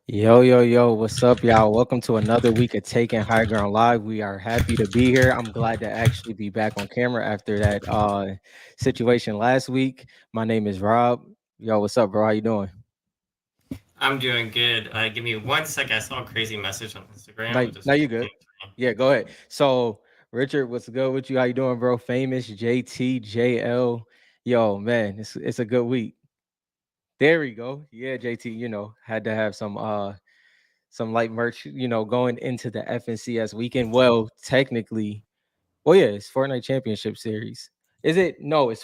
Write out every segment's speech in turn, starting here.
Yo, what's up, y'all? Welcome to another week of Taking High Ground Live. We are happy to be here. I'm glad to actually be back on camera after that situation last week. My name is Rob. Yo, what's up, bro? How you doing? I'm doing good. Give me 1 second. I saw a crazy message on Instagram. Now, It just now you good. came to me. Yeah, go ahead. So, Richard, what's good with you? How you doing, bro? Famous JT JL. Yo, man, it's a good week. There we go. Yeah, JT, had to have some light merch, going into the FNCS weekend. Well, technically, well, yeah, it's Fortnite Championship Series. Is it? No,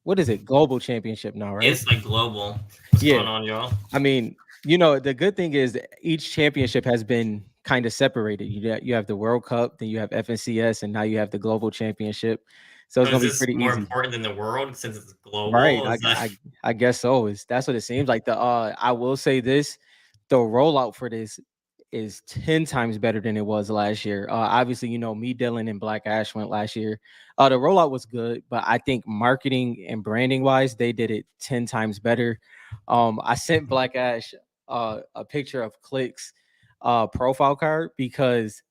what is it? Global Championship now, right? It's like global. What's Yeah. going on, y'all? I mean, the good thing is that each championship has been kind of separated. You have the World Cup, then you have FNCS, and now you have the Global Championship. So it's So is gonna be this pretty more easy. important than the world since it's Right. global? I Is that I I guess so. That's what it seems like. I will say this, the rollout for this is 10 times better than it was last year. Obviously, me, Dylan, and Black Ash went last year. The rollout was good, but I think marketing and branding wise, they did it 10 times better. I sent Black Ash a picture of Click's profile card because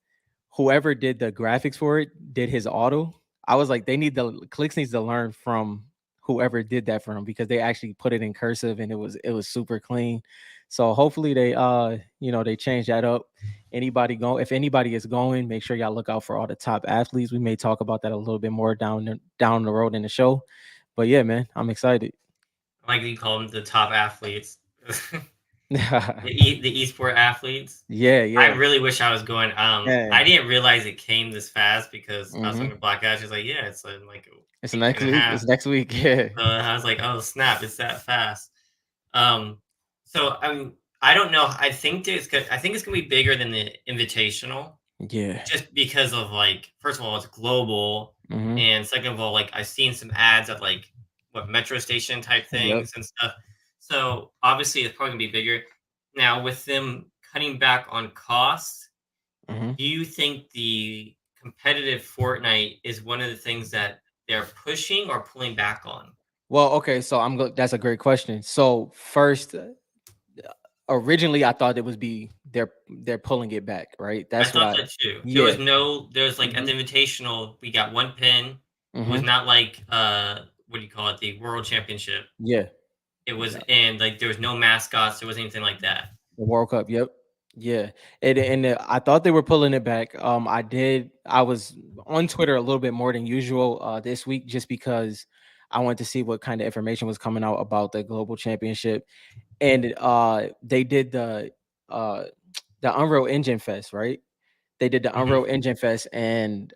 whoever did the graphics for it did his auto. I was like, Clicks needs to learn from whoever did that for him because they actually put it in cursive and it was super clean. So hopefully they change that up. If anybody is going, make sure y'all look out for all the top athletes. We may talk about that a little bit more down the road in the show. But yeah, man, I'm excited. like you call them the top athletes, Yeah, the esport athletes? I yeah. really wish I was going. I Man. didn't realize it came this fast because I was Hmm. talking to Black Ash. He's like, yeah, it's in like a It's week next and a week. half. It's next week. Yeah. So I was like, oh snap, it's that fast. Um, so I don't know. I think it's gonna be bigger than the Invitational, Yeah. just because of like, first of all, it's global, Hmm. and second of all, like I've seen some ads at like what metro station type Yep. things and stuff. So obviously, it's probably gonna be bigger. Now, with them cutting back on costs, Hmm. do you think the competitive Fortnite is one of the things that they're pushing or pulling back on? Well, okay, so that's a great question. So first, originally I thought it was be they're pulling it back, right? I That's what thought I that too. yeah. There was like at Hmm. the Invitational, we got one pin. It was Hmm. not like what do you call it? The World Championship. Yeah. It was Yeah. and like there was no mascots, there wasn't anything like that. The World Cup, yep. Yeah. I thought they were pulling it back. I was on Twitter a little bit more than usual this week just because I wanted to see what kind of information was coming out about the global championship. And they did uh the Unreal Engine Fest, right? They did the Mhm. Unreal Engine Fest, and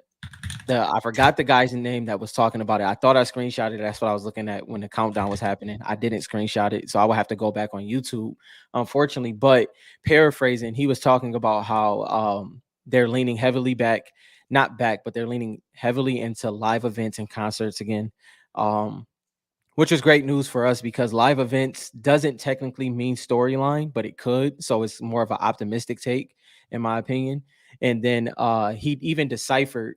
the I forgot the guy's name that was talking about it. I thought I screenshotted it. That's what I was looking at when the countdown was happening. I didn't screenshot it, so I would have to go back on YouTube, unfortunately. But paraphrasing, he was talking about how they're leaning heavily back, not back, but they're leaning heavily into live events and concerts again. Um, which is great news for us because live events doesn't technically mean storyline, but it could. So it's more of an optimistic take, in my opinion. And then he even deciphered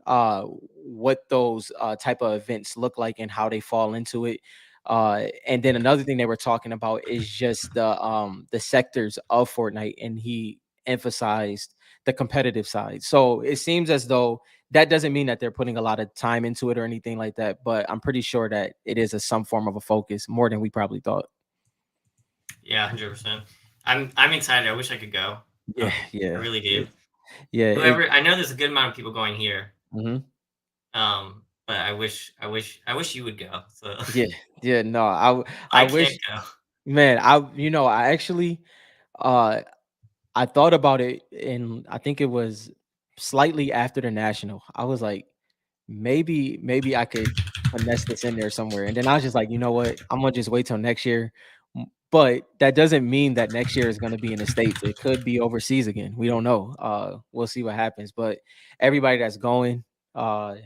what those type of events look like and how they fall into it. And then another thing they were talking about is just the sectors of Fortnite, and he emphasized the competitive side. So it seems as though that doesn't mean that they're putting a lot of time into it or anything like that, but I'm pretty sure that it is some form of a focus more than we probably thought. Yeah, 100%. I'm excited. I wish I could go. Yeah, I yeah, really do. yeah. Whoever I know there's a good amount of people going here. Mhm. But I wish you would go. So Yeah, yeah. No, I I can't wish, go. man. I actually uh I thought about it, and I think it was slightly after the national. I was like, maybe I could finesse this in there somewhere. And then I was just like, you know what? I'm gonna just wait till next year. But that doesn't mean that next year is gonna be in the States. It could be overseas again. We don't know. We'll see what happens. But everybody that's going, uh,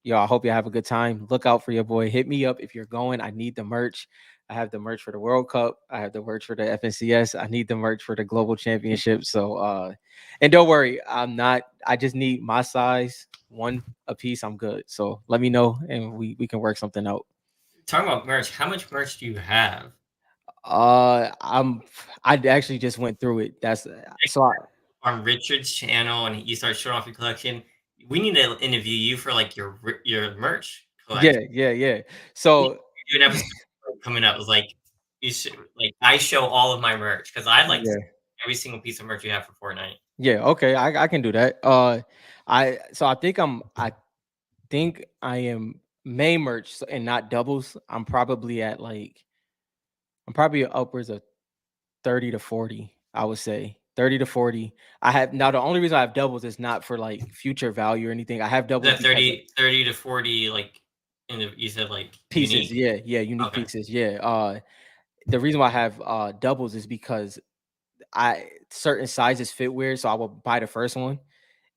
yo, I hope you have a good time. Look out for your boy. Hit me up if you're going. I need the merch. I have the merch for the World Cup. I have the merch for the FNCS. I need the merch for the Global Championship. So and don't worry, I just need my size, one a piece. I'm good. So let me know and we can work something out. Talking about merch, how much merch do you have? I'm I actually just went through it. That's so On Richard's channel and you start showing off your collection, we need to interview you for like your merch collection. yeah. We So do an episode coming up. It's like you should like I show all of my merch because I'd like to see yeah. every single piece of merch you have for Fortnite. Yeah, okay, I can do that. I think I am May merch and not doubles. I'm probably upwards of 30 to 40, I would say. 30 to 40. I have now the only reason I have doubles is not for like future value or anything. I have doubles That because of 30 to 40 like you said like pieces. unique. Yeah, unique Okay. pieces. Yeah. The reason why I have doubles is because I certain sizes fit weird, so I will buy the first one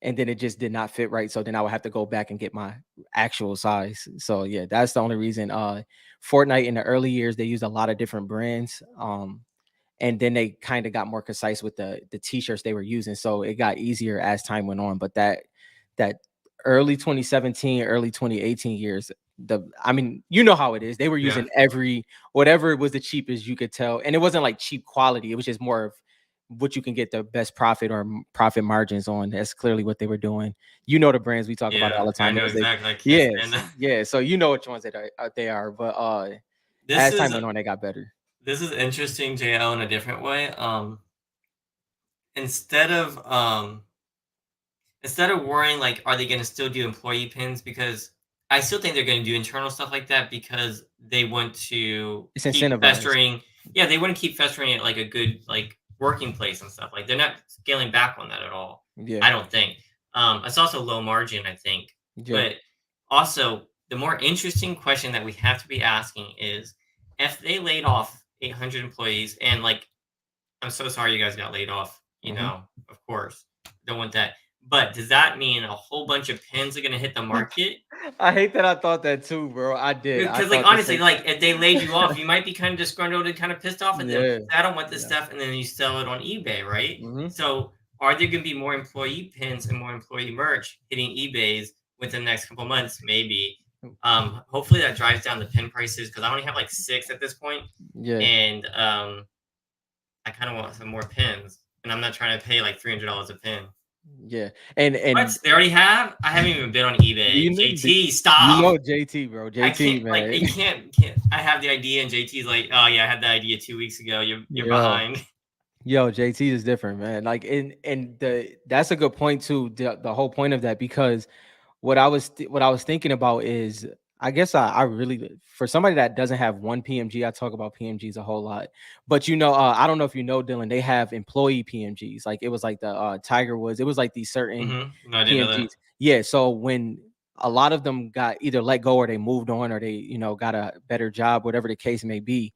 and then it just did not fit right. So then I would have to go back and get my actual size. So yeah, that's the only reason. Fortnite in the early years they used a lot of different brands. And then they kind of got more concise with the t-shirts they were using. So it got easier as time went on. But that early 2017, early 2018 years, I mean, you know how it is. They were Yeah. using every whatever was the cheapest you could tell. And it wasn't like cheap quality. It was just more of what you can get the best profit or profit margins on. That's clearly what they were doing. You know the brands we talk about it all Yeah. the I time. know Those they exactly. I can't stand yes, that. yeah. So you know which ones that they are. But This as time is went on, they got better. this is interesting, JL, in a different way. Instead of instead of worrying like are they going to still do employee pins because I still think they're going to do internal stuff like that because they want to It's keep incentivized. festering. Yeah, they want to keep festering at like a good like working place and stuff. Like they're not scaling back on that at all. Yeah. I don't think. It's also low margin, I think. Yeah. But also the more interesting question that we have to be asking is if they laid off 800 employees and like I'm so sorry you guys got laid off, Mhm. of course. Don't want that. But does that mean a whole bunch of pins are gonna hit the market? I hate that I thought that too, bro. I did. I Because, like, thought the honestly, same. like, if they laid you off, you might be kind of disgruntled and kind of pissed off at them. Yeah. I don't want this Yeah. stuff, and then you sell it on eBay, right? Mhm. So, are there gonna be more employee pins and more employee merch hitting eBay's within the next couple months? Maybe. Hopefully that drives down the pin prices because I only have like 6 at this point, Yeah. and I kind of want some more pins, and I'm not trying to pay like $300 a pin. Yeah. What? And They already have? I haven't even been on eBay. JT, you stop! know JT, bro. I JT, can't like man. you can't. I have the idea, and JT's like, "Oh yeah, I had the idea 2 weeks ago. You're Yo. behind." Yo, JT is different, man. Like and the that's a good point too. The whole point of that because what I was thinking about is I guess I really for somebody that doesn't have one PMG, I talk about PMGs a whole lot. But I don't know if you know, Dylan, they have employee PMGs. Like it was like the Tiger Woods, it was like these certain No, I didn't know that. PMGs. Yeah. So when a lot of them got either let go or they moved on or they, got a better job, whatever the case may be,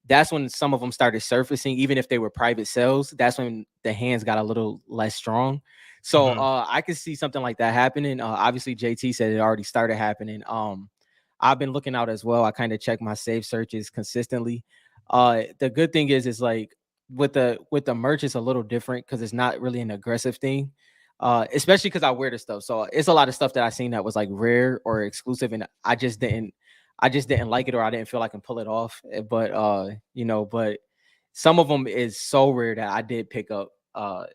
that's when some of them started surfacing, even if they were private sales. That's when the hands got a little less strong. So Mhm. I could see something like that happening. Obviously, JT said it already started happening. I've been looking out as well. I kind of check my save searches consistently. The good thing is like with the merch, it's a little different because it's not really an aggressive thing. Especially because I wear the stuff. So it's a lot of stuff that I seen that was like rare or exclusive, and I just didn't like it or I didn't feel I can pull it off. But some of them is so rare that I did pick up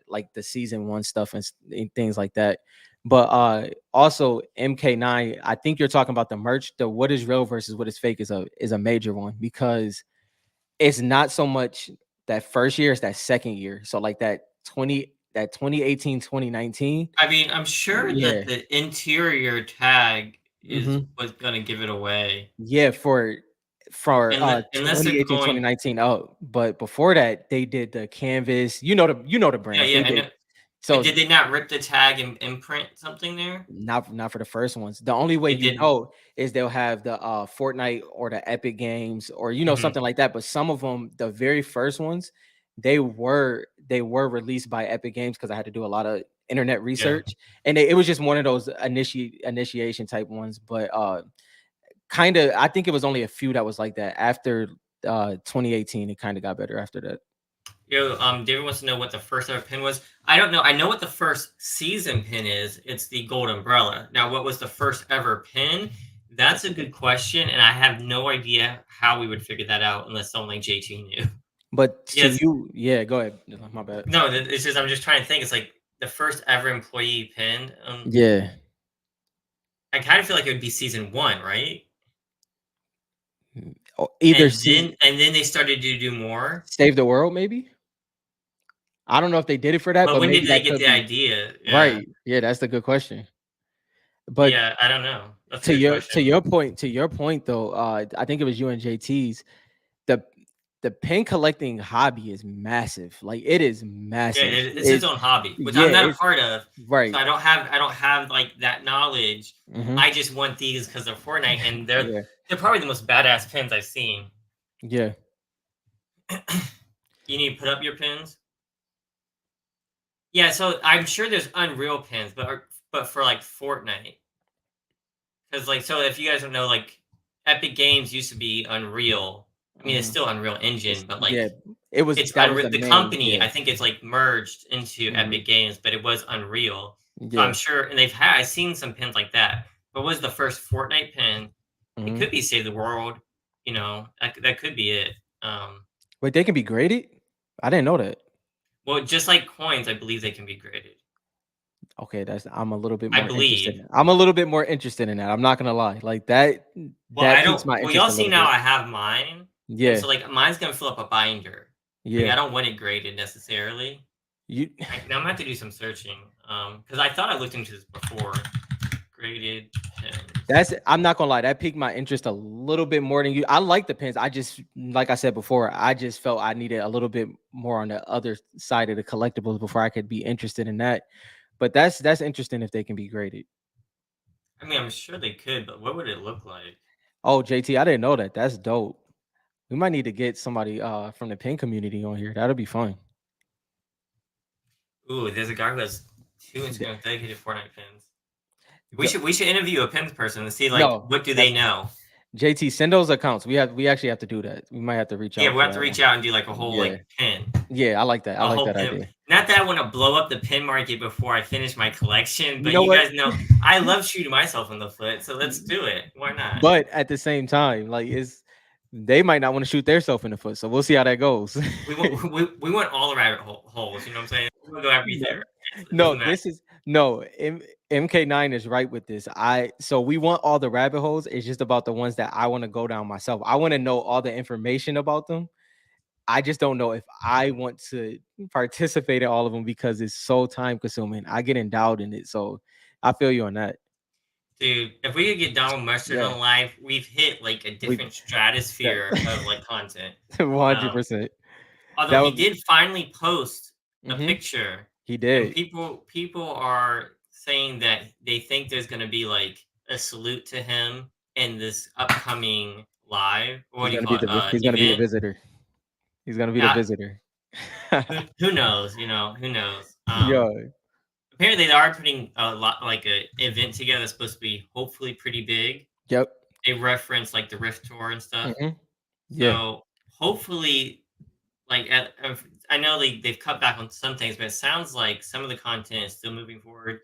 like the season one stuff and things like that. But also MK9, I think you're talking about the merch. The what is real versus what is fake is a major one because it's not so much that first year, it's that second year. So like that 2018, 2019. I mean, I'm sure Yeah. that the interior tag is Mhm. what's gonna give it away, Yeah, for unless they're 2018, going. 2019. Oh, but before that, they did the canvas. You know the Yeah, brands. yeah, They I did know. so Did they not rip the tag and imprint something there? not for the first ones. The only way They didn't. is they'll have the Fortnite or the Epic Games or Mhm. something like that. But some of them, the very first ones, they were released by Epic Games because I had to do a lot of internet Yeah. research and it was just one of those initiation type ones. But kind of I think it was only a few that was like that. After 2018, it kind of got better after that. Yo, David wants to know what the first ever pin was. I don't know. I know what the first season pin is. It's the gold umbrella. Now, what was the first ever pin? That's a good question, and I have no idea how we would figure that out unless someone like JT knew. But to Yes. you, yeah, go ahead. My bad. No, it's just I'm just trying to think. It's like the first ever employee pin. Yeah. I kind of feel like it would be season one, right? Either And season then they started to do more. Save the World, maybe. I don't know if they did it for that, But but when maybe did they that get could the be idea? Yeah. right. Yeah, that's the good question. But Yeah, I don't know. That's a to good your question. point though, I think it was you and JT's the the pin collecting hobby is massive. Like it is Yeah, massive. it's his own hobby, which I'm not a It's part of. So right. I don't have like that knowledge. Hmm. I just want these because they're Fortnite, and Yeah. they're probably the most badass pins I've seen. Yeah. You need to put up your pins. Yeah, so I'm sure there's Unreal pins, but for like Fortnite, because like so if you guys don't know, like Epic Games used to be Unreal. I mean, it's Hmm. still Unreal Engine, but like Yeah. It was it's that was Unreal. the The main. company, Yeah. I think it's like merged into Hmm. Epic Games, but it was Unreal. So I'm Yeah. sure, and I've seen some pins like that. What was the first Fortnite pin? It Hmm. could be Save the World. That could be it. Um, Wait, they can be graded. I didn't know that. well, just like coins, I believe they can be graded. Okay, that's I'm a little bit I more interested believe. in. I'm a little bit more interested in that. I'm not gonna lie. Like that Well, I piques don't. my Well, interest y'all a see little now. bit. I have mine, and Yeah. so like mine's gonna fill up a binder. Like Yeah. I don't want it graded necessarily. You Now I'm gonna have to do some searching. Because I thought I looked into this before. Graded pins. that's I'm not gonna lie, that piqued my interest a little bit more than you. I like the pins. I just like I said before, I just felt I needed a little bit more on the other side of the collectibles before I could be interested in that. But that's interesting if they can be graded. I mean, I'm sure they could, but what would it look like? Oh, JT, I didn't know that. That's dope. We might need to get somebody from the pin community on here. That'll be fun. Ooh, there's a guy who has two Instagram dedicated Fortnite pins. We Go- should we should interview a pins person and see like no, what do they that's know. JT, send those accounts. We actually have to do that. We might have to reach Yeah, out we'll for have to that reach one. out and do like a whole Yeah. like pin, Yeah, I like that. I a like whole that pin. idea. Not that I want to blow up the pin market before I finish my collection, You but know you what? guys know I love shooting myself in the foot, so let's do it. Why not? But at the same time, like it's they might not want to shoot themselves in the foot. So we'll see how that goes. We want all the rabbit holes. You know what I'm saying? We want to go no, everywhere. It no, doesn't matter. this is no MK9 is right with this. So we want all the rabbit holes. It's just about the ones that I want to go down myself. I want to know all the information about them. I just don't know if I want to participate in all of them because it's so time consuming. I get endowed in it. So I feel you on that. Dude, if we could get Donald Mustard Yeah. on live, we've hit like a We different that stratosphere of like content. 100%. Although That he would did finally post a hmm picture, he and did. people are saying that they think there's going to be like a salute to him in this upcoming live. What do you call it? He's gonna be the Event. visitor. He's gonna be the Yeah, visitor. who knows? You know, who knows? Yo, Apparently they are putting a lot like a event together that's supposed to be hopefully pretty big. yep. They reference like the Rift Tour and stuff. Hmm. Yeah. So hopefully, like I know they've cut back on some things, but it sounds like some of the content is still moving forward.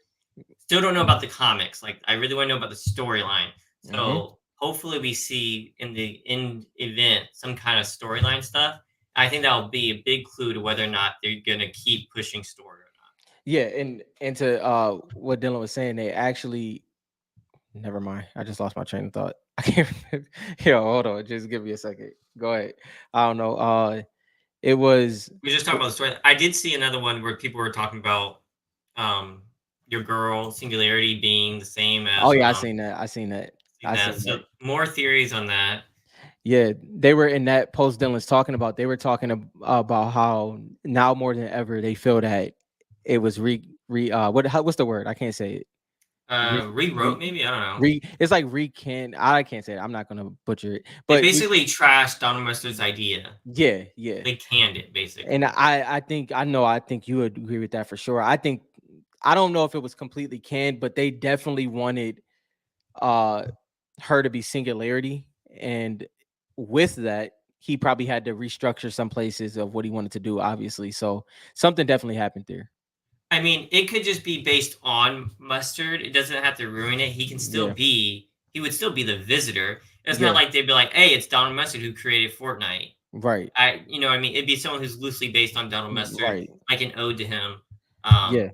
Still don't know about the comics. Like I really want to know about the storyline. Hmm. So hopefully we see in the end event some kind of storyline stuff. I think that will be a big clue to whether or not they're gonna keep pushing story or not. Yeah, and to what Dylan was saying, they actually never mind. I just lost my train of thought. I can't remember. Yo, hold on. Just give me a second. Go ahead. I don't know. It was. We just talked about the story. I did see another one where people were talking about um your girl Singularity being the same Oh as yeah, I seen that. I seen that. seen I that. seen So that. more theories on that. Yeah, they were in that post Dylan's talking about. They were talking about how now more than ever they feel that it was what's the word? I can't say it. Re, Rewrote re, maybe, I don't know. it's like recant. I can't say it. I'm not gonna butcher it. They But basically trashed Donald Mustard's idea. yeah, yeah. They canned it And basically. I think you would agree with that for sure. I don't know if it was completely canned, but they definitely wanted uh her to be Singularity, and with that he probably had to restructure some places of what he wanted to do, obviously. So something definitely happened there. I mean, it could just be based on Mustard. It doesn't have to ruin it. Yeah, He would still be the visitor. It's not yeah, like they'd be like, hey, it's Donald Mustard who created Fortnite. Right. You know what I mean? It'd be someone who's loosely based on Donald Mustard, Right. like an ode to him. Um, Yeah.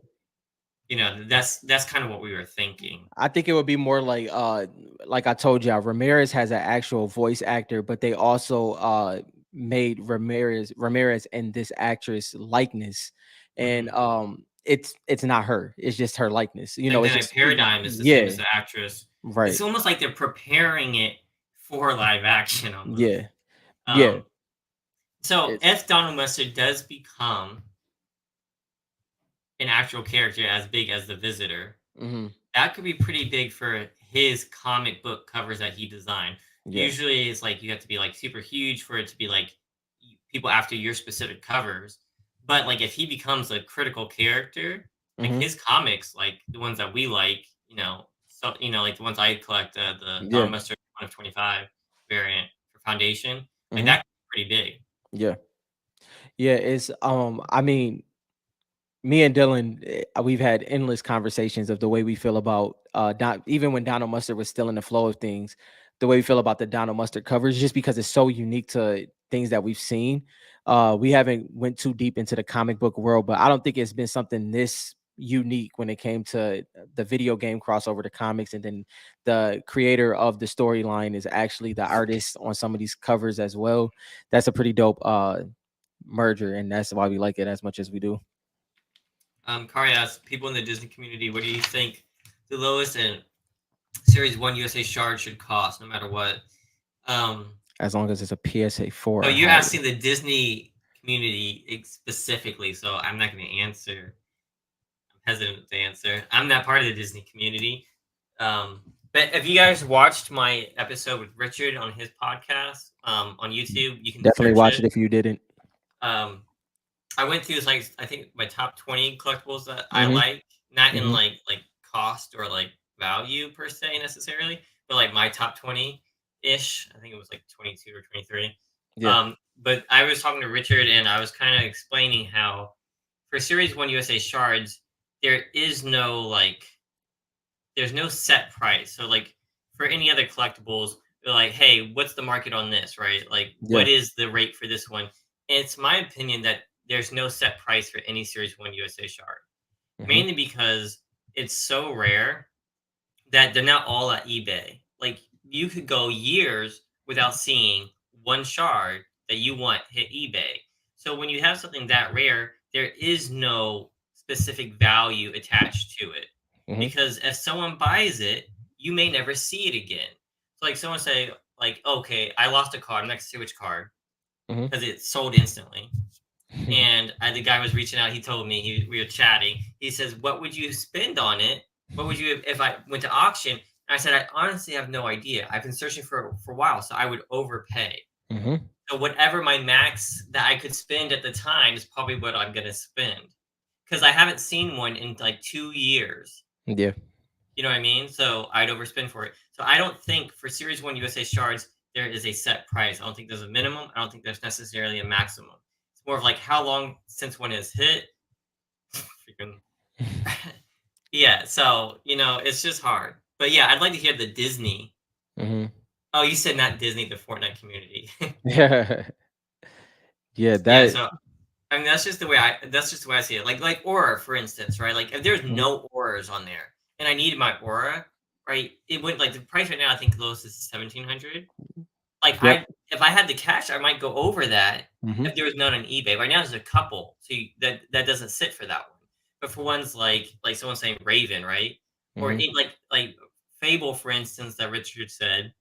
you know, that's kind of what we were thinking. I think it would be more like I told you, Ramirez has an actual voice actor, but they also made Ramirez and this actress likeness. And Hmm. it's not her. It's just her likeness. You Same know, thing it's like just Paradigm is the same yeah, as the actress. It's right. almost like they're preparing it for live action almost. Yeah. Yeah. Um, so It's if Donald Mustard does become an actual character as big as the Visitor, mhm, that could be pretty big for his comic book covers that he designed. yeah. Usually, it's like you have to be like super huge for it to be like people after your specific covers. But like if he becomes a critical character, like Mhm. his comics, like the ones that we like, so like the ones I collect, the Don Yeah. Mustard 1 of 25 variant for Foundation, like Mhm. that could be pretty big. Yeah. Yeah, it's I mean, me and Dylan, we've had endless conversations of the way we feel about even when Donald Mustard was still in the flow of things, the way we feel about the Donald Mustard covers, just because it's so unique to things that we've seen. We haven't went too deep into the comic book world, but I don't think it's been something this unique when it came to the video game crossover to comics, and then the creator of the storyline is actually the artist on some of these covers as well. That's a pretty dope merger, and that's why we like it as much as we do. Kari asks people in the Disney community, what do you think the lowest and Series 1 USA shard should cost, no matter what? Um, As long as it's a PSA 4 so or you're higher. asking the Disney community specifically, so I'm not going to answer. I'm hesitant to answer. I'm not part of the Disney community. But if you guys watched my episode with Richard on his podcast on YouTube, you can Definitely search watch it. it if you didn't. Um, I went through like I think my top 20 collectibles that I Mhm, like, not in mhm. like cost or like value per se necessarily, but like my top 20 ish. I think it was like 22 or 23. Yeah. But I was talking to Richard and I was kind of explaining how for Series 1 USA shards, there is no like there's no set price. So like for any other collectibles, they're like, hey, what's the market on this, right? Like, Yeah. what is the rate for this one? And it's my opinion that there's no set price for any Series 1 USA shard, Mhm, mainly because it's so rare that they're not all at eBay. Like, you could go years without seeing one shard that you want hit eBay. So when you have something that rare, there is no specific value attached to it. mhm, Because if someone buys it, you may never see it again. So like someone say, like, okay, I lost a card. I'm not gonna say which card mhm. because it sold instantly. And the guy was reaching out. He told me we were chatting. He says, "What would you spend on it? What would you if I went to auction?" And I said, "I honestly have no idea. I've been searching for a while, so I would overpay. Mhm. So whatever my max that I could spend at the time is probably what I'm gonna spend because I haven't seen one in like 2 years. Yeah. You know what I mean? So I'd overspend for it. So I don't think for Series 1 USA shards, there is a set price. I don't think there's a minimum. I don't think there's necessarily a maximum. It's more of like how long since one is hit. Freaking yeah. So, it's just hard. But yeah, I'd like to hear the Disney. Mhm. Oh, you said not Disney, the Fortnite community. Yeah. Yeah, Yeah, that so I mean that's just the way I see it. Like Aura, for instance, right? Like if there's mhm. no auras on there and I needed my Aura, right? It went like the price right now, I think the lowest is 1,700. Like Yep. if I had the cash, I might go over that Mhm, if there was none on eBay. Right now there's a couple, so that doesn't sit for that one. But for ones like someone saying Raven, right? Or mhm. like Fable, for instance, that Richard said,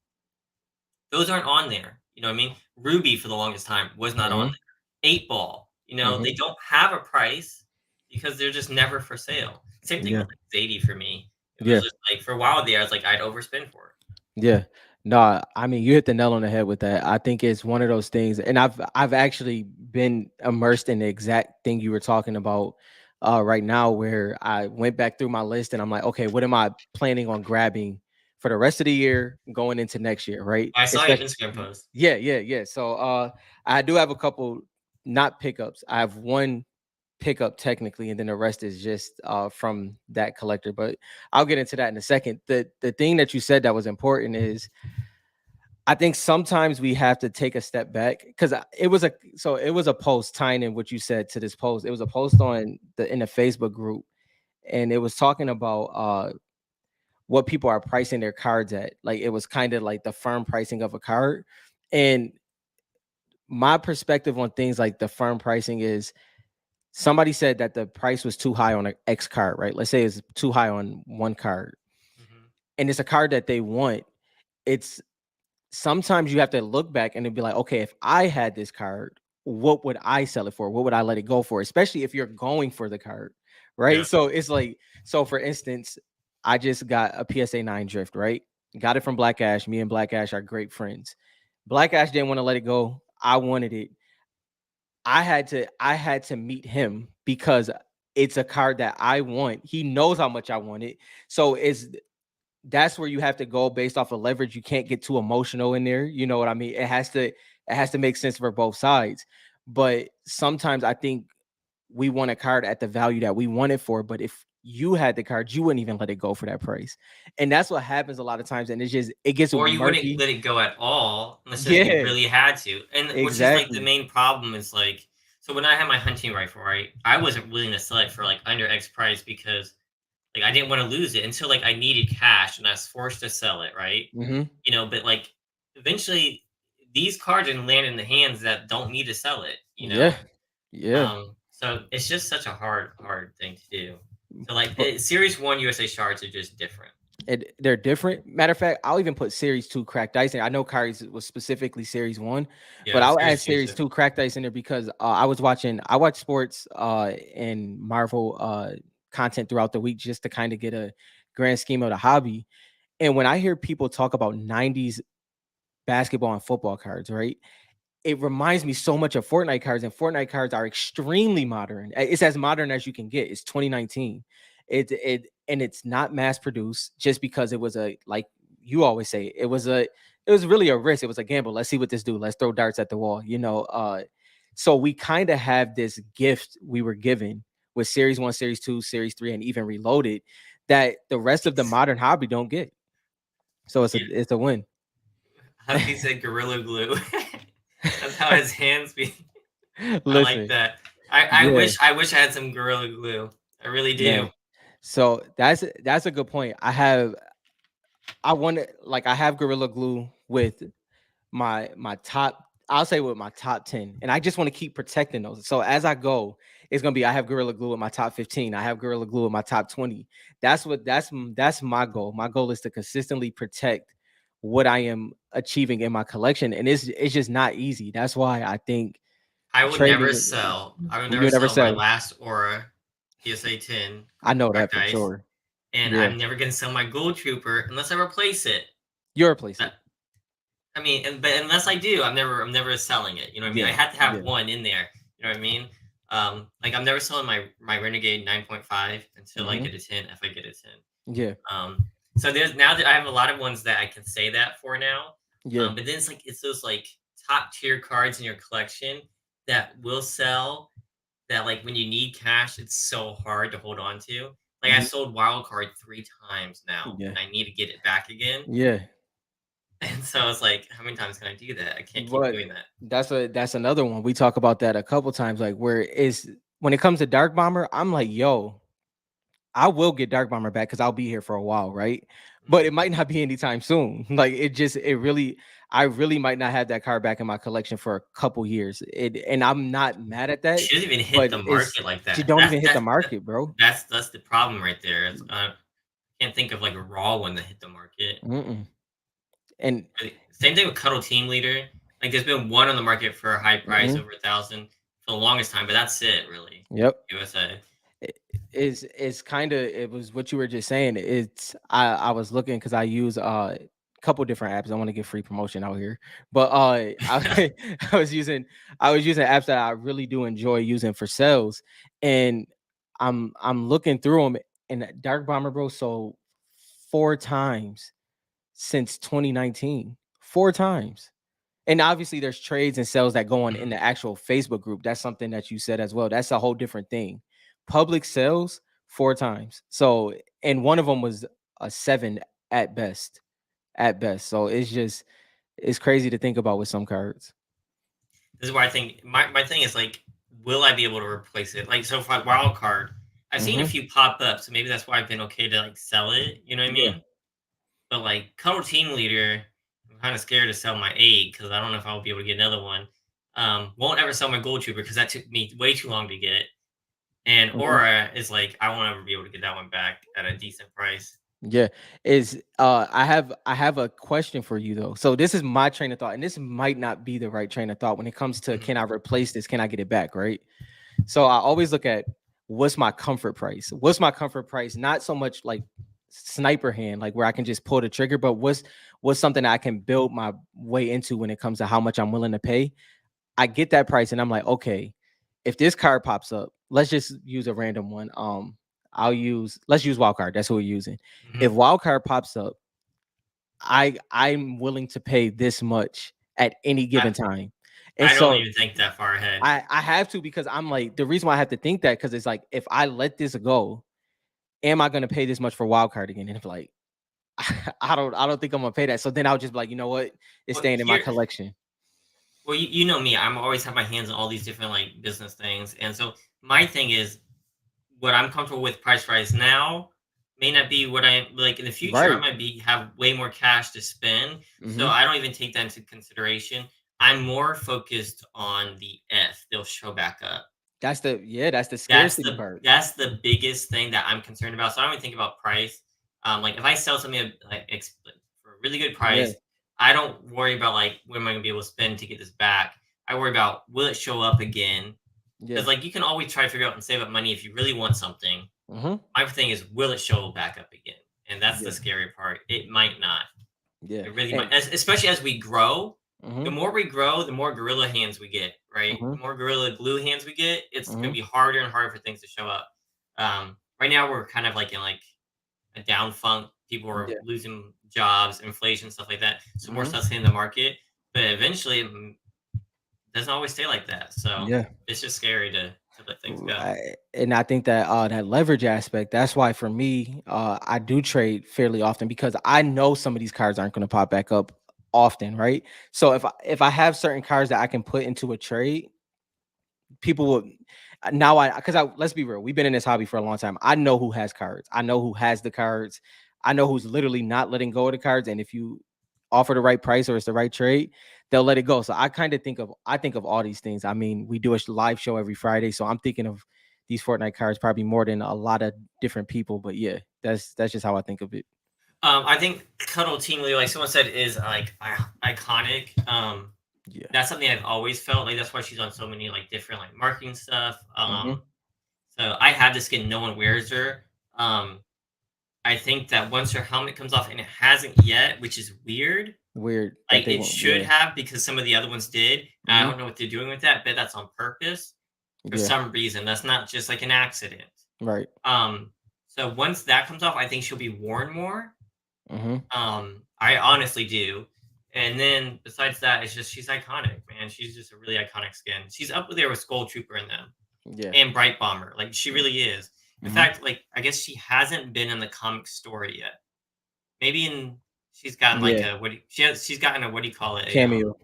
those aren't on there. You know what I mean? Ruby for the longest time was not on Mhm, there. 8 Ball, they mhm. don't have a price because they're just never for sale. Same thing Yeah. with like Zadie for me. It was Yeah. just like for a while there, I was like, I'd overspend for it. Yeah. No, I mean, you hit the nail on the head with that. I think it's one of those things, and I've actually been immersed in the exact thing you were talking about right now, where I went back through my list and I'm like, okay, what am I planning on grabbing for the rest of the year going into next year, right? I saw your Especially, Instagram post. yeah, yeah, yeah. So I do have a couple not pickups. I have one pickup technically, and then the rest is just from that collector. But I'll get into that in a second. The thing that you said that was important is I think sometimes we have to take a step back because it was a post tying in what you said to this post. It was a post on the in the Facebook group, and it was talking about what people are pricing their cards at. Like it was kind of like the firm pricing of a card. And my perspective on things like the firm pricing is somebody said that the price was too high on an X card, right? Let's say it's too high on one card, Hmm. and it's a card that they want. It's sometimes you have to look back and it'd be like, okay, if I had this card, what would I sell it for? What would I let it go for? Especially if you're going for the card, right? Yeah. So it's like, so for instance, I just got a PSA 9 drift, right? Got it from Black Ash. Me and Black Ash are great friends. Black Ash didn't want to let it go. I wanted it. I had to meet him because it's a card that I want. He knows how much I want it. So it's that's where you have to go based off of leverage. You can't get too emotional in there. You know what I mean? It has to make sense for both sides. But sometimes I think we want a card at the value that we want it for. But if you had the card, you wouldn't even let it go for that price. And that's what happens a lot of times. And it gets Or you wouldn't murky. let it go at all unless you Yeah, really had to. And which is like the exactly. main problem is like, so when I had my hunting rifle, right, I wasn't willing to sell it for like under X price because like I didn't want to lose it until like I needed cash and I was forced to sell it, right? Hmm. But like eventually these cards can land in the hands that don't need to sell it, you Yeah. know? Yeah. So it's just such a hard thing to do. So like But Series 1 USA shards are just different. they're different. Matter of fact, I'll even put Series 2 cracked ice in. I know Kyrie's was specifically Series 1, but Yeah, I'll add Series 2 Series too. 2 cracked ice in there because I watch sports and Marvel content throughout the week just to kind of get a grand scheme of the hobby. And when I hear people talk about 90s basketball and football cards, right? It reminds me so much of Fortnite cards, and Fortnite cards are extremely modern. It's as modern as you can get. It's 2019. And it's not mass produced just because it was a like you always say it was really a risk. It was a gamble. Let's see what this do. Let's throw darts at the wall. So we kind of have this gift we were given with Series 1, Series 2, Series 3, and even Reloaded that the rest of the modern hobby don't get. So Yeah, it's a win. I he said Gorilla Glue. That's how his hands be. I like Listen, that. I yeah, wish I had some Gorilla Glue. I really do. man. So that's a good point. I want to like I have Gorilla Glue with my top. I'll say with my top 10, and I just want to keep protecting those. So as I go, it's gonna be I have Gorilla Glue with my top 15. I have Gorilla Glue with my top 20. That's my goal. My goal is to consistently protect what I am achieving in my collection, and it's just not easy. That's why I think I would never trading. sell. I would You never would never sell my sell. last Aura PSA 10 I know that cracked for ice, sure. and Yeah, I'm never gonna sell my Gold Trooper unless I replace it. you replace That, it. I mean, but unless I do, I'm never selling it. You know what I mean? I Yeah, had to have yeah. one in there. You know what I mean? Like I'm never selling my Renegade 9.5 until I Hmm. get a 10. If I get a 10. Yeah, So there's now that I have a lot of ones that I can say that for now. yeah. But then it's those like top tier cards in your collection that will sell that like when you need cash, it's so hard to hold on to. Like I Mhm. sold Wild Card 3 times now, Yeah, and I need to get it back again. yeah. And so it's like, how many times can I do that? I can't keep But doing that. that's another one. We talk about that a couple times, like where is when it comes to Dark Bomber, I'm like, yo, I will get Dark Bomber back because I'll be here for a while, right? But Mhm. it might not be anytime soon. Like I really might not have that card back in my collection for a couple years. And I'm not mad at that, She doesn't even hit but the it's market like she that. don't even hit the market, bro. That's the problem right there. Can't think of like a raw one that hit the market. Mm-mm. And Same thing with Cuddle Team Leader. Like there's been one on the market for a high price mhm. over 1,000 for the longest time, but that's it really. Yep. USA. It's kind of it was what you were just saying. I was looking because I use a couple different apps. I want to get free promotion out here, but I was using I was using apps that I really do enjoy using for sales, and I'm looking through them. And Dark Bomber, bro, so 4 times since 2019, 4 times. And obviously, there's trades and sales that go on in Mhm. the actual Facebook group. That's something that you said as well. That's a whole different thing. Public sales 4 times. So, and one of them was a 7 at best, at best. So it's just It's crazy to think about with some cards. This is why I think my thing is like, will I be able to replace it? Like, so for like wild card, I've seen a Hmm. few pop up, so maybe that's why I've been okay to like sell it. You know what I Yeah. mean? But like Cuddle Team Leader, I'm kind of scared to sell my 8 because I don't know if I'll be able to get another one. Won't ever sell my Gold Trooper because that took me way too long to get. And Hmm. Aura is like, I won't ever be able to get that one back at a decent price. Yeah. Is I have a question for you though. So this is my train of thought, and this might not be the right train of thought when it comes to Mhm. can I replace this? Can I get it back? Right. So I always look at what's my comfort price? What's my comfort price? Not so much like sniper hand, like where I can just pull the trigger, but what's something I can build my way into when it comes to how much I'm willing to pay. I get that price and I'm like, okay, if this card pops up, let's just use a random one. Let's use wild card. That's what we're using. If Mhm. wild card pops up, I'm willing to pay this much at any I, given time. And I don't so even think that far ahead. I have to, because I'm like, the reason why I have to think that, because it's like, if I let this go, am I gonna pay this much for wild card again? And if like I don't think I'm gonna pay that. So then I'll just be like, you know what? It's Well, staying in my here, collection. well, you know me. I'm always have my hands on all these different like business things, and so my thing is what I'm comfortable with price now may not be what I like in the future. I Right. might be have way more cash to spend, so Hmm. I don't even take that into consideration. I'm more focused on the if they'll show back up. That's the scarcity part. That's the biggest thing that I'm concerned about. So I don't even think about price. Like if I sell something like for a really good Yeah. price, I don't worry about like what am I gonna be able to spend to get this back. I worry about will it show up again? Yeah. Because like you can always try to figure out and save up money if you really want something. Hmm. My thing is, will it show back up again? And that's the Yeah. scary part. It might not. Yeah. It really might. And Especially as we grow. The hmm. more we grow, the more gorilla hands we get. Right. Hmm. The more gorilla glue hands we get, it's Hmm. gonna be harder and harder for things to show up. Right now, we're kind of like in like a down funk. People are Yeah. losing jobs, inflation, stuff like that. So more Hmm. stuff's hitting the market. But eventually, doesn't always stay like that. So Yeah. it's just scary to let things go. And I think that that leverage aspect, that's why for me, I do trade fairly often, because I know some of these cards aren't going to pop back up often, right? So if I have certain cards that I can put into a trade, people will now I because I let's be real, we've been in this hobby for a long time. I know who has cards. I know who has the cards. I know who's literally not letting go of the cards. And if you offer the right price or it's the right trade, they'll let it go. So I think of all these things. I mean, we do a live show every Friday, so I'm thinking of these Fortnite cards probably more than a lot of different people. But yeah, that's just how I think of it. I think Cuddle Team Leader, like someone said, is like iconic. Yeah. That's something I've always felt like. That's why she's on so many like different like marketing stuff. Hmm. So I have the skin. No one wears her. Um, I think that once her helmet comes off, and it hasn't yet, which is weird. Weird that Like they it won't. should Yeah. have because some of the other ones did. I Hmm. don't know what they're doing with that, but that's on purpose for Yeah. some reason. That's not just like an accident. Right. Um, so once that comes off, I think she'll be worn more. Hmm. I honestly do. And then besides that, it's just she's iconic, man. She's just a really iconic skin. She's up there with Skull Trooper in them Yeah. and Bright Bomber. Like she really is. In Hmm. fact, like I guess she hasn't been in the comic story yet. Maybe in she's gotten like Yeah. a she's gotten a what do you call it? A Cameo.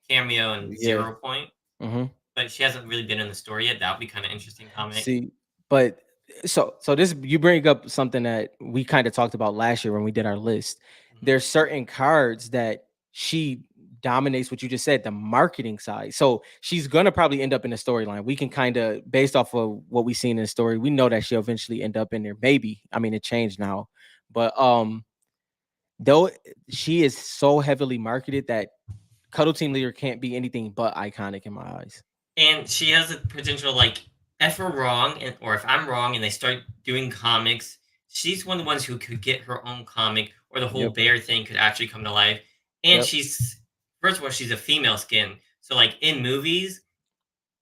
cameo in Yeah. 0 Point, Hmm. but she hasn't really been in the story yet. That would be kind of interesting comic. See, but so this you bring up something that we kind of talked about last year when we did our list. Mhm. There's certain cards that she dominates what you just said, the marketing side. So she's gonna probably end up in the storyline. We can kind of, based off of what we've seen in the story, we know that she'll eventually end up in there. Maybe. I mean, it changed now. But though she is so heavily marketed that Cuddle Team Leader can't be anything but iconic in my eyes. And she has the potential, like, if we're wrong, or if I'm wrong, and they start doing comics, she's one of the ones who could get her own comic, or the whole Yep. bear thing could actually come to life. And Yep. she's, first of all, she's a female skin, so like in movies,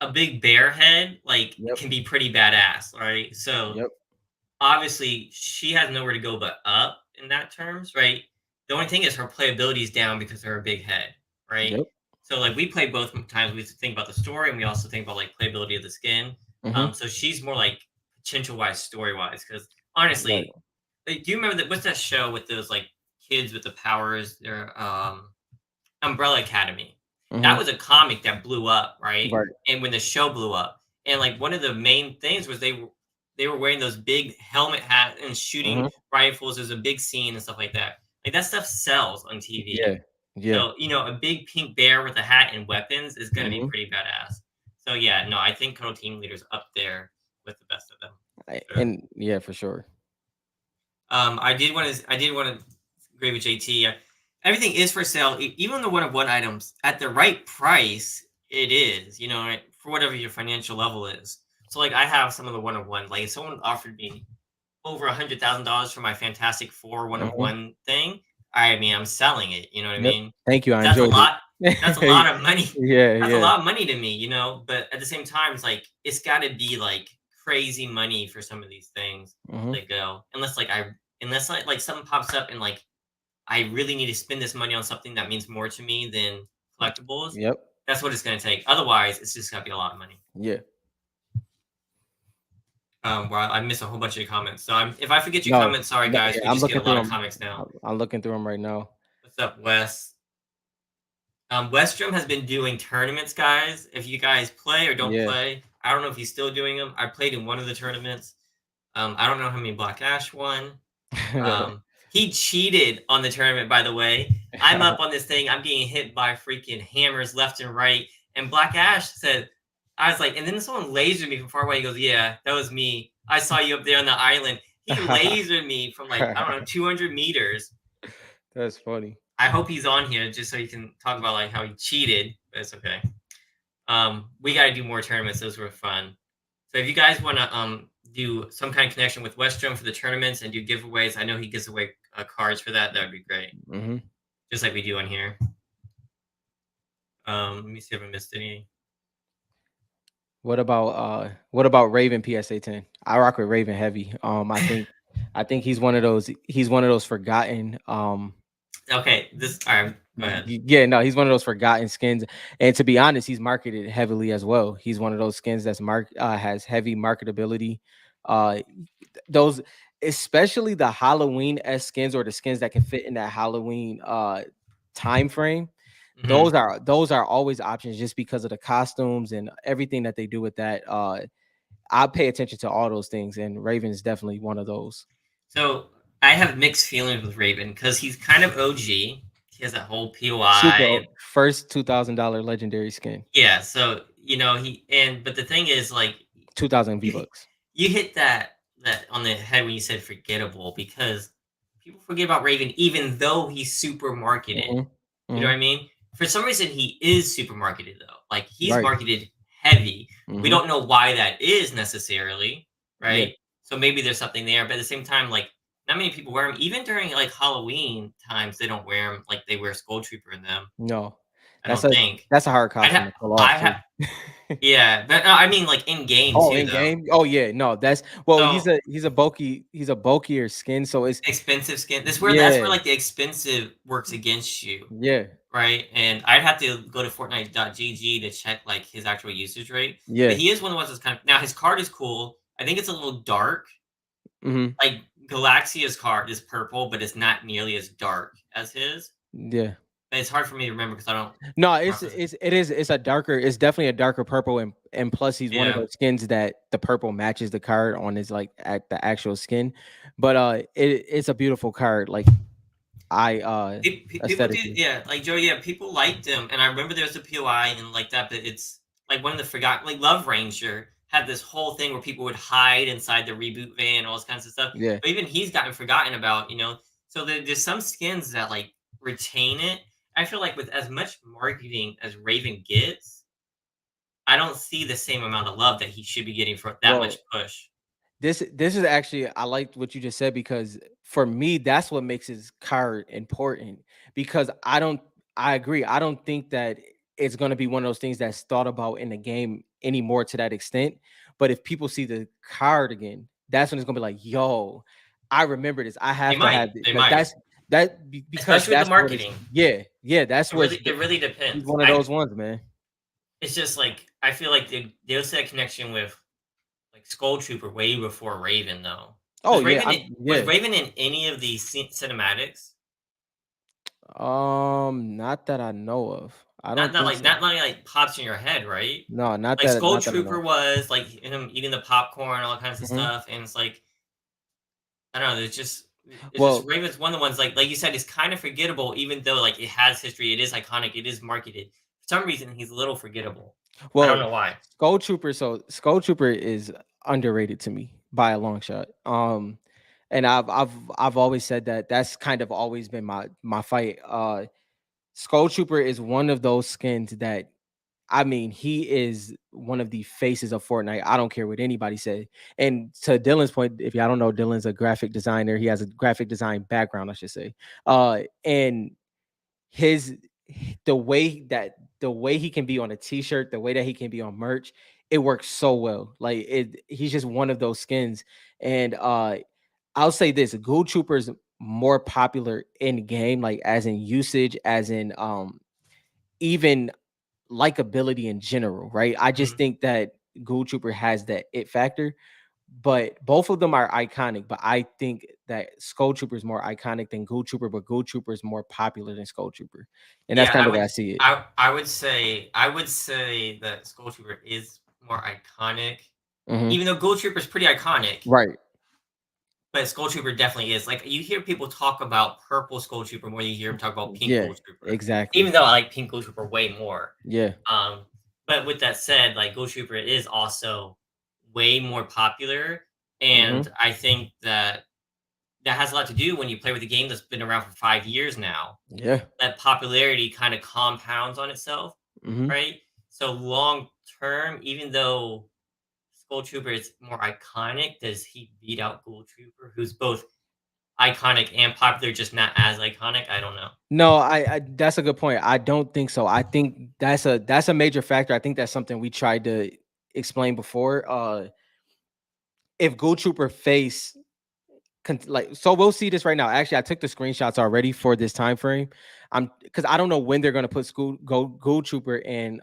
a big bear head like Yep. can be pretty badass, right? So Yep. obviously she has nowhere to go but up in that terms, right? The only thing is her playability is down because of her big head, right? Yep. So like we play both times. We think about the story and we also think about like playability of the skin. Hmm. So she's more like potential wise, story wise. Because Right. honestly, like, do you remember that? What's that show with those like kids with the powers? They're Umbrella Academy. That Mhm. was a comic that blew up, right? Right. And when the show blew up, and like one of the main things was they were wearing those big helmet hats and shooting Mhm. rifles. There's a big scene and stuff like that. Like that stuff sells on Yeah. TV. Yeah. So a big pink bear with a hat and weapons is going to be Mhm. pretty badass. So yeah, no, I think Koto Team Leader's up there with the best of them. Sure. And yeah, for sure. I did want to agree with JT. Everything is for sale, even the one of one items at the right price. It is, right, for whatever your financial level is. So, like, I have some of the one of one. Like, if someone offered me over $100,000 for my Fantastic Four one of Mhm. one thing, I mean, I'm selling it. You know what I Yep. mean? Thank you. I That's a enjoyed lot. That's a it. lot of money. Yeah, That's a yeah. lot of money to me, But at the same time, it's like it's got to be like crazy money for some of these things Mhm. that go. Unless like something pops up and like I really need to spend this money on something that means more to me than collectibles. Yep. That's what it's going to take. Otherwise, it's just got to be a lot of money. Yeah. Well, I missed a whole bunch of your comments. So if I forget your No, comments, sorry no, guys. yeah, We I'm just get looking a lot through of them. comics now. I'm looking through them right now. What's up, Wes? Westrom has been doing tournaments, guys. If you guys play or don't Yeah. play, I don't know if he's still doing them. I played in one of the tournaments. I don't know how many Black Ash won. He cheated on the tournament, by the way. I'm up on this thing. I'm getting hit by freaking hammers left and right. And Black Ash said, I was like, and then someone lasered me from far away. He goes, yeah, that was me. I saw you up there on the island. He lasered me from like, I don't know, 200 meters. That's funny. I hope he's on here just so he can talk about like how he cheated, but it's okay. We got to do more tournaments. Those were fun. So if you guys want to do some kind of connection with Westrom for the tournaments and do giveaways, I know he gives away cards for that. That would be great, Mhm. just like we do on here. Let me see if I missed any. What about Raven PSA 10? I rock with Raven heavy. I think he's one of those forgotten Okay, this. All right, go ahead. yeah, no, he's one of those forgotten skins. And to be honest, he's marketed heavily as well. He's one of those skins that's has heavy marketability. Uh those especially the Halloween S skins or the skins that can fit in that Halloween time frame. Mm-hmm. Those are always options just because of the costumes and everything that they do with that. I pay attention to all those things, and Raven is definitely one of those. So I have mixed feelings with Raven because he's kind of OG. He has that whole Super POI. first $2,000 legendary skin, Yeah, so but the thing is, like, 2,000 V you hit, bucks. you hit that on the head when you said forgettable because people forget about Raven even though he's super marketed. Hmm. You know Hmm. what I mean? For some reason, he is super marketed though. Like he's Right. marketed heavy. We Hmm. don't know why that is necessarily, Yeah. right? So maybe there's something there, but at the same time, like not many people wear them. Even during like Halloween times, they don't wear them. Like they wear Skull Trooper in them. No, I that's don't a think. that's a hard I'd costume have. to pull off I too. have. Yeah, but I mean, like in game Oh, too, in though. game? Oh yeah, no, that's well, So he's a bulkier skin, so it's expensive skin. That's yeah, where like the expensive works against you. yeah, Right? And I'd have to go to Fortnite.gg to check like his actual usage rate. But yeah. he is one of the ones that's kind of now his card is cool. I think it's a little dark. Hmm. Like Galaxia's card is purple, but it's not nearly as dark as his. Yeah. But it's hard for me to remember because I don't No, process. it's a darker, it's definitely a darker purple, and plus he's one of Yeah. those skins that the purple matches the card on his like at the actual skin. But it's a beautiful card. Like I People do, aesthetically. yeah, like Joe, yeah, people liked him, and I remember there was a POI and like that, but it's like one of the forgotten, like Love Ranger had this whole thing where people would hide inside the reboot van, all this kinds of stuff. Yeah. But even he's gotten forgotten about, So there's some skins that like retain it. I feel like with as much marketing as Raven gets, I don't see the same amount of love that he should be getting for that much Well, push. this is actually I liked what you just said because for me that's what makes his card important because I agree. I don't think that it's going to be one of those things that's thought about in the game anymore to that extent. But if people see the card again, that's when it's going to be like, yo, I remember this. I They have to might, have it. they Like might, because especially with the that's what it's marketing. yeah, yeah, that's what's It really he's depends. one of those ones, man. It's just like I feel like they also had connection with like Skull Trooper way before Raven though. Oh yeah, I'm Was yeah. Raven in any of the cinematics? Not that I know of. I Not don't not think like so. not like pops in your head, right? No, Like Skull not that I know Trooper of. was like him eating the popcorn, all kinds of Mhm. stuff, and it's like I don't know. There's just Well, Raven's one of the ones like you said, is kind of forgettable, even though like it has history, it is iconic, it is marketed. For some reason, he's a little forgettable. I don't well, know why. Skull Trooper is underrated to me by a long shot. And I've always said that that's kind of always been my fight. Skull Trooper is one of those skins that I mean, he is one of the faces of Fortnite. I don't care what anybody say. And to Dylan's point, if y'all don't know, Dylan's a graphic designer. He has a graphic design background, I should say. And his the way he can be on a t-shirt, the way that he can be on merch, it works so well. Like he's just one of those skins. And I'll say this, Ghoul Trooper's more popular in game, like as in usage, as in even likability in general, right? I just Mhm. think that Ghoul Trooper has that it factor, but both of them are iconic. But I think that Skull Trooper is more iconic than Ghoul Trooper, but Ghoul Trooper is more popular than Skull Trooper, and that's Yeah, kind of the way I see it. I would say that Skull Trooper is more iconic, Hmm. even though Gold Trooper is pretty iconic. Right? But Skull Trooper definitely is. Like, you hear people talk about purple Skull Trooper more than you hear them talk about pink Yeah, Gold Trooper, even exactly. though I like pink Gold Trooper way more. Yeah. Um, but with that said, like, Gold Trooper is also way more popular, Hmm. and I think that that has a lot to do when you play with a game that's been around for 5 years now. Yeah. That popularity kinda compounds on itself, Hmm. right? So long term, even though Skull Trooper is more iconic, does he beat out Gold Trooper, who's both iconic and popular, just not as iconic? I don't know. No, I that's a good point. I don't think so. I think that's a major factor. I think that's something we tried to explain before. If Ghoul Trooper face like so we'll see this right now. Actually, I took the screenshots already for this time frame. I'm because I don't know when they're gonna put Ghoul Trooper and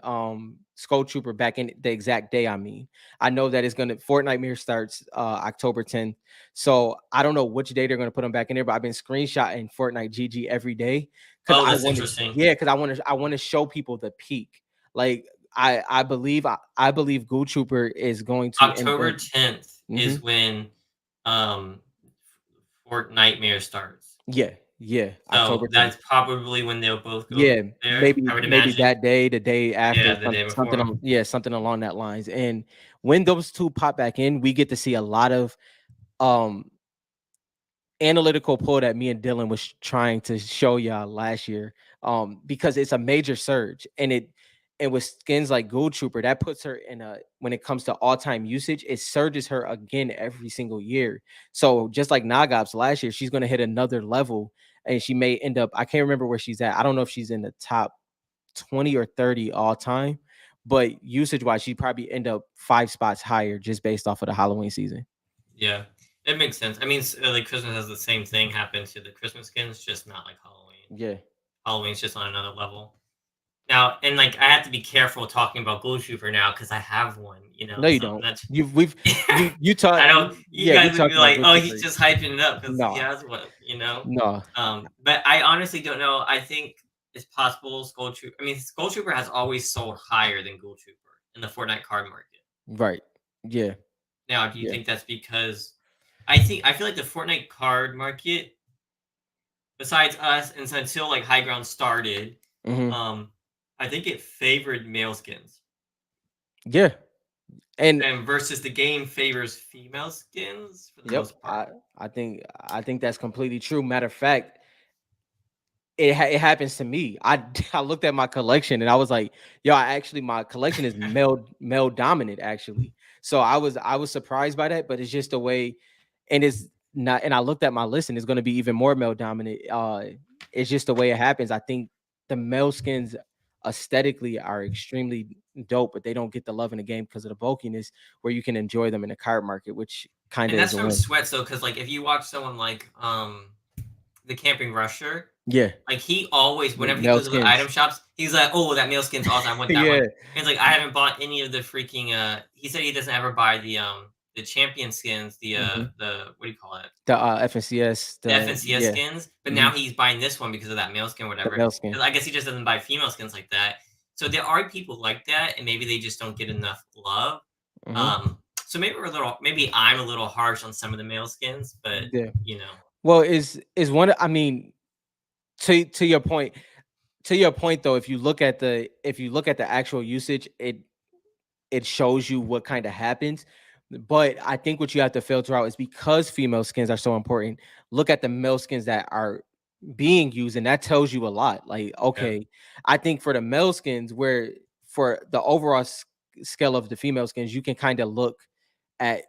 Skull Trooper back in the exact day. I mean, I know that it's gonna Fortnite Mirror starts October 10th. So I don't know which day they're gonna put them back in there, but I've been screenshotting Fortnite GG every day because Oh, I that's want to interesting. yeah, because I want to show people the peak. Like I believe Ghoul Trooper is going to end October up. 10th is Mhm. when, um, Fort Nightmare starts. Yeah, yeah, So, October 10th. that's probably when they'll both go Yeah, there, I would maybe imagine. that day, the day after, Yeah, the day something before. on yeah, something along that lines. And when those two pop back in, we get to see a lot of um analytical pull that me and Dylan was trying to show y'all last year. Because it's a major surge, and with skins like Gold Trooper, that puts her in a when it comes to all-time usage, it surges her again every single year. So just like Nagaps last year, she's gonna hit another level and she may end up, I can't remember where she's at. I don't know if she's in the top 20 or 30 all time, but usage wise, she'd probably end up 5 spots higher just based off of the Halloween season. Yeah, it makes sense. I mean, like, Christmas has the same thing happen to the Christmas skins, just not like Halloween. Yeah. Halloween's just on another level. Now, and, like, I have to be careful talking about Gold Trooper now because I have one, No, you something don't. that We've you taught I don't you yeah, we guys would talked be about like, Gold "Oh, he's Trooper. just hyping it up because he No, has one." no, But I honestly don't know. I think it's possible Skull Trooper has always sold higher than Gold Trooper in the Fortnite card market. right. Yeah, Now, do you yeah. think that's because I feel like the Fortnite card market, besides us and until, like, High Ground started, Mhm. um, I think it favored male skins, Yeah. And and versus the game favors female skins for the yep, most part. I think that's completely true. Matter of fact, it happens to me. I looked at my collection and I was like, yo, I actually my collection is male dominant actually. So I was surprised by that, but it's just the way, and it's not. And I looked at my list and it's going to be even more male dominant. It's just the way it happens. I think the male skins aesthetically are extremely dope, but they don't get the love in the game because of the bulkiness, where you can enjoy them in the card market, which kind And of is that's a from win. Sweats though, because like if you watch someone like the Camping Rusher, Yeah, like he always the whenever he male goes to the item skins. shops, he's like, "Oh, that male skin's awesome. I want that one." Yeah, And it's like I haven't bought any of the freaking. He said he doesn't ever buy the the champion skins, Hmm. the what do you call it? The FNCS, The the FNCS yeah, skins, but hmm now he's buying this one because of that male skin, or the whatever. male skin. 'Cause I guess he just doesn't buy female skins like that. So there are people like that, and maybe they just don't get enough love. Hmm. So maybe I'm a little harsh on some of the male skins, but Yeah. you know, Well, is one. I mean, to your point. To your point, though, if you look at the actual usage, it shows you what kind of happens. But I think what you have to filter out is because female skins are so important. Look at the male skins that are being used, and that tells you a lot. Like, yeah. okay, I think for the male skins, where for the overall scale of the female skins, you can kind of look at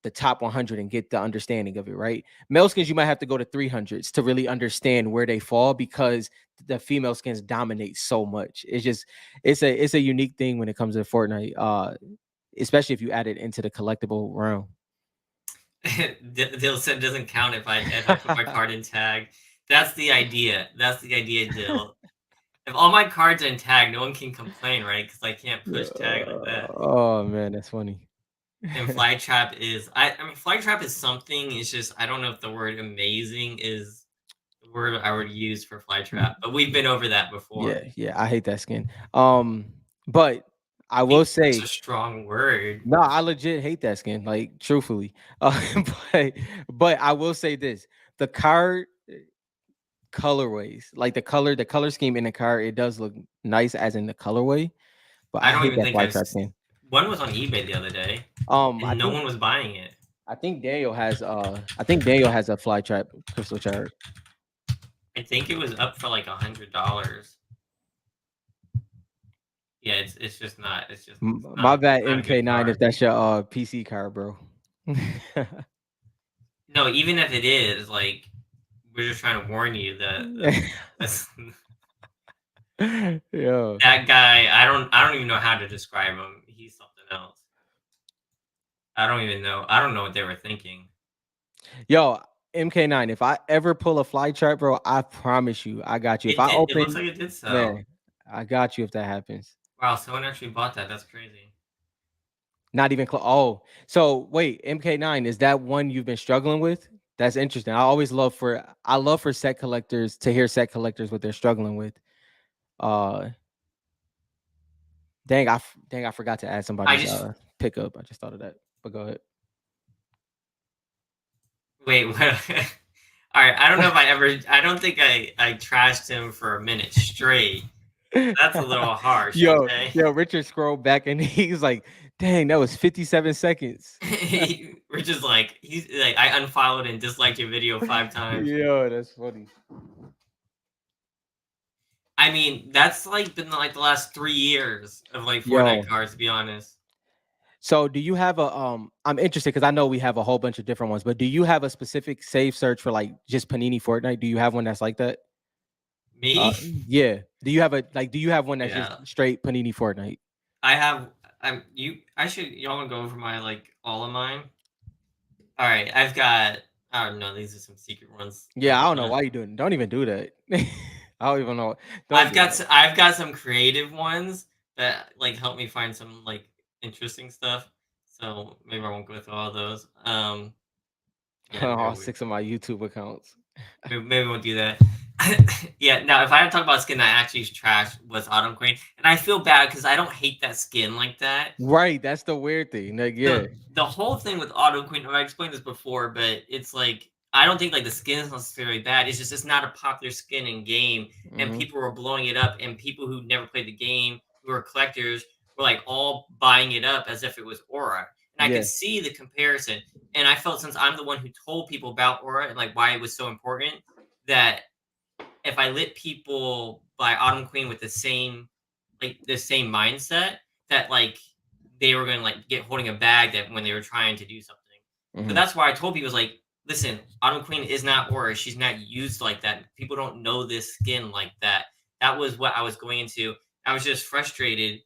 the top 100 and get the understanding of it, right? Male skins, you might have to go to 300s to really understand where they fall because the female skins dominate so much. It's a unique thing when it comes to Fortnite, especially if you add it into the collectible realm. Dill said doesn't count if I put my card in tag. That's the idea. That's the idea, Dill. If all my cards are in tag, no one can complain, right? Because I can't push tag like that. Oh man, that's funny. And Flytrap is I mean Flytrap is something. It's just I don't know if the word amazing is the word I would use for Flytrap, but we've been over that before. Yeah, yeah, I hate that skin. But I I think will it's a say, strong word. no, I legit hate that skin, like truthfully. But I will say this: the card colorways, like the color scheme in the car, it does look nice as in the colorway, but I I don't hate even that think fly trap thing. one was on eBay the other day, I and no think one was buying it. I think Daniel has a fly trap crystal chart. I think it was up for like $100. Yeah, it's just not. It's My bad, not a good MK9, if card. that's your PC card, bro. No, even if it is, like, we're just trying to warn you that that's Yo, that guy. I don't even know how to describe him. He's something else. I don't know what they were thinking. yo, MK9, if I ever pull a fly trap, bro, I promise you, I got you. If I It looks open, like it did so. man, I got you if that happens. Wow, someone actually bought that. That's crazy. Not even close. Oh, so wait, MK9, is that one you've been struggling with? That's interesting. I love for set collectors to hear set collectors what they're struggling with. Uh dang, I forgot to add I somebody's just pickup. I just thought of that. But go wait. What? All right. I don't know if I ever. I don't think I trashed him for a minute straight. ahead. That's a little harsh. yo, Okay. yo, Richard scrolled back and he's like, dang, that was 57 seconds. We're just like he's like I unfollowed and disliked your video 5 times. Yo, that's funny. I mean, that's like been like the last 3 years of like Fortnite Yo, cards, to be honest. so do you have a I'm interested because I know we have a whole bunch of different ones, but do you have a specific save search for like just Panini Fortnite? Do you have one that's like that? Me? Yeah. Do you have one that's just Yeah. straight Panini Fortnite? I have I should y'all wanna go over my like all of mine? Alright, I've got I don't know, these are some secret ones. Yeah, I don't know why you doing. Don't even do that. I don't even know. Don't do that. I've got some creative ones that like help me find some like interesting stuff. So maybe I won't go through all those. Yeah, All bear with 6 of my YouTube accounts. maybe we won't do that. Yeah, now if I had to talk about a skin that actually is trash was Autumn Queen, and I feel bad because I don't hate that skin like that. Right, that's the weird thing. Like, yeah. The whole thing with Autumn Queen, I explained this before, but it's like I don't think like the skin is necessarily bad. It's just it's not a popular skin in game, and Mhm. people were blowing it up, and people who never played the game, who are collectors, were like all buying it up as if it was Aura, and I could Yeah. see the comparison. And I felt since I'm the one who told people about Aura and like why it was so important, that if I let people buy Autumn Queen with the same mindset, that like they were gonna like get holding a bag that when they were trying to do something. So Mhm. that's why I told people like, listen, Autumn Queen is not Aura. She's not used like that. People don't know this skin like that. That was what I was going into. I was just frustrated,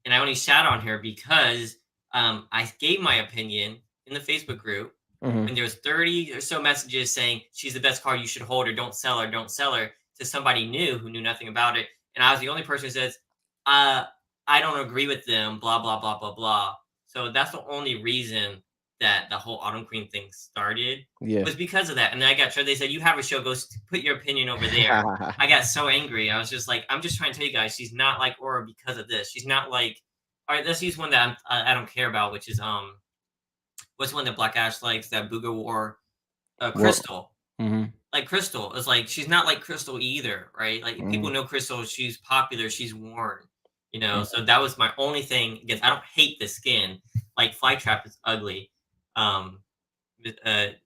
and I only shat on her because I gave my opinion in the Facebook group Mhm. when there was 30 or so messages saying she's the best card, you should hold her, don't sell her, to somebody new who knew nothing about it. And I was the only person who says, uh, I don't agree with them, blah, blah, blah, blah, blah. So that's the only reason that the whole Autumn Queen thing started Yeah. was because of that. And then I got they said, "You have a show, put your opinion over there." I got so angry. I was just like, "I'm just trying to tell you guys, she's not like Aura because of this. She's not like." All right, let's use one that I don't care about, which is what's one that Black Ash likes that Booger wore? Well, Crystal. mhm, Like Crystal is like she's not like Crystal either, right? Like people mhm, know Crystal, she's popular, she's worn, you know. mhm. So that was my only thing. Because I don't hate the skin. Like Flytrap is ugly. Um,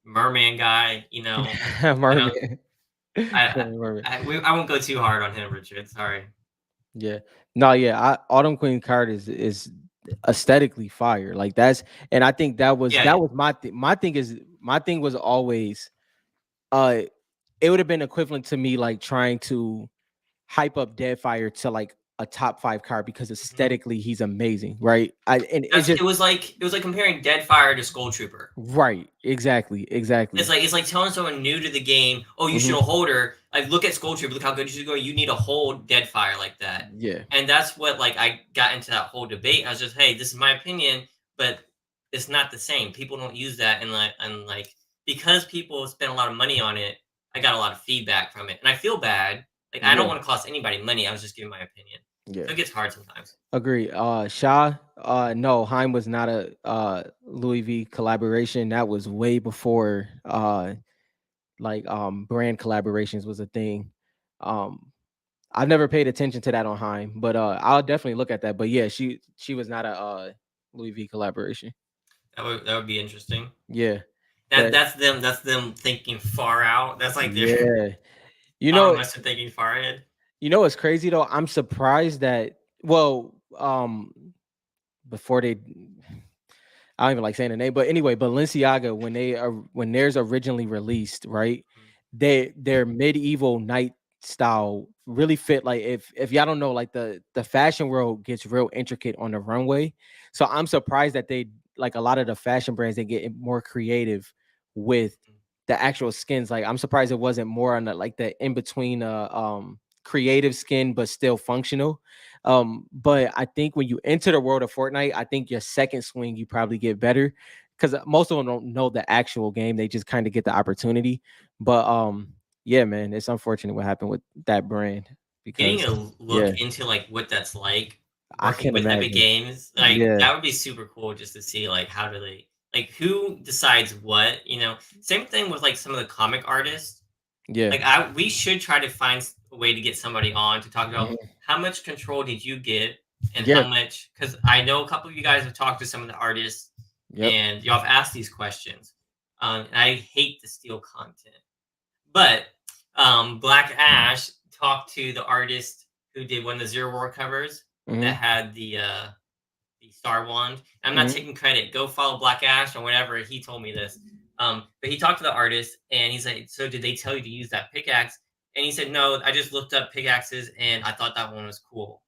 Merman guy, you know. I know. Merman. I Merman. I won't go too hard on him, Richard. Sorry. Yeah. No, yeah, Autumn Queen card is aesthetically fire. Like that's and I think Yeah. that was my thing. My thing was always uh it would have been equivalent to me like trying to hype up Deadfire to like a top 5 card because Mhm. aesthetically he's amazing, right? I and it's That's just it was like comparing Deadfire to Skull Trooper. right, exactly, exactly. It's like telling someone new to the game, "Oh, you should Mhm. hold her." Like, look at Skull Trooper, look how good you should go. You need a hold Deadfire like that. Yeah, And that's what like I got into that whole debate. I was just, hey, this is my opinion, but it's not the same. People don't use that, and like because people spend a lot of money on it, I got a lot of feedback from it, and I feel bad. Like I don't yeah, want to cost anybody money. I was just giving my opinion, yeah. so it gets hard sometimes. Agree. Shaw, no, Heim was not a Louis V collaboration. That was way before like brand collaborations was a thing. Um I've never paid attention to that on Heim, but I'll definitely look at that. But yeah, she was not a Louis V collaboration. That would be interesting. Yeah. That That that's them thinking far out. That's like their yeah. You Elon know Musk are thinking far ahead. what's crazy though? I'm surprised that well, before they I don't even like saying the name, but anyway, Balenciaga when they are when theirs originally released, right? Mhm. Their medieval night style really fit. Like if y'all don't know, like the fashion world gets real intricate on the runway. So I'm surprised that they like a lot of the fashion brands they get more creative with the actual skins. Like I'm surprised it wasn't more on the like the in between creative skin but still functional. But I think when you enter the world of Fortnite, I think your second swing you probably get better because most of them don't know the actual game. They just kind of get the opportunity. But yeah, man, it's unfortunate what happened with that brand Getting because a yeah, look into like what that's like I working can with Epic imagine. Games, like Yeah, that would be super cool just to see like how do they like who decides what, you know. Same thing with like some of the comic artists. yeah, Like I we should try to find a way to get somebody on to talk about mhm, how much control did you get and yeah, how much because I know a couple of you guys have talked to some of the artists yep, and y'all have asked these questions. And I hate to steal content. But Black Ash talked to the artist who did one of the Zero War covers that hmm had the Star Wand. I'm not hmm taking credit. Go follow Black Ash or whatever. He told me this. But he talked to the artist and he's like, "So did they tell you to use that pickaxe?" And he said, "No, I just looked up pickaxes and I thought that one was cool."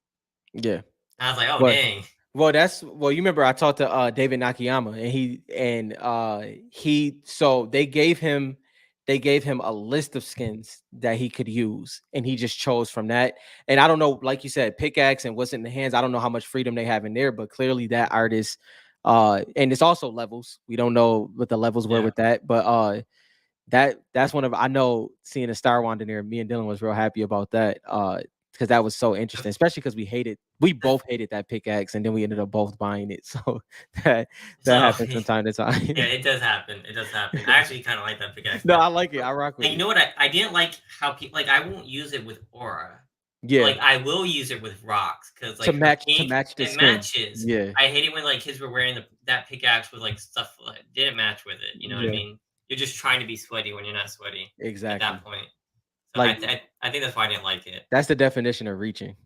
yeah. And I was like, "Oh But dang, that's you remember I talked to David Nakayama and he so they gave him a list of skins that he could use and he just chose from that. And I don't know, like you said, pickaxe and what's in the hands. I don't know how much freedom they have in there, but clearly that artist and it's also levels. We don't know what the levels were yeah." with that, but that's one of I know seeing a Star Wand in there. Me and Dylan was real happy about that. Because that was so interesting, especially because we both hated that pickaxe, and then we ended up both buying it. So that So happens from time to yeah, time. it does happen. It does happen. I actually kind of like that pickaxe No, too. I like it. But I rock with and you it. know what? I didn't like how people like I won't use it with aura. But, Yeah, like, I will use it with rocks because to like, her pink, match the it skin. matches. Yeah, I hate it when, like, kids were wearing that pickaxe with, like, stuff that didn't match with it, you know what I yeah, mean? You're just trying to be sweaty when you're not sweaty at that exactly. point. So Like I think that's why I didn't like it. that's the definition of reaching.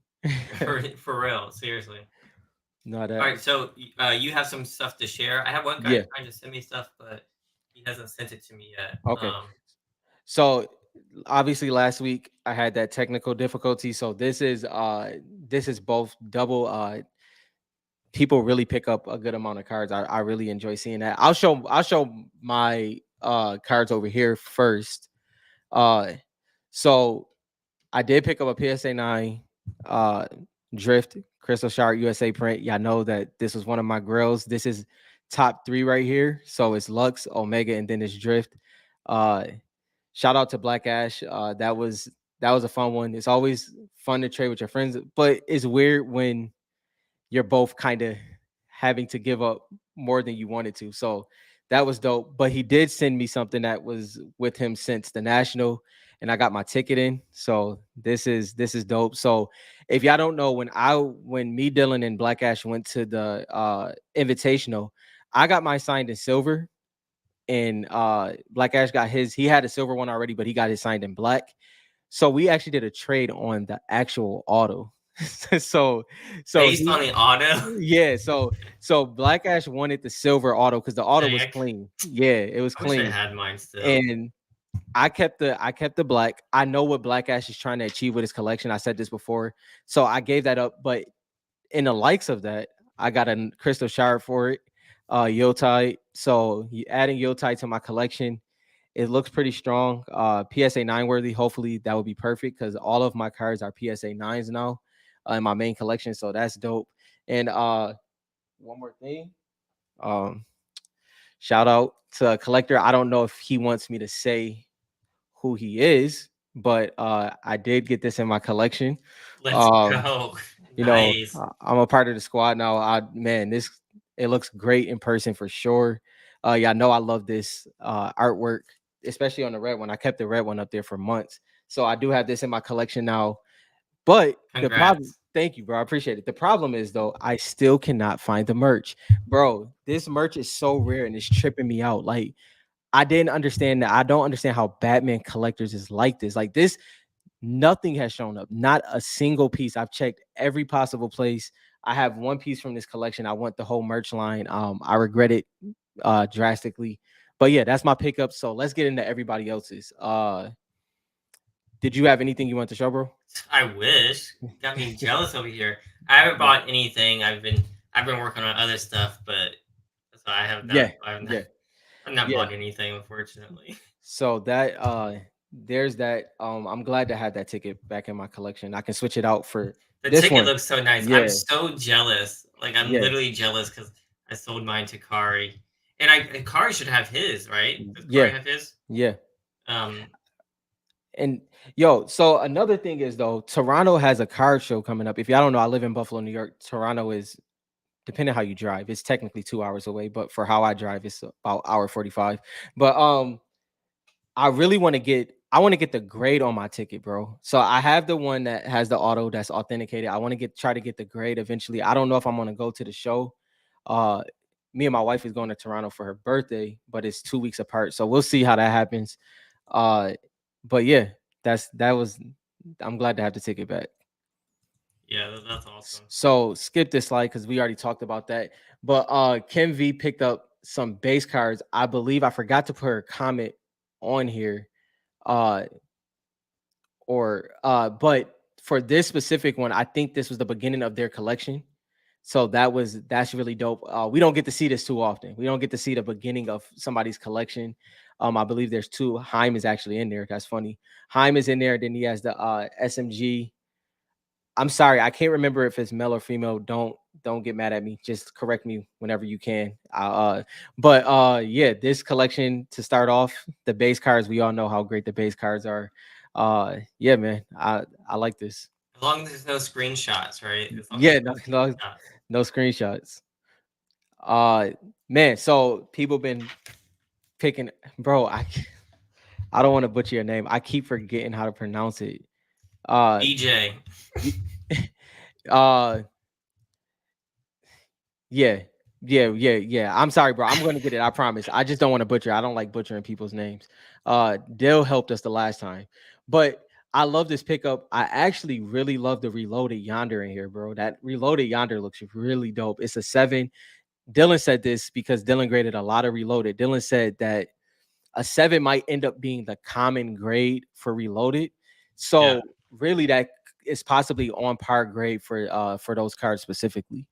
For real, seriously. No, that Alright, so, you have some stuff to share? I have one guy yeah. trying to send me stuff, but he hasn't sent it to me yet. Okay. So obviously last week I had that technical difficulty. So this is both double people really pick up a good amount of cards. I really enjoy seeing that. I'll show my cards over here first. Uh so I did pick up a PSA 9 uh Drift Crystal Shard USA print. Y'all know that this was one of my grills. This is top three right here. So it's Lux, Omega, and then it's Drift. Uh, Shout out to Black Ash. That was a fun one. It's always fun to trade with your friends, but it's weird when you're both kind of having to give up more than you wanted to. So that was dope. But he did send me something that was with him since the national, and I got my ticket in. So this is dope. So if y'all don't know, when me, Dylan, and Black Ash went to the invitational, I got mine signed in silver. And Black Ash got his, he had a silver one already, but he got his signed in black. So we actually did a trade on the actual auto. so so Based he on the auto. yeah, so Black Ash wanted the silver auto because the auto was Dang, clean. Yeah, it was I wish I clean. had mine still. And I kept the black. I know what Black Ash is trying to achieve with his collection. I said this before. So I gave that up. But in the likes of that, I got a crystal shard for it. Yotai. So adding Yotai to my collection, it looks pretty strong. PSA 9 worthy. Hopefully that would be perfect because all of my cards are PSA 9s now in my main collection. So that's dope. And one more thing. Um, Shout out to a collector. I don't know if he wants me to say who he is, but I did get this in my collection. Let's Um, go. you know, Nice. I'm a part of the squad now. Man, this it looks great in person for sure. Yeah, I know I love this artwork, especially on the red one. I kept the red one up there for months, so I do have this in my collection now. But the problem, Congrats. thank you, bro. I appreciate it. The problem is though, I still cannot find the merch, bro. This merch is so rare and it's tripping me out. Like I didn't understand that. I don't understand how Batman collectors is like this. Like this, nothing has shown up. Not a single piece. I've checked every possible place. I have one piece from this collection. I want the whole merch line. I regret it drastically. But yeah, that's my pickup. So let's get into everybody else's. Did you have anything you want to show, bro? I wish. You got me jealous over here. I haven't Yeah, bought anything. I've been working on other stuff, but so I have not yeah, I've not, yeah, I've not yeah. bought anything, unfortunately. So that there's that. I'm glad to have that ticket back in my collection. I can switch it out for The this ticket one. looks so nice. I'm Yeah, so jealous. Like I'm yeah, literally jealous because I sold mine to Kari, and Kari should have his, right? Does Kari yeah, have his? yeah. Um, And yo, so another thing is though, Toronto has a card show coming up. If y'all don't know, I live in Buffalo, New York. Toronto is, depending how you drive, it's technically 2 hours away, but for how I drive, it's about hour 45. But I want to get the grade on my ticket, bro. So I have the one that has the auto that's authenticated. I want to try to get the grade eventually. I don't know if I'm gonna go to the show. Uh Me and my wife is going to Toronto for her birthday, but it's 2 weeks apart. So we'll see how that happens. Uh but yeah, that was I'm glad to have the ticket back. yeah, that's awesome. So skip this slide because we already talked about that. But Kim V picked up some base cards. I believe I forgot to put her comment on here. Uh but for this specific one, I think this was the beginning of their collection. So that's really dope. We don't get to see this too often. We don't get to see the beginning of somebody's collection. I believe there's two. Haim is actually in there. That's funny. Haim is in there. Then he has the SMG. I'm sorry, I can't remember if it's male or female. Don't get mad at me. Just correct me whenever you can. But yeah, this collection to start off, the base cards, we all know how great the base cards are. Yeah, man. I like this. As long as there's no screenshots, right? As long as Yeah, there's no no, screenshots. no screenshots. Uh Man, so people been picking, bro, I don't want to butcher your name. I keep forgetting how to pronounce it. Uh DJ. y- uh Yeah. Yeah. I'm sorry, bro. I'm gonna get it. I promise. I just don't want to butcher. I don't like butchering people's names. Dale helped us the last time. But I love this pickup. I actually really love the reloaded yonder in here, bro. That reloaded yonder looks really dope. It's a 7. Dylan said this because Dylan graded a lot of reloaded. Dylan said that a 7 might end up being the common grade for reloaded. Yeah. So really that is possibly on par grade for those cards specifically.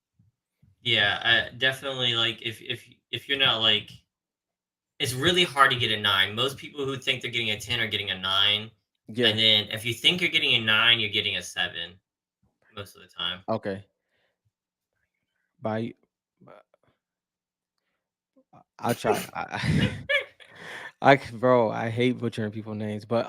Yeah, definitely. Like if you're not like, it's really hard to get a 9. Most people who think they're getting a 10 are getting a 9, Yeah. and then if you think you're getting a 9, you're getting a 7 most of the time. Okay. By I'll try. Bro, I hate butchering people's names, but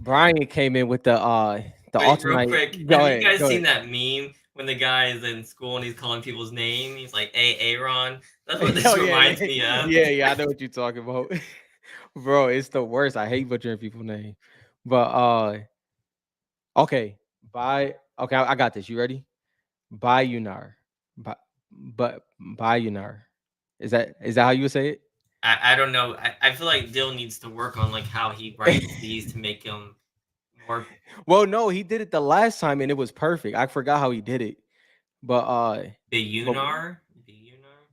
Brian came in with the Wait, real ultimate. quick. Go Have you ahead, guys go seen ahead. that meme when the guy is in school and he's calling people's name? He's like, "Hey, Aaron." That's what Oh this yeah, reminds yeah, me of. yeah, yeah. I know what you're talking about, bro. It's the worst. I hate butchering people's names, but okay, bye. Okay, I got this. You ready? Bayunar, but Bayunar. Is that how you would say I don't know. I feel like Dill needs to work on like how he writes it? these to make them more Well, no, he did it the last time and it was perfect. I forgot how he did it, but but Beunar. Beunar.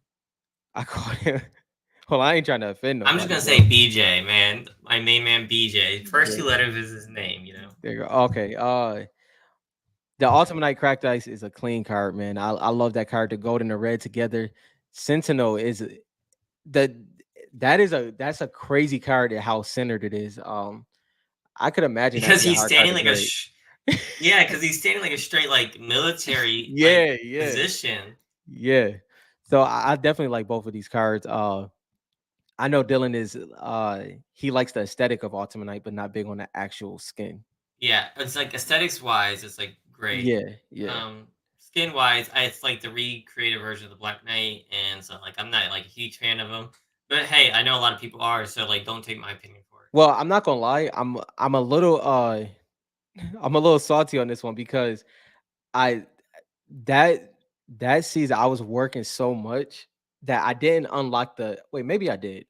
I called him. Well, I ain't trying to offend I'm just nobody, gonna say bro. BJ, man. My main man BJ. First Yeah, two letters is his name. there you go. Okay, the Ultimate Night Cracked Ice is a clean card, man. I love that card. The gold and the red together. Sentinel is the that's a crazy card at how centered it is. I could imagine that'd Because be a he's hard card standing to like a break. yeah, because he's standing like a straight like military like Yeah, yeah, position. yeah. So I definitely like both of these cards. I know Dylan is he likes the aesthetic of Ultimate Night, but not big on the actual skin. Yeah, it's like aesthetics wise, it's like great. Yeah, yeah. Skin wise, it's like the recreated version of the Black Knight, and so like I'm not like a huge fan of him. But hey, I know a lot of people are, so like don't take my opinion for it. Well, I'm not gonna lie. I'm a little I'm a little salty on this one because I that that season I was working so much that I didn't unlock the wait, maybe I did.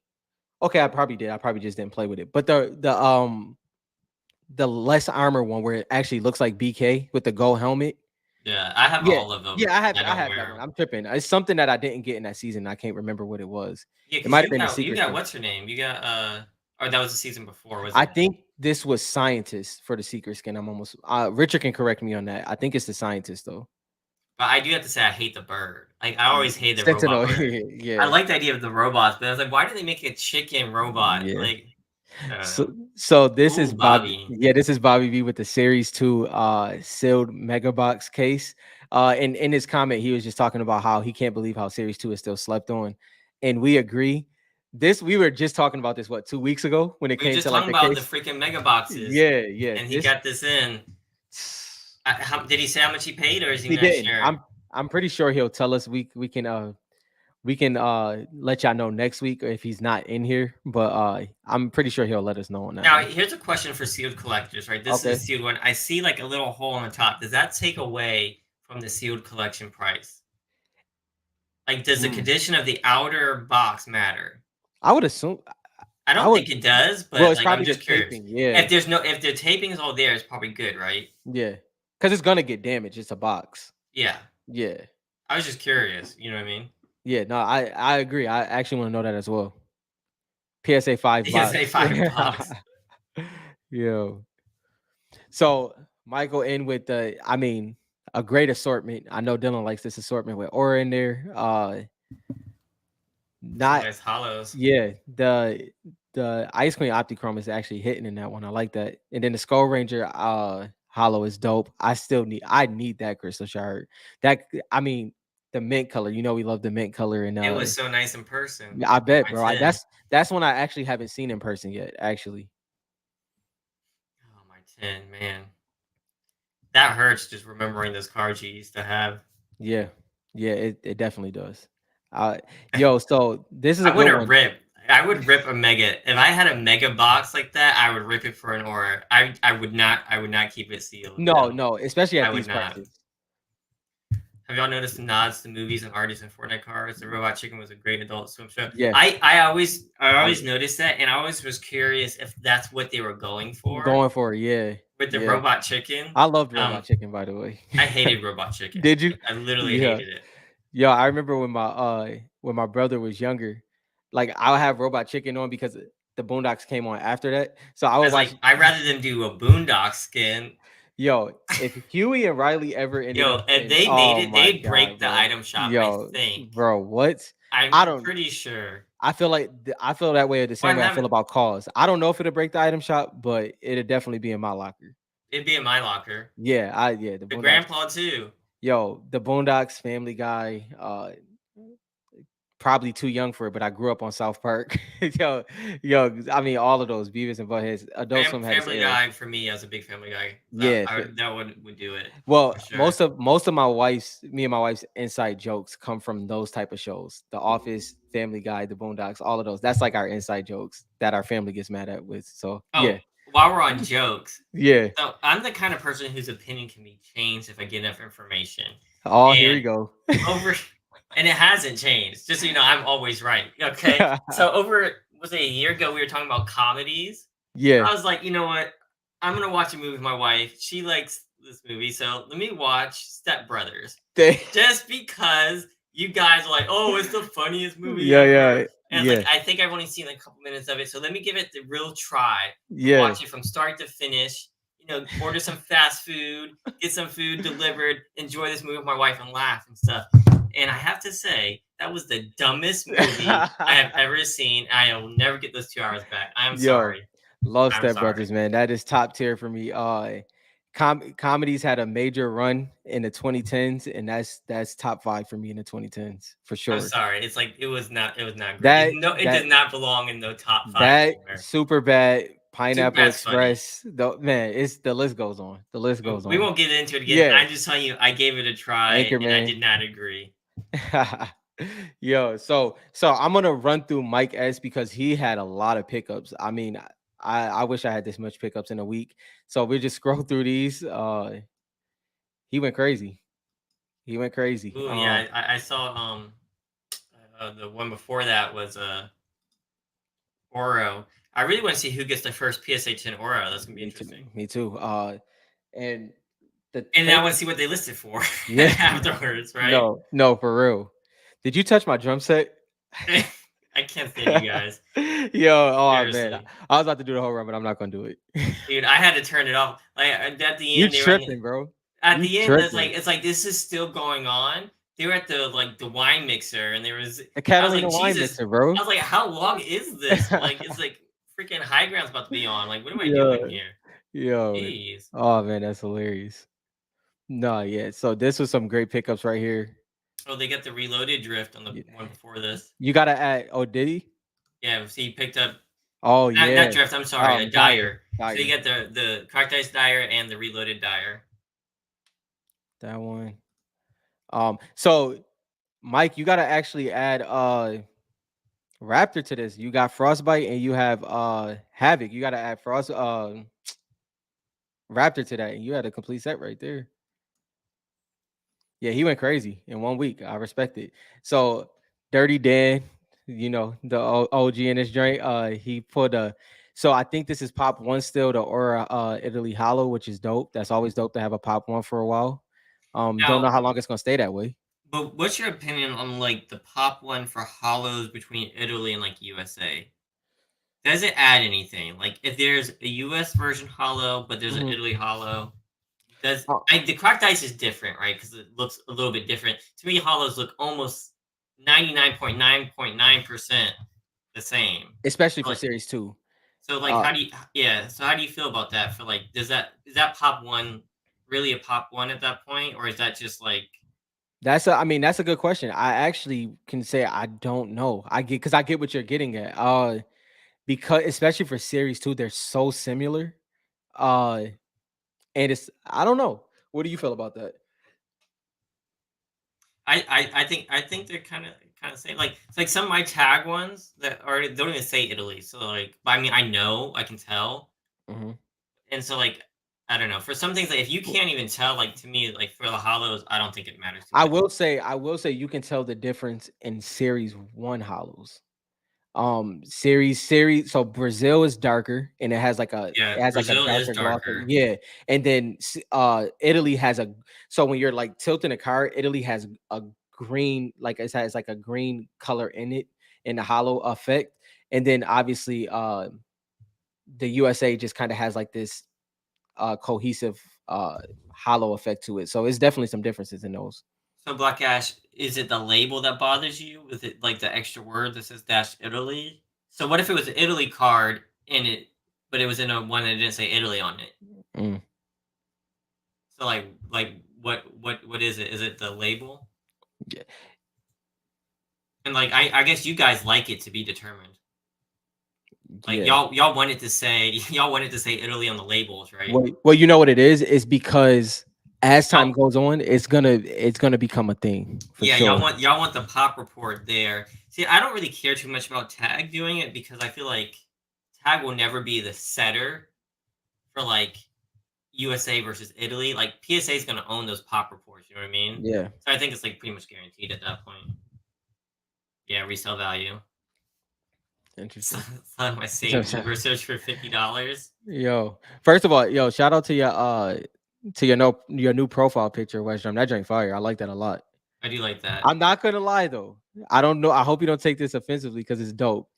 Okay, I probably did. I probably just didn't play with it. But the less armor one where it actually looks like BK with the gold helmet. Yeah, I have Yeah. all of them. Yeah, I have I I don't have wear that one. them. I'm tripping. It's something that I didn't get in that season. I can't remember what it was. Yeah, It because might have been the you secret got skin. what's her name? You got or that was the season before, I wasn't it? think this was scientist for the secret skin. I'm almost Richard can correct me on that. I think it's the scientist though. But I do have to say I hate the bird. Like I Yeah. always hated the robot Sentinel. bird. I Yeah. like the idea of the robots, but I was like, why do they make a chicken robot? Yeah. Like I don't So know. so this is Ooh, Bobby. Bobby. Yeah, this is Bobby V with the series 2 sealed mega box case. In his comment, he was just talking about how he can't believe how series 2 is still slept on. And we agree. This we were just talking about this what 2 weeks ago when it We were came just to like talking the about the case. freaking mega boxes, Yeah, yeah. and he This got this in. Did he say how much he paid, or is he he not didn't. sharing? I'm pretty sure he'll tell us we can let y'all know next week if he's not in here, but I'm pretty sure he'll let us know on that Now, one. here's a question for sealed collectors, right? This is a Okay. sealed one. I see like a little hole on the top. Does that take away from the sealed collection price? Like, does the Hmm. condition of the outer box matter? I would assume I I don't would think it does, well, but it's like I'm probably the just curious. taping. Yeah. If the taping is all there, it's probably good, right? Yeah. Cuz it's going to get damaged. It's a box. Yeah. Yeah. I was just curious. You know what I mean? Yeah, no, I agree. I actually want to know that as well. PSA 5 PSA box. 5 bucks. Yo. So, Michael in with the I mean, a great assortment. I know Dylan likes this assortment with Aura in there. Some Not nice hollows. yeah, the Ice Queen Optichrome is actually hitting in that one. I like that. And then the Skull Ranger hollow is dope. I need that crystal shard. That I mean the mint color. You know we love the mint color and It was so nice in person. I bet, My bro. 10. That's one I actually haven't seen in person yet, actually. Oh, my 10, man. That hurts just remembering those cards you used to have. Yeah. Yeah, it definitely does. Uh so this is a I good wouldn't one. rip. I would rip a mega. If I had a mega box like that, I would rip it for an aura. I would not. I would not keep it sealed. No, No, no, especially I at would these not. prices. Have y'all noticed the nods to movies and artists and Fortnite cards? The Robot Chicken was a great Adult Swim show. Yeah. I I always noticed that, and I always was curious if that's what they were going for going for it. Yeah. with the Yeah. Robot Chicken. I loved Robot Um, Chicken, by the way. I hated Robot Chicken. Did you? Like, I literally Yeah. hated it. Yeah, I remember when my brother was younger, like I'll have Robot Chicken on because the Boondocks came on after that. So I I would was watch like, I'd rather them do a Boondock skin. yo, if Huey and Riley ever ended Yo, up if in they made oh it, my they'd break god, the bro. item shop, I Yo, think. bro, what? I'm I don't pretty sure. I feel like I feel that way the same What way I feel happened? about calls. I don't know if it'll break the item shop, but it'll definitely be in my locker. It'd be in my locker. Yeah, the The Boondocks. grandpa too. Yo, the Boondocks, Family Guy, probably too young for it, but I grew up on South Park. yo, yo, I mean, all of those Beavis and Buttheads. Adult Swim had its Family era. Guy for me as a big Family Guy. That Yeah. that would do it Well, for sure. most of my wife's me and my wife's inside jokes come from those type of shows. The Office, Family Guy, The Boondocks, all of those. That's like our inside jokes that our family gets mad at with. So yeah, Oh, while we're on jokes, yeah. so I'm the kind of person whose opinion can be changed if I get enough information. Oh, here we And go. over and it hasn't changed. Just so you know, I'm always right. Okay. So over was it a year ago we were talking about comedies. Yeah. I was like, you know what? I'm gonna watch a movie with my wife. She likes this movie, so let me watch Step Brothers. They, Just because you guys are like, oh, it's the funniest movie yeah, ever. yeah, And it's like, yeah, I think I've only seen like a couple minutes of it. So let me give it the real try and yeah. watch it from start to finish. Order some fast food, get some food delivered, enjoy this movie with my wife and laugh and stuff. And I have to say, that was the dumbest movie I have ever seen. I will never get those 2 hours back. I'm Yo, sorry. love I'm Step sorry. Brothers, man. That is top tier for me. Comedies had a major run in the 2010s, and that's top five for me in the 2010s for I'm sure. sorry. It's like it was not great. That No, it does that not belong in the top five that anywhere. super bad Pineapple Superbad's funny. Express. The man, it's the list goes on. The list goes We on. won't get into it again. Yeah, I'm just telling you, I gave it a try and I Anchorman. did not agree. Yo, so I'm gonna run through Mike S because he had a lot of pickups. I mean, I wish I had this much pickups in a week. So we just scroll through these. He went crazy. He went crazy. Ooh, yeah, I saw the one before that was Oro. I really want to see who gets the first PSA 10 Oro. That's gonna be Me too. interesting. Me too. And the And I 10th, want to see what they listed for yeah, afterwards, right? no, no, for real. Did you touch my drum set? I can't stand you guys. Yo, oh man, Seriously. I was about to do the whole run, but I'm not gonna do it. Dude, I had to turn it off. Like at the You end, they were tripping, bro? at You the end, tripping? it's like this is still going on. They were at the wine mixer, and there was The I was Catalina like, wine Jesus, mixer, bro. I was like, how long is this? Like, it's like freaking high ground's about to be on. Like, what am I Yeah, doing here? yo. Jeez. Oh man, that's hilarious. No, yeah. So this was some great pickups right here. Oh, they got the reloaded drift on the Y- one before this. You gotta add. Oh, did he? Yeah, so he picked up Oh not yeah. drift. I'm sorry, a Dyer, dyer. So you Dyer. get the cracked ice dyer and the reloaded dyer. That one. So Mike, you gotta actually add Raptor to this. You got Frostbite and you have Havoc. You gotta add Raptor to that, and you had a complete set right there. Yeah, he went crazy in 1 week. I respect it. So Dirty Dan, the OG in this joint. He put a. So I think this is pop one still, the Aura Italy Hollow, which is dope. That's always dope to have a pop one for a while. Don't Now, know how long it's gonna stay that way. but what's your opinion on like the pop one for hollows between Italy and like USA? Does it add anything? Like if there's a US version hollow, but there's an Mhm. Italy hollow, does Uh, the cracked ice is different, right? Because it looks a little bit different. To me, hollows look almost 99.9% the same. Especially So for like, series two. how Uh, do you yeah, so how do you feel about that for like is that pop one really a pop one at that point? Or is that just like I mean, that's a good question. I actually can say I don't know. I get what you're getting at. Because especially for series two, they're so similar. Uh, and I don't know. What do you feel about that? I think they're kind of same. Like it's like some of my tag ones that already don't even say Italy. So like, but I mean, I know I can tell, Mhm. and so like I don't know. For some things, like if you can't even tell, like to me, like for the hollows, I don't think it matters too much. I will say you can tell the difference in series one hollows. Series so Brazil is darker and Yeah, it has like a Brazil is darker gloss. darker. Yeah. And then Italy has a so when you're like tilting a car, Italy has a green, like it has like a green color in it in the hollow effect. And then obviously the USA just kind of has like this cohesive hollow effect to it. So it's definitely some differences in those. So Black Ash, is it the label that bothers you? With it like the extra word that says dash Italy? So what if it was an Italy card in it, but it was in a one that didn't say Italy on it? Mm. So like what is it? Is it the label? And like I guess you guys like it to be determined. Like Yeah. y'all wanted to say y'all wanted to say Italy on the labels, right? Well, you know what it is? It's because as time Y'all, goes on, it's gonna become a thing for yeah, sure. y'all want the pop report there. See, I don't really care too much about Tag doing it because I feel like Tag will never be the setter for like USA versus Italy. Like PSA is going to own those pop reports. You know what I mean? Yeah. So I think it's like pretty much guaranteed at that point. Yeah, resale value. So, Interesting. so my saved Uber search for $50. Yo, first of all, yo, shout out to your no your new profile picture, Western. That drink fire. I like that a lot. I do like that. I'm not gonna lie though. I don't know. I hope you don't take this offensively because it's dope.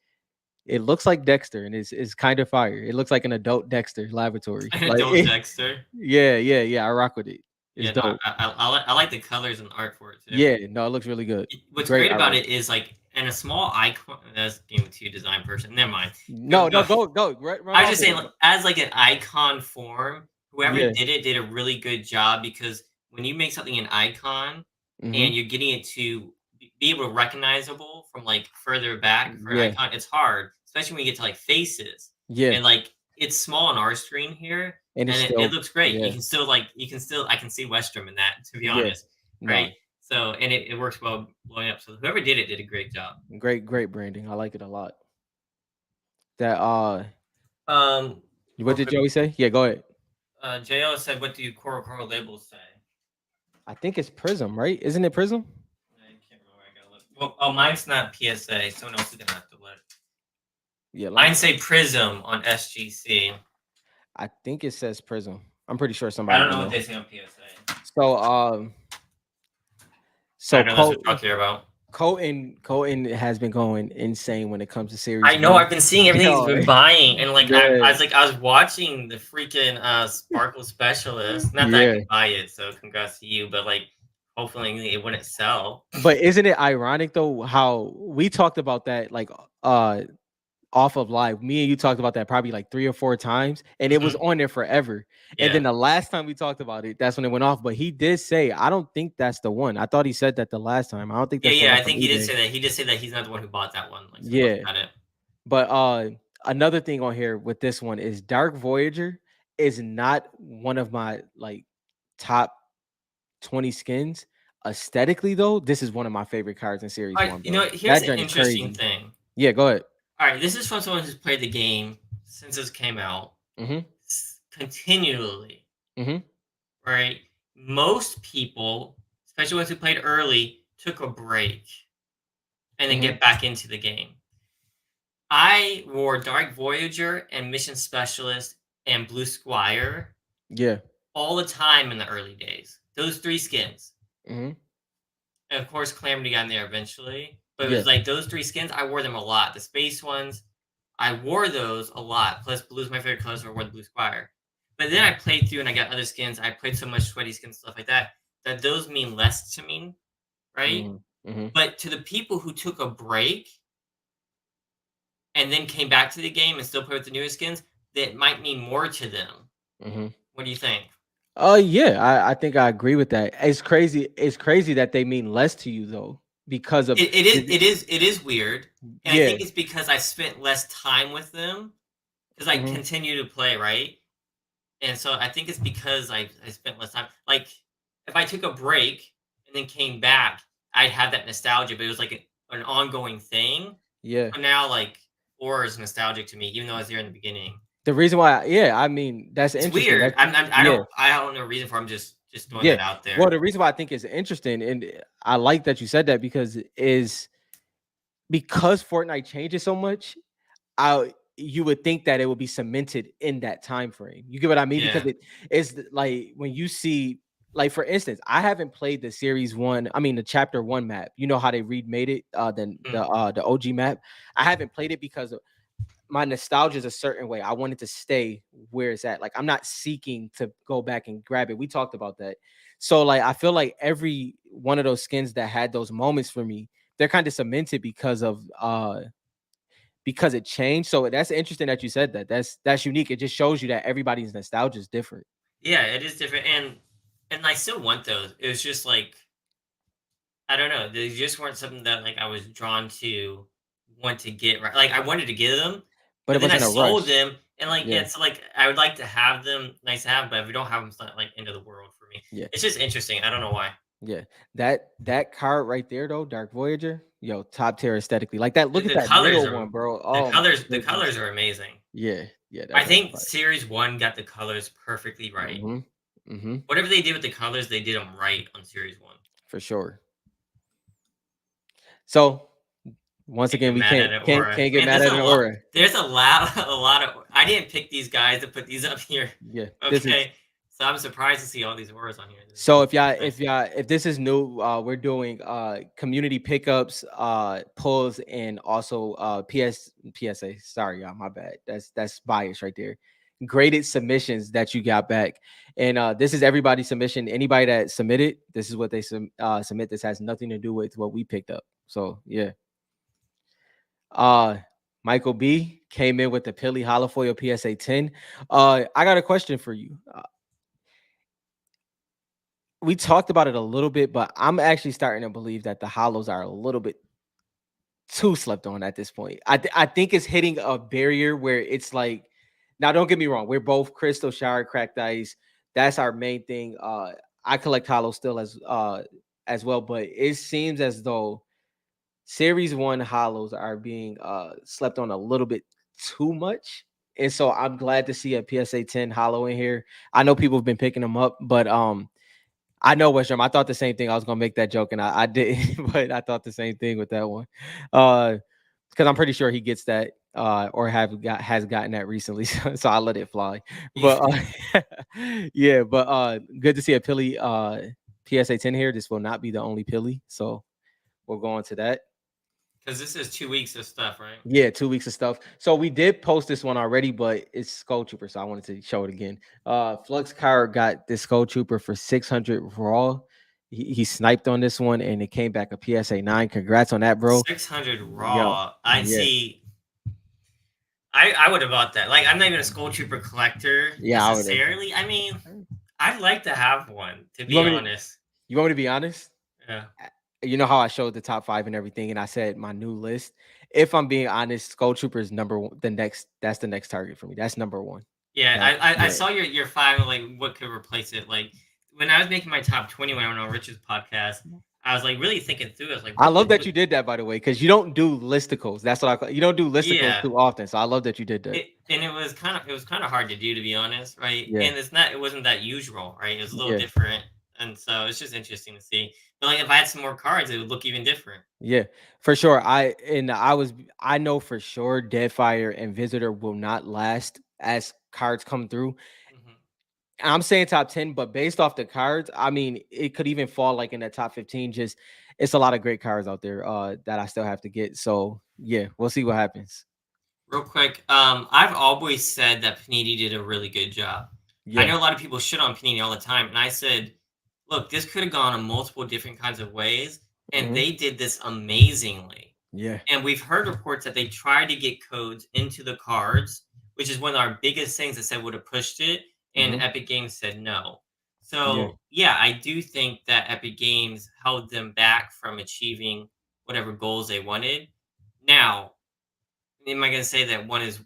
It looks like Dexter and it's kind of fire. It looks like an adult Dexter laboratory. I Like adult Dexter. yeah. I rock with it. It's Yeah, no, dope. I like the colors and art for it too. Yeah, no, it looks really good. What's Great great about artwork. it is like and a small icon. That's being too design person. Never mind. No, Go. no, go run I was off just with saying, it. like, as like an icon form, whoever Yeah. did it did a really good job because when you make something an icon Mm-hmm. and you're getting it to be able to recognizable from like further back for an Yeah. icon, it's hard, especially when you get to like faces Yeah. and like it's small on our screen here And it's and it still looks great. yeah. You can still I can see Westrom in that to be Yeah. honest, No. right? So and it works well blowing up. So whoever did it did a great job. Great branding. I like it a lot. That what Real did quick, Joey say? Yeah, go ahead. Jo said, "What do you core labels say?" I think it's Prism, right? Isn't it Prism? I can't remember. I gotta look. Well, oh, mine's not PSA. Someone else is gonna have to look. Yeah, let me Mine say Prism on SGC. I think it says Prism. I'm pretty sure I somebody don't will know what know. they say on PSA. So I so know that's what y'all care about. Colton has been going insane when it comes to series I know. one. I've been seeing everything he's Yo, been buying, and like yeah, I was watching the freaking Sparkle Specialist. Not that I yeah. can buy it, so congrats to you. But like, hopefully it wouldn't sell. But isn't it ironic though how we talked about that like uh off of live. Me and you talked about that probably like 3 or 4 times, and it was Mhm. on there forever. And Yeah. then the last time we talked about it, that's when it went off. But he did say, I don't think that's the one. I thought he said that the last time. I don't think Yeah, that's the yeah. one I from think he did eBay. say that. He did say that he's not the one who bought that one. Like someone else Yeah. got it. But another thing on here with this one is Dark Voyager is not one of my like top 20 skins. Aesthetically, though, this is one of my favorite cards in series All right, one, you know, bro. here's That an joint is interesting crazy. thing. Yeah, go ahead. All right, this is from someone who's played the game since it came out Mm-hmm. continually, Mm-hmm. right? Most people, especially ones who played early, took a break and then Mm-hmm. get back into the game. I wore Dark Voyager and Mission Specialist and Blue Squire Yeah. all the time in the early days. Those three skins. Mm-hmm. And of course, Calamity got in there eventually. But it Yeah. was like those three skins, I wore them a lot. The space ones, I wore those a lot. Plus, blue's my favorite color, so I wore the Blue Squire. But then I played through and I got other skins. I played so much sweaty skins, stuff like that, that those mean less to me, right? Mhm, mhm, But to the people who took a break and then came back to the game and still play with the newest skins, that might mean more to them. mhm. What do you think? Yeah, I think I agree with that. It's crazy that they mean less to you though, because of the It is weird. And I yeah. think it's because I spent less time with them because I Mhm, continue to play, right? And so I think it's because I spent less time. Like if I took a break and then came back, I'd have that nostalgia, but it was like an ongoing thing. yeah. But now, like Aura is nostalgic to me, even though I was there in the beginning. The reason why yeah, I mean, that's It's interesting. weird. That's yeah, I don't know a reason for. It. I'm just throwing yeah. that out Well, there. the reason why I think it's interesting, and I like that you said that because is because Fortnite changes so much, I you would think that it would be cemented in that time frame. You get what I mean? Because Yeah. it is like when you see, like for instance, I haven't played the series one. I mean the chapter one map. You know how they remade it, then Mm. the OG map. I haven't played it because of my nostalgia is a certain way. I wanted to stay where it's at. Like I'm not seeking to go back and grab it. We talked about that. So like I feel like every one of those skins that had those moments for me, they're kind of cemented because it changed. So that's interesting that you said that. That's unique. It just shows you that everybody's nostalgia is different. Yeah, it is different, and I still want those. It was just like I don't know. They just weren't something that like I was drawn to want to get right. Like I wanted to get them, But but it then I wasn't a sold rush. them, and like Yeah, yeah, so like I would like to have them, nice to have, but if we don't have them, it's not like end of the world for me. yeah, It's just interesting. I don't know why. yeah. That card right there though, Dark Voyager, yo, top tier aesthetically. Like that. The, Look at the that colors middle are one, bro. Oh my the goodness. colors are amazing. Yeah, yeah. That I joint is think fire. series one got the colors perfectly right. Mm-hmm. Mm-hmm. Whatever they did with the colors, they did them right on series one. For sure. So once Can't again, get we mad can't at it. can't Aura, can't get man. mad at an aura. There's a lot, a lot of. I didn't pick these guys to put these up here. Yeah, this is Okay, so I'm surprised to see all these auras on here. so Nice. if this is new, we're doing community pickups, pulls, and also PSA. Sorry, y'all, my bad. That's bias right there. Graded submissions that you got back. And this is everybody's submission. Anybody that submitted, this is what they submit. This has nothing to do with what we picked up. So yeah. Uh Michael B came in with the Pilly Holofoil PSA 10. I got a question for you. We talked about it a little bit, but I'm actually starting to believe that the hollows are a little bit too slept on at this point. I think it's hitting a barrier where it's like, now don't get me wrong, we're both crystal shower cracked ice. That's our main thing. I collect hollows still as well, but it seems as though series one hollows are being slept on a little bit too much. And so I'm glad to see a PSA 10 hollow in here. I know people have been picking them up, but I know Westrum. I thought the same thing. I was gonna make that joke, and I didn't, but I thought the same thing with that one. Because I'm pretty sure he gets that, or has gotten that recently. So I let it fly. But yeah, but good to see a Pilly PSA 10 here. This will not be the only Pilly, so we'll go on to that. Because this is 2 weeks of stuff, right? Yeah, 2 weeks of stuff. So we did post this one already, but it's Skull Trooper, so I wanted to show it again. Flux Car got this Skull Trooper for 600 raw. He sniped on this one, and it came back a PSA 9. Congrats on that, bro. 600 Yo, raw. I yeah, see. I would have bought that. Like, I'm not even a Skull Trooper collector yeah. I would. necessarily. I mean, I'd like to have one, to You be want me to? honest. You want me to be honest? Yeah. You know how I showed the top five and everything, and I said my new list. If I'm being honest, Skull Trooper is number one. The next, that's the next target for me. That's number one. Yeah, That I yeah. saw your five, like, what could replace it. Like, when I was making my top 20 when I went on Rich's podcast, I was, like, really thinking through. I was like, I what love could that what you did that, by the way, because you don't do listicles. That's what I call. You don't do listicles Yeah. too often, so I love that you did that. It was kind of hard to do, to be honest, right? Yeah, And it wasn't that usual, right? It was a little yeah, different, and so it's just interesting to see. But like if I had some more cards, it would look even different. yeah, for sure. I know for sure Deadfire and Visitor will not last as cards come through. Hmm. I'm saying top 10, but based off the cards, I mean, it could even fall like in the top 15. Just it's a lot of great cards out there that I still have to get. So yeah, we'll see what happens. Real quick, I've always said that Panini did a really good job. I Yeah. know a lot of people shit on Panini all the time, and I said, look, this could have gone in multiple different kinds of ways, and Hmm. they did this amazingly. Yeah. And we've heard reports that they tried to get codes into the cards, which is one of our biggest things that said would have pushed it, and Hmm. Epic Games said no. Yeah. So, yeah, I do think that Epic Games held them back from achieving whatever goals they wanted. Now, am I going to say that one is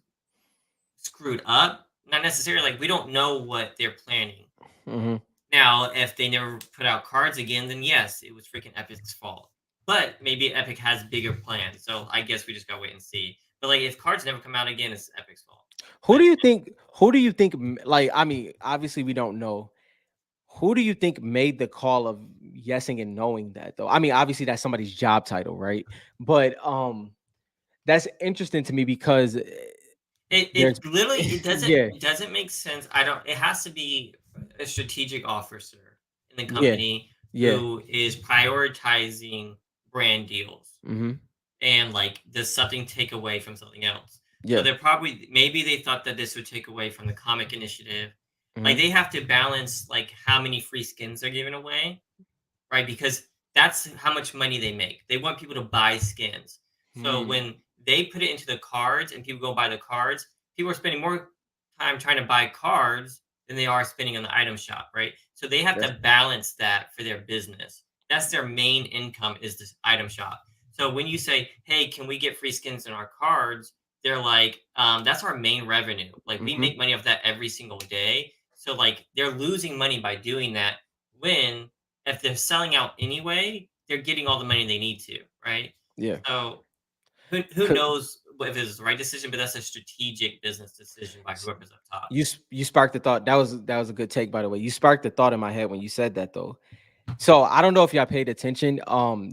screwed up? Not necessarily. Like, we don't know what they're planning. Hmm. Now, if they never put out cards again, then yes, it was freaking Epic's fault. But maybe Epic has bigger plans, so I guess we just gotta wait and see. But like, if cards never come out again, it's Epic's fault. Who My do you opinion. think? Who do you think? Like, I mean, obviously we don't know. Who do you think made the call of yesing and knowing that though? I mean, obviously that's somebody's job title, right? But that's interesting to me because there's It literally yeah, it doesn't make sense. I don't. It has to be a strategic officer in the yeah, company yeah, who is prioritizing brand deals hmm, and like does something take away from something else. So yeah, they're probably maybe they thought that this would take away from the comic initiative. Like hmm, they have to balance like how many free skins they're giving away, right? Because that's how much money they make. They want people to buy skins. So hmm, when they put it into the cards and people go buy the cards, people are spending more time trying to buy cards than they are spending on the item shop, right? So they have that's to balance that for their business. that's their main income is this item shop. So when you say, "Hey, can we get free skins in our cards?" They're like, "That's our main revenue. Like we Hmm. make money off that every single day." So like they're losing money by doing that. When if they're selling out anyway, they're getting all the money they need to, right? Yeah. So who knows if it's the right decision, but that's a strategic business decision by whoever's up top. You sparked the thought. That was a good take, by the way. You sparked the thought in my head when you said that, though. So I don't know if y'all paid attention.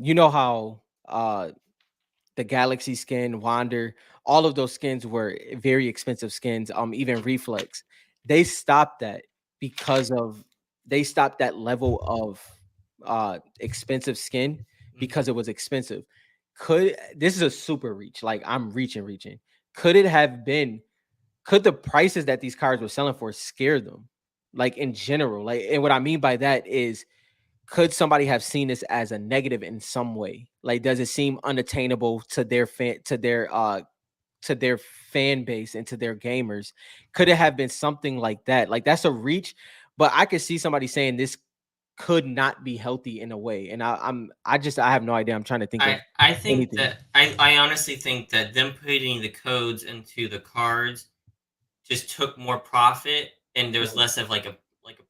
You know how the Galaxy skin, Wander, all of those skins were very expensive skins. Even Reflex, they stopped that because of they stopped that level of expensive skin Mhm. because it was expensive. Could this is a super reach? Like I'm reaching. Could it have been? Could the prices that these cars were selling for scare them? Like in general, like, and what I mean by that is, could somebody have seen this as a negative in some way? Like, does it seem unattainable to their fan base and to their gamers? Could it have been something like that? Like that's a reach, but I could see somebody saying this could not be healthy in a way. And I have no idea. I'm trying to think of I think anything. that I honestly think that them putting the codes into the cards just took more profit, and there was Mhm, less of like a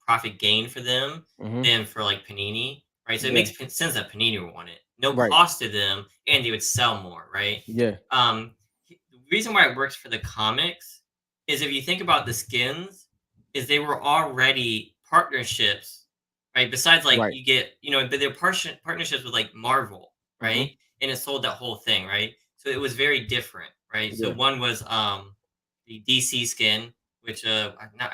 profit gain for them mhm. than for like Panini, right? So it Yeah. makes sense that Panini would want it. No Right. cost to them, and they would sell more, right? Yeah. The reason why it works for the comics is if you think about the skins, is they were already partnerships, right? Besides, like Right. you get, but they're partnerships with like Marvel, Mhm. right? And it sold that whole thing, right? So it was very different, right? So Yeah. one was the DC skin, which I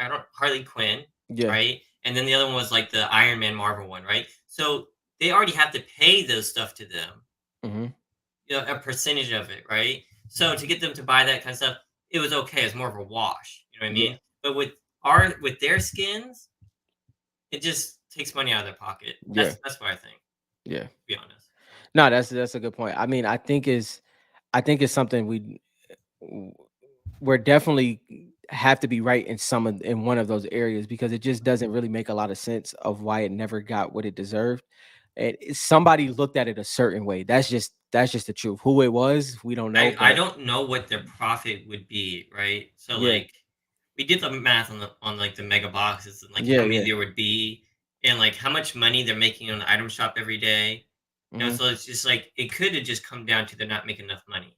don't Harley Quinn, Yeah. right? And then the other one was like the Iron Man Marvel one, right? So they already have to pay those stuff to them, Mhm. a percentage of it, right? So to get them to buy that kind of stuff, it was okay. It's more of a wash. You know what I Yeah. mean? But with their skins, it just takes money out of their pocket. Yeah. That's what I think. Yeah. To be honest. No, that's a good point. I mean, I think it's something w- we're definitely have to be right in one of those areas because it just doesn't really make a lot of sense of why it never got what it deserved. Somebody looked at it a certain way. That's just the truth. Who it was, we don't know. I But don't know what their profit would be, right? So yeah, like we did the math on like the mega boxes and like yeah, how many yeah. there would be and like how much money they're making on the item shop every day. Hmm. So it's just like it could have just come down to they're not making enough money.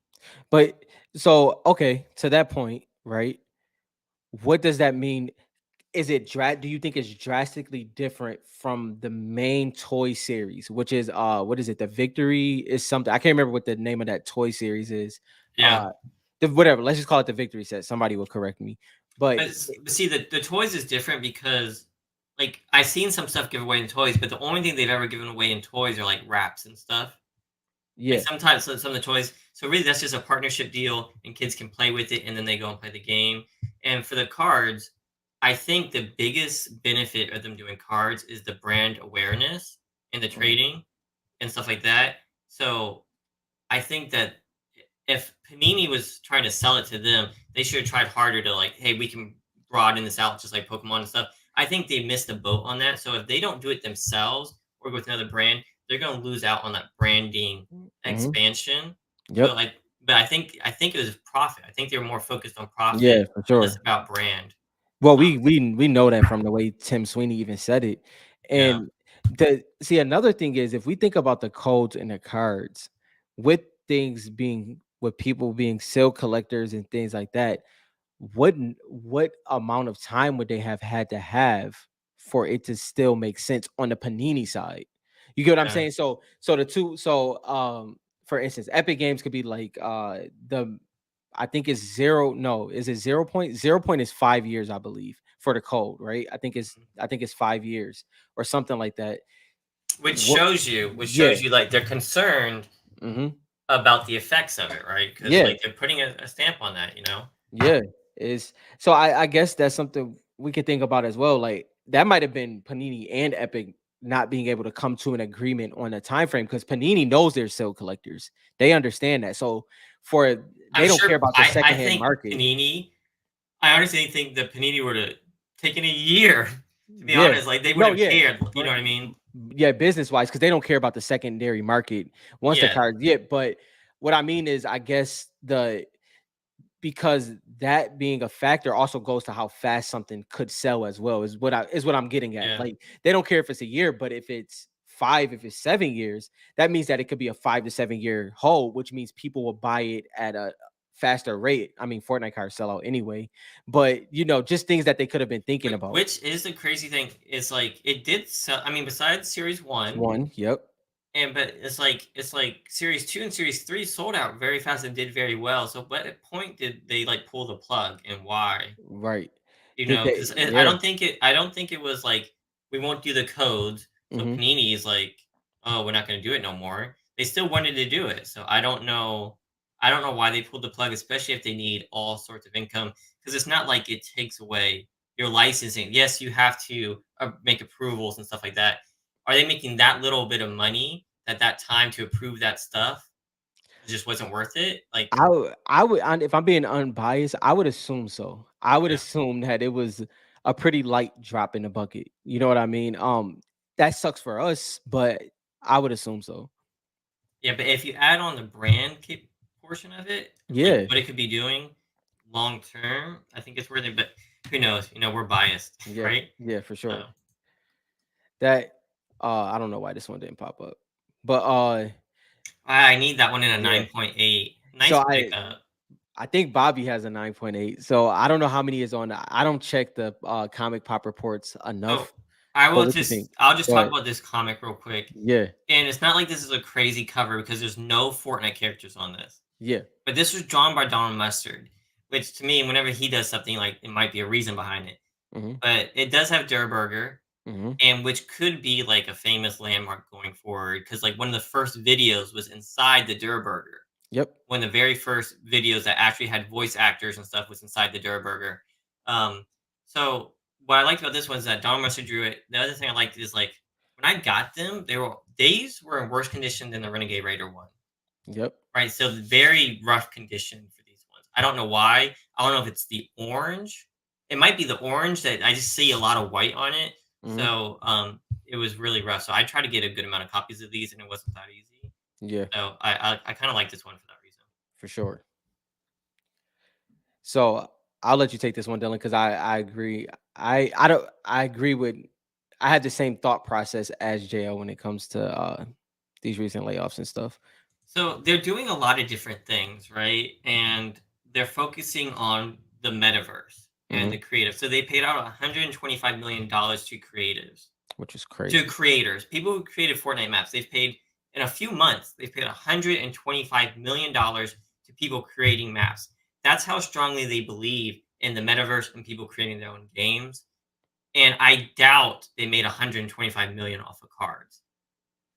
But so okay, to that point, right? What does that mean? Do you think it's drastically different from the main toy series, which is what is it? The Victory is something. I can't remember what the name of that toy series is. Yeah. Uh whatever, let's just call it the Victory set. Somebody will correct me. But But see, the toys is different because, like, I've seen some stuff give away in toys, but the only thing they've ever given away in toys are like wraps and stuff. Like yeah. sometimes some of the toys. So really, that's just a partnership deal, and kids can play with it, and then they go and play the game. And for the cards, I think the biggest benefit of them doing cards is the brand awareness and the Mhm, trading and stuff like that. So I think that if Panini was trying to sell it to them, they should have tried harder to like, hey, we can broaden this out just like Pokemon and stuff. I think they missed the boat on that. So if they don't do it themselves or with another brand, they're gonna lose out on that branding mhm. expansion. So Yep. like, but I think it was profit. I think they were more focused on profit Yeah, for and less sure. about brand. Well, Um, we know that from the way Tim Sweeney even said it. yeah, And the see another thing is if we think about the codes and the cards, with people being sale collectors and things like that, what amount of time would they have had to have for it to still make sense on the Panini side? You get what I'm yeah. saying? For instance, Epic Games could be like the I think it's zero. No, is it 0 point? 0 point is 5 years, I believe, for the code, right? I think it's 5 years or something like that. What Which yeah. shows you like they're concerned Hmm. about the effects of it, right? Because Yeah. like they're putting a stamp on that, you know. Yeah, is so I guess that's something we could think about as well. Like that might have been Panini and Epic not being able to come to an agreement on a time frame because Panini knows they're still collectors. They understand that. So for I'm they don't care sure. about the I secondhand think market. Panini. I honestly think that Panini would have taken a year. To be Yeah. honest, like they No, wouldn't have yeah. cared. You know But what I mean? yeah, business wise, because they don't care about the secondary market once the Yeah, card. Yeah, but what I mean is, I guess because that being a factor also goes to how fast something could sell as well is what I'm getting at. yeah. Like they don't care if it's a year, but if it's 5, if it's 7 years, that means that it could be a 5 to 7 year hold, which means people will buy it at a faster rate. I mean, Fortnite cards sell out anyway, but just things that they could have been thinking about. Which is the crazy thing is like it did sell. I mean, besides Series One, One, yep, but it's like Series Two and Series Three sold out very fast and did very well. So, what point did they like pull the plug and why? right. You Did know, they? because I Yeah. don't think it was like we won't do the codes. So Hmm. Panini is like, oh, we're not going to do it no more. They still wanted to do it. So I don't know. I don't know why they pulled the plug, especially if they need all sorts of income. Because it's not like it takes away your licensing. Yes, you have to make approvals and stuff like that. Are they making that little bit of money at that time to approve that stuff? It just wasn't worth it. Like, If I'm being unbiased, I would assume so. I would yeah, assume that it was a pretty light drop in the bucket. You know what I mean? That sucks for us, but I would assume so. yeah. But if you add on the portion of it, and like Yeah, what it could be doing long term, I think it's worth it. But who knows? We're biased, yeah, right? yeah, for So sure. That I don't know why this one didn't pop up, but I need that one in a yeah. 9.8. So Nice pickup. I think Bobby has a 9.8. So I don't know how many is on. I don't check the comic pop reports So enough. I But will what you think? I'll just Go talk ahead. about this comic real quick. Yeah, And it's not like this is a crazy cover because there's no Fortnite characters on this. yeah. But this was drawn by Donald Mustard, which to me, whenever he does something, like it might be a reason behind it. Hmm. But it does have Durr Burger, Hmm. and which could be like a famous landmark going forward. Because like one of the first videos was inside the Durr Burger. Yep. One of the very first videos that actually had voice actors and stuff was inside the Durr Burger. Um, so what I liked about this one is that Donald Mustard drew it. The other thing I liked is like when I got them, these were in worse condition than the Renegade Raider one. Yep. Right, so very rough condition for these ones. I don't know why. I don't know if it's the orange. It might be the orange that I just see a lot of white on it. Hmm. So, it was really rough. So I tried to get a good amount of copies of these, and it wasn't that easy. Yeah, So I kind of like this one for that reason. for sure. So I'll let you take this one, Dylan, because I agree. I don't I agree with I had the same thought process as JL when it comes to these recent layoffs and stuff. So they're doing a lot of different things, right? And they're focusing on the metaverse and Hmm. the creative. So they paid out $125 million to creatives. Which is To crazy. creators, people who created Fortnite maps. They've paid in a few months. They've paid $125 million to people creating maps. That's how strongly they believe in the metaverse and people creating their own games. And I doubt they made 125 million off of cards.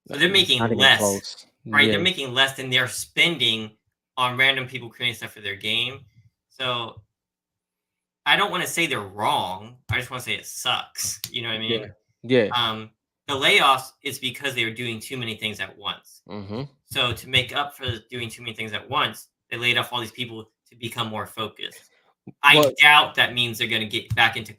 So they're It's making not even less, close. right? Yeah. They're making less than they're spending on random people creating stuff for their game. So I don't want to say they're wrong. I just want to say it sucks. You know what I Yeah. mean? Yeah. Um, the layoffs is because they were doing too many things at once. Hmm. So to make up for doing too many things at once, they laid off all these people to become more focused. I Well. doubt that means they're going to get back into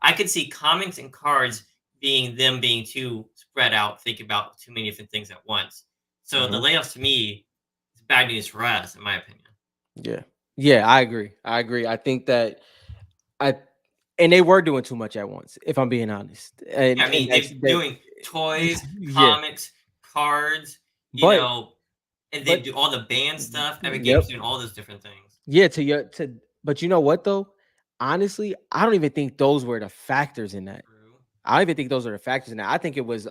I could see comics and cards being them being too spread out, think about too many different things at once. So the Mhm. layoffs to me is bad news for us, in my opinion. Yeah. Yeah, I agree. I agree. I think that I and they were doing too much at once, if I'm being honest. Yeah, And I mean, that's they're that. doing toys, Yeah. comics, cards, But and they but do all the band stuff. Epic yep. Games doing all those different things. Yeah, but you know what though? Honestly, I don't even think those were the factors in that. True. I don't even think those are the factors in that. I think it was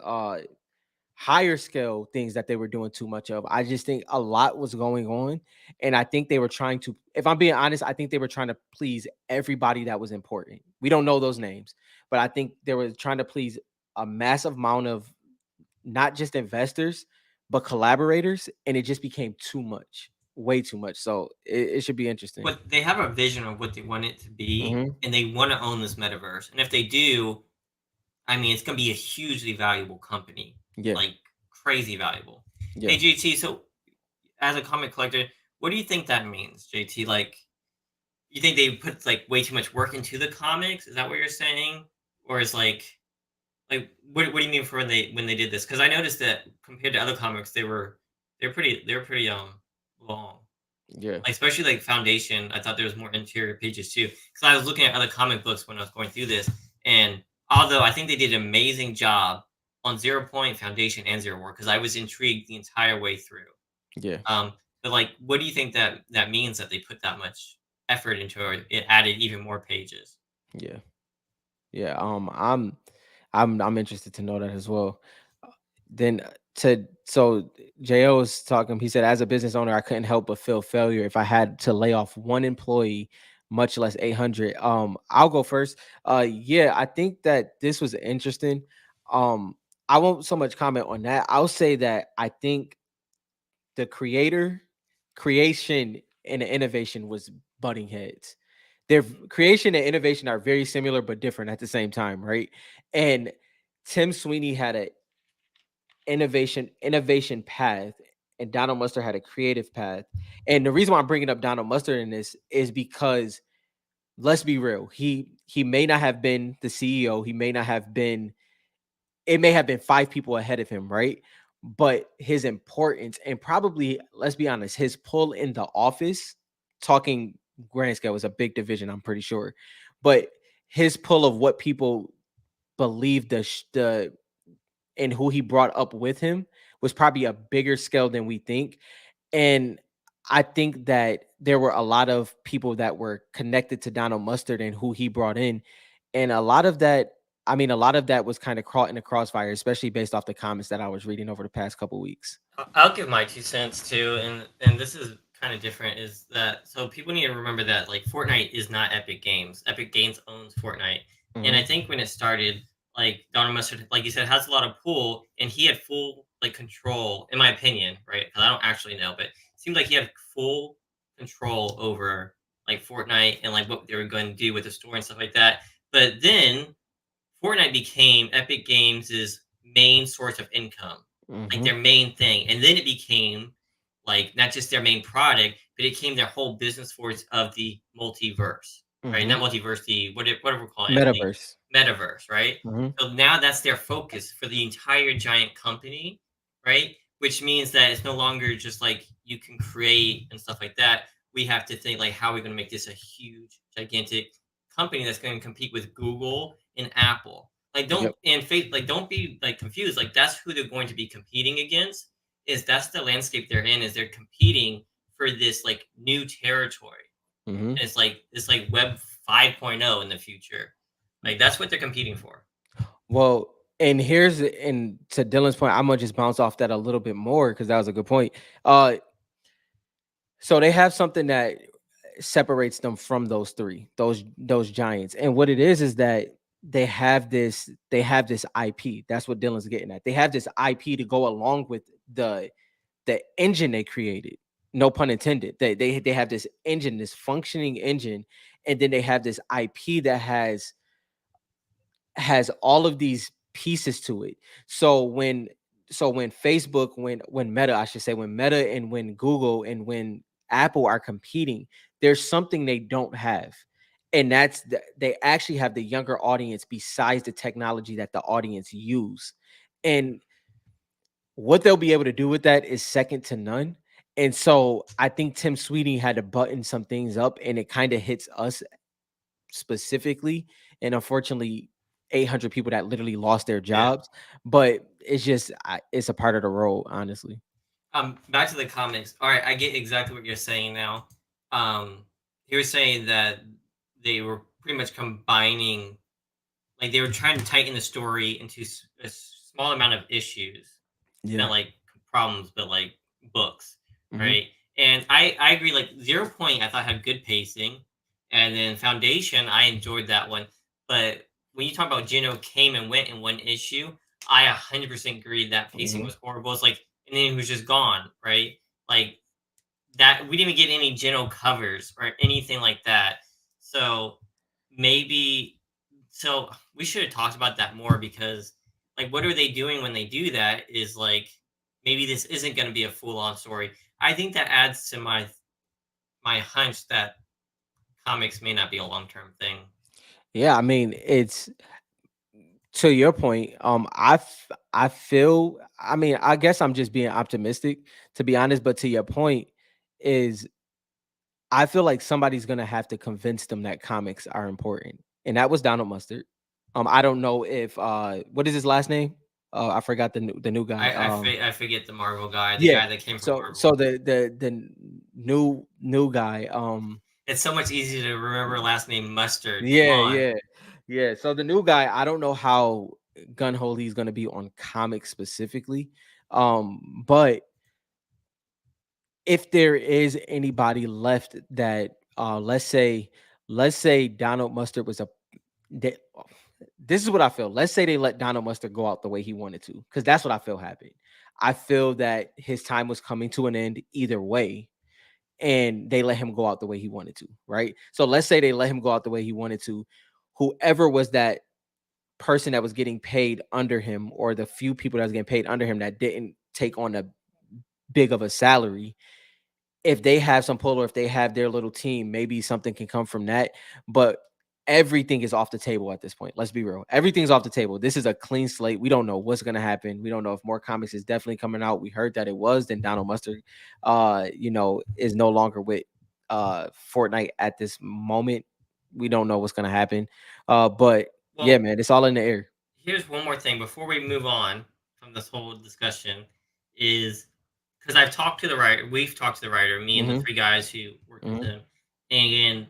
higher scale things that they were doing too much of. I just think a lot was going on. And I think they were trying to, if I'm being honest, I think they were trying to please everybody that was important. We don't know those names, but I think they were trying to please a massive amount of not just investors, but collaborators. And it just became too much, way too much. So it should be interesting. But they have a vision of what they want it to be, Hmm. and they want to own this metaverse. And if they do, I mean, it's going to be a hugely valuable company, Yeah. like crazy valuable. Hey, Yeah. JT, so as a comic collector, what do you think that means, JT? Like, you think they put like way too much work into the comics? Is that what you're saying? Or is Like, what do you mean for when they did this? Because I noticed that compared to other comics, they're pretty long. Yeah, Like, especially like Foundation, I thought there was more interior pages too. Because I was looking at other comic books when I was going through this, and although I think they did an amazing job on Zero Point, Foundation, and Zero War, because I was intrigued the entire way through. yeah, But like, what do you think that means that they put that much effort into it? It added even more pages. yeah, yeah. I'm interested to know that as well. Then to so Jo was talking. He said, as a business owner, I couldn't help but feel failure if I had to lay off one employee, much less 800. I'll go first. Yeah, I think that this was interesting. Um, I won't so much comment on that. I'll say that I think the creation and the innovation was butting heads. Their creation and innovation are very similar but different at the same time, right? And Tim Sweeney had a innovation path, and Donald Mustard had a creative path. And the reason why I'm bringing up Donald Mustard in this is because, let's be real, he may not have been the CEO, he may not have been, it may have been five people ahead of him, right? But his importance, and probably, let's be honest, his pull in the office, talking grand scale, was a big division, I'm pretty sure. But his pull of what people believe the and who he brought up with him was probably a bigger scale than we think. And I think that there were a lot of people that were connected to Donald Mustard and who he brought in. And a lot of that, I mean, a lot of that was kind of caught in the crossfire, especially based off the comments that I was reading over the past couple weeks. I'll give my 2 cents too, and this is kind of different. Is that so? People need to remember that like Fortnite is not Epic Games. Epic Games owns Fortnite, and I Hmm. think when it started, like Donald Mustard, like you said, has a lot of pull, and he had full like control, in my opinion, right? Because I don't actually know, but it seemed like he had full control over like Fortnite and like what they were going to do with the store and stuff like that. But then Fortnite became Epic Games' main source of income, like Hmm. their main thing. And then it became like not just their main product, but it became their whole business force of the multiverse, right? Hmm. Not multiverse, the whatever we call it, Anthony, Metaverse. metaverse, right? Hmm. So now that's their focus for the entire giant company, right? Which means that it's no longer just like you can create and stuff like that. We have to think like how are we going to make this a huge, gigantic company that's going to compete with Google and Apple. Like don't Yep. and faith like don't be like confused. Like that's who they're going to be competing against. Is that's the landscape they're in? Is they're competing for this like new territory? Hmm. And it's like Web 5.0 in the future. Like that's what they're competing for. Well, and to Dylan's point, I'm gonna just bounce off that a little bit more because that was a good point. Uh, so they have something that separates them from those three, those giants. And what it is that they have this IP. That's what Dylan's getting at. They have this IP to go along with the engine they created. No pun intended. They have this engine, this functioning engine, and then they have this IP that has all of these pieces to it. So when Facebook, when Meta, I should say, when Meta and when Google and when Apple are competing, there's something they don't have. And they actually have the younger audience besides the technology that the audience use. And what they'll be able to do with that is second to none. And so I think Tim Sweeney had to button some things up, and it kind of hits us specifically, and unfortunately 800 people that literally lost their Yeah. jobs. But it's just it's a part of the role, honestly. Back to the comics. All right, I get exactly what you're saying now. He was saying that they were pretty much combining, like they were trying to tighten the story into a small amount of issues, Yeah. not like problems, but like books, Hmm. right? And I agree. Like Zero Point, I thought had good pacing, and then Foundation, I enjoyed that one. But when you talk about Gino came and went in one issue, I 100% agree that pacing Hmm. was horrible. It's like, and then he was just gone, right? Like that, we didn't even get any Gino covers or anything like that. So maybe, so we should have talked about that more because, like, what are they doing when they do that? Is like maybe this isn't going to be a full on story. I think that adds to my hunch that comics may not be a long term thing. Yeah, I mean, To your point, I feel. I mean, I guess I'm just being optimistic, to be honest. But to your point, is I feel like somebody's gonna have to convince them that comics are important, and that was Donald Mustard. I don't know if what is his last name? I forgot the new guy. I forget the Marvel guy, the Yeah. guy that came from So Marvel. the new guy. It's so much easier to remember last name Mustard. Come Yeah, on. yeah, yeah. So the new guy, I don't know how gun ho he's gonna be on comics specifically, but if there is anybody left that let's say Donald Mustard was a they, this is what I feel. Let's say they let Donald Mustard go out the way he wanted to, because that's what I feel happened. I feel that his time was coming to an end either way, and they let him go out the way he wanted to, right? So let's say they let him go out the way he wanted to. Whoever was that person that was getting paid under him, or the few people that was getting paid under him that didn't take on a big of a salary, if they have some pull or if they have their little team, maybe something can come from that. But everything is off the table at this point. Let's be real. Everything's off the table. This is a clean slate. We don't know what's going to happen. We don't know if more comics is definitely coming out. We heard that it was. Then Donald Mustard, is no longer with Fortnite at this moment. We don't know what's going to happen. But yeah, Well, man, it's all in the air. here's one more thing before we move on from this whole discussion is because I've talked to the writer, we've talked to the writer, me and the Hmm. three guys who worked with Hmm. him, and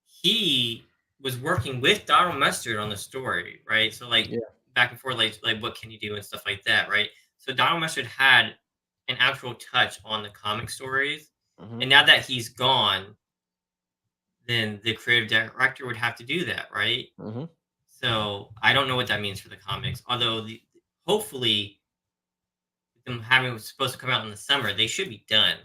he was working with Donald Mustard on the story, right? So like Yeah. back and forth, like what can you do and stuff like that, right? So Donald Mustard had an actual touch on the comic stories, Hmm. and now that he's gone, then the creative director would have to do that, right? Hmm. So I don't know what that means for the comics. Although hopefully them having was supposed to come out in the summer, they should be done.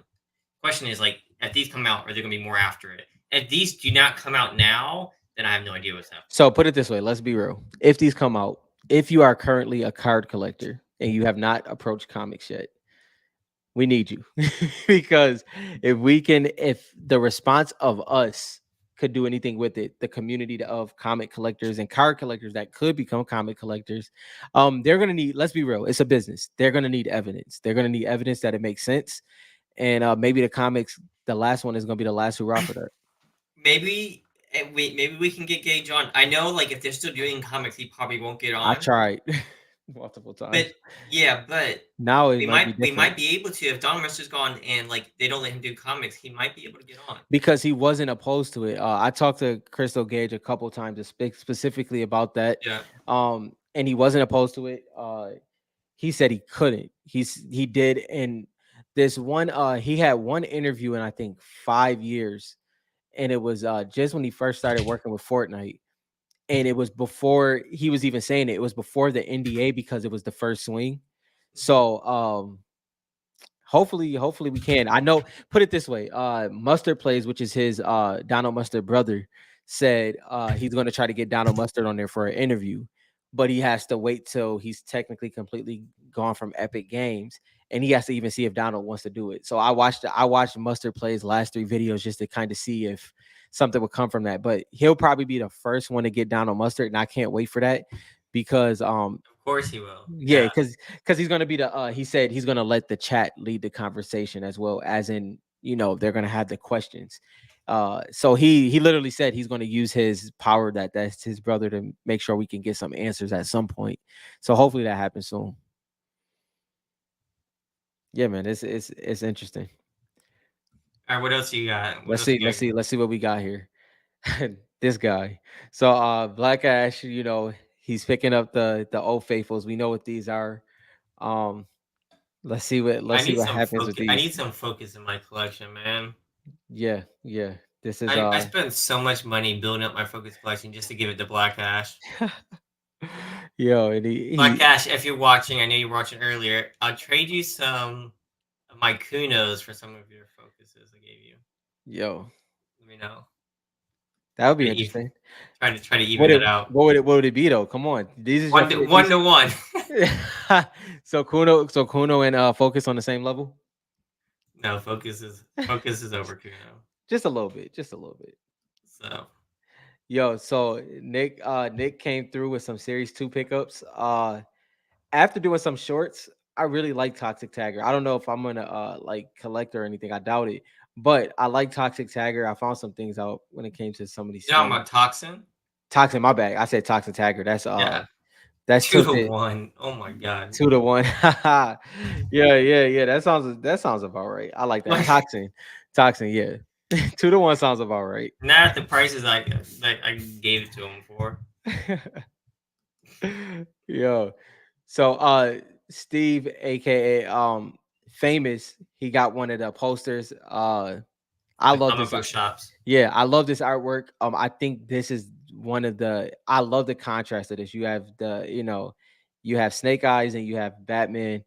Question is like if these come out, are there gonna be more after it? If these do not come out now, then I have no idea what's happening. So put it this way, let's be real. If these come out, if you are currently a card collector and you have not approached comics yet, we need you. Because if the response of us could do anything with it, the community of comic collectors and card collectors that could become comic collectors, they're gonna need, let's be real, it's a business. They're gonna need evidence. They're gonna need evidence that it makes sense. And maybe the comics, the last one is gonna be the last hurrah for that. Maybe maybe we can get Gage on. I know like if they're still doing comics, he probably won't get I on. tried multiple But times. yeah, but Now it we might be might different. be able to if Don Mercer's gone and like they don't let him do comics, he might be able to get on. Because he wasn't opposed to it. I talked to Crystal Gage a couple times to speak specifically about that, Yeah. and he wasn't opposed to it. He said he couldn't. He did, and this one, he had one interview in I think 5 years, and it was just when he first started working with Fortnite, and it was before he was even saying it. It was before the NDA because it was the first swing. Mhm. So hopefully we can. I know, put it this way, Mustard Plays, which is his Donald Mustard brother, said he's going to try to get Donald Mustard on there for an interview, but he has to wait till he's technically completely gone from Epic Games, and he has to even see if Donald wants to do it. So I watched Mustard Plays last 3 videos just to kind of see if something would come from that, but he'll probably be the first one to get Donald Mustard, and I can't wait for that because Of course he will. yeah, Yeah. because he's gonna be the he said he's gonna let the chat lead the conversation as well, as in, they're gonna have the questions. So he literally said he's gonna use his power, that's his brother, to make sure we can get some answers at some point. So hopefully that happens soon. Yeah, man, it's interesting. All right, what else you got? What Let's else see, you got? let's see what we got here. This guy. So Black Ash, he's picking up the old faithfuls. We know what these are. Um, let's see what happens with I these. need some focus in my collection, man. Yeah, yeah. This is I spent so much money building up my focus collection just to give it to Black Ash. yo, and he Black Ash, if you're watching, I know you were watching earlier. I'll trade you some of my Kunos for some of your focuses I gave you. yo, Let me know. that would Try be to interesting. try to even it out. What would it be though? Come on. These is your One these to one. so Kuno and Focus on the same level? No, focus is over Kuno. Just a little bit, just a little bit. So Yo, so Nick came through with some series two pickups. After doing some shorts, I really like Toxic Tagger. I don't know if I'm gonna like collect or anything. I doubt it. But I like Toxic Tagger. I found some things out when it came to some of these You know smaller about Toxin? Toxic, my bag. I said Toxic Tagger. Yeah. That's tilted 2 to 1. Oh my god. 2 to 1. Yeah. That sounds about right. I like that. Like Toxin, yeah. 2 to 1 sounds about right. not at the prices I gave it to him for. Yo. So Steve, aka famous, he got one of the posters. I The love comic this. book shops. Yeah, I love this artwork. I think this is one of the I love the contrast of this. You have you have Snake Eyes and you have Batman,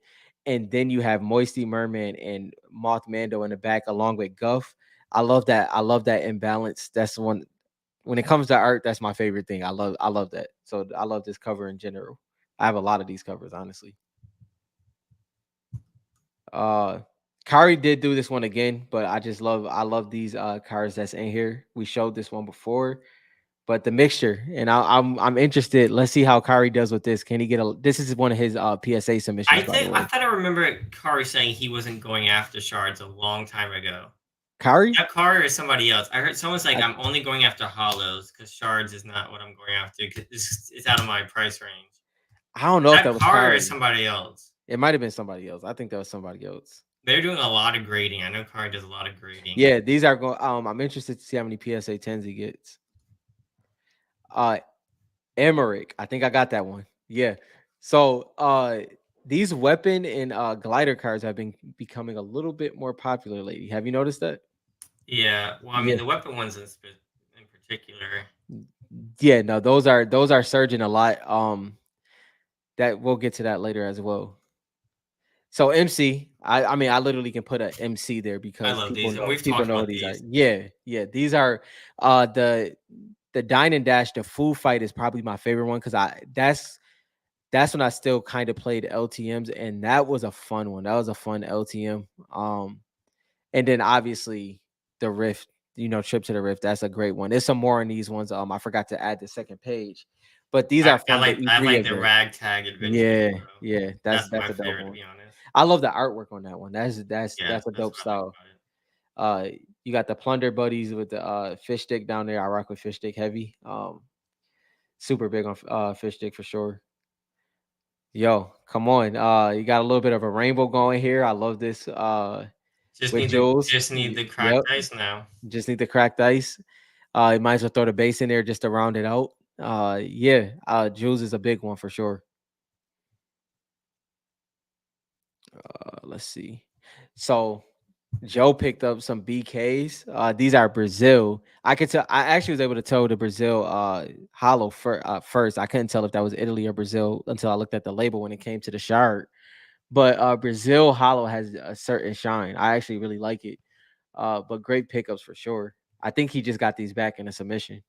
and then you have Moisty Merman and Moth Mando in the back along with Guff. I love that. I love that imbalance. That's one when it comes to art, that's my favorite thing. I love that. So I love this cover in general. I have a lot of these covers, honestly. Uh Kari did do this one again, but I love these cards that's in here. We showed this one before, but the mixture, and I'm interested. Let's see how Kari does with this. Can he get a this is one of his PSA submissions, by the I way. thought I remember Kari saying he wasn't going after shards a long time ago. Kari? That Kari or somebody else. I heard someone's like, I, I'm only going after hollows because shards is not what I'm going after. 'Cause it's out of my price range. I don't know if That that was Kari or Kari. somebody else. It might have been somebody else. I think that was somebody else. They're doing a lot of grading. I know Kari does a lot of grading. Yeah, these are going I'm interested to see how many PSA 10s he gets. Uh Emmerich. I think I got that one. Yeah. So these weapon and glider cards have been becoming a little bit more popular lately. Have you noticed that? Yeah. Well, I mean, Yeah. the weapon ones in particular. Yeah, no, those are surging a lot. That we'll get to that later as well. So MC, I mean I literally can put a MC there I because love people these, and know we've people talked know who about these are. these. Yeah. These are uh the the Dine and Dash, the food fight is probably my favorite one because that's when I still kind of played LTMs, and that was a fun one. That was a fun LTM. And then obviously the Rift, Trip to the Rift. That's a great one. There's some more in these ones. I forgot to add the second page, but these are I fun. The like I E3 like the event. ragtag adventures, Yeah, bro. yeah. That's That's that's my a dope favorite, to one. be honest. I love the artwork on that one. That's Yeah, that's a that's dope what I like style. about it. Uh, you got the Plunder Buddies with the fish stick down there. I rock with fish stick heavy. Super big on fish stick for sure. Yo, come on. You got a little bit of a rainbow going here. I love this. With Jules. Just need the Yep. cracked ice now. Just need the cracked ice. You might as well throw the base in there just to round it out. Yeah. Jules is a big one for sure. Let's see. So Joe picked up some BKs. These are Brazil. I could tell. I actually was able to tell the Brazil hollow first. I couldn't tell if that was Italy or Brazil until I looked at the label when it came to the shard. But Brazil hollow has a certain shine. I actually really like it. But great pickups for sure. I think he just got these back in a submission.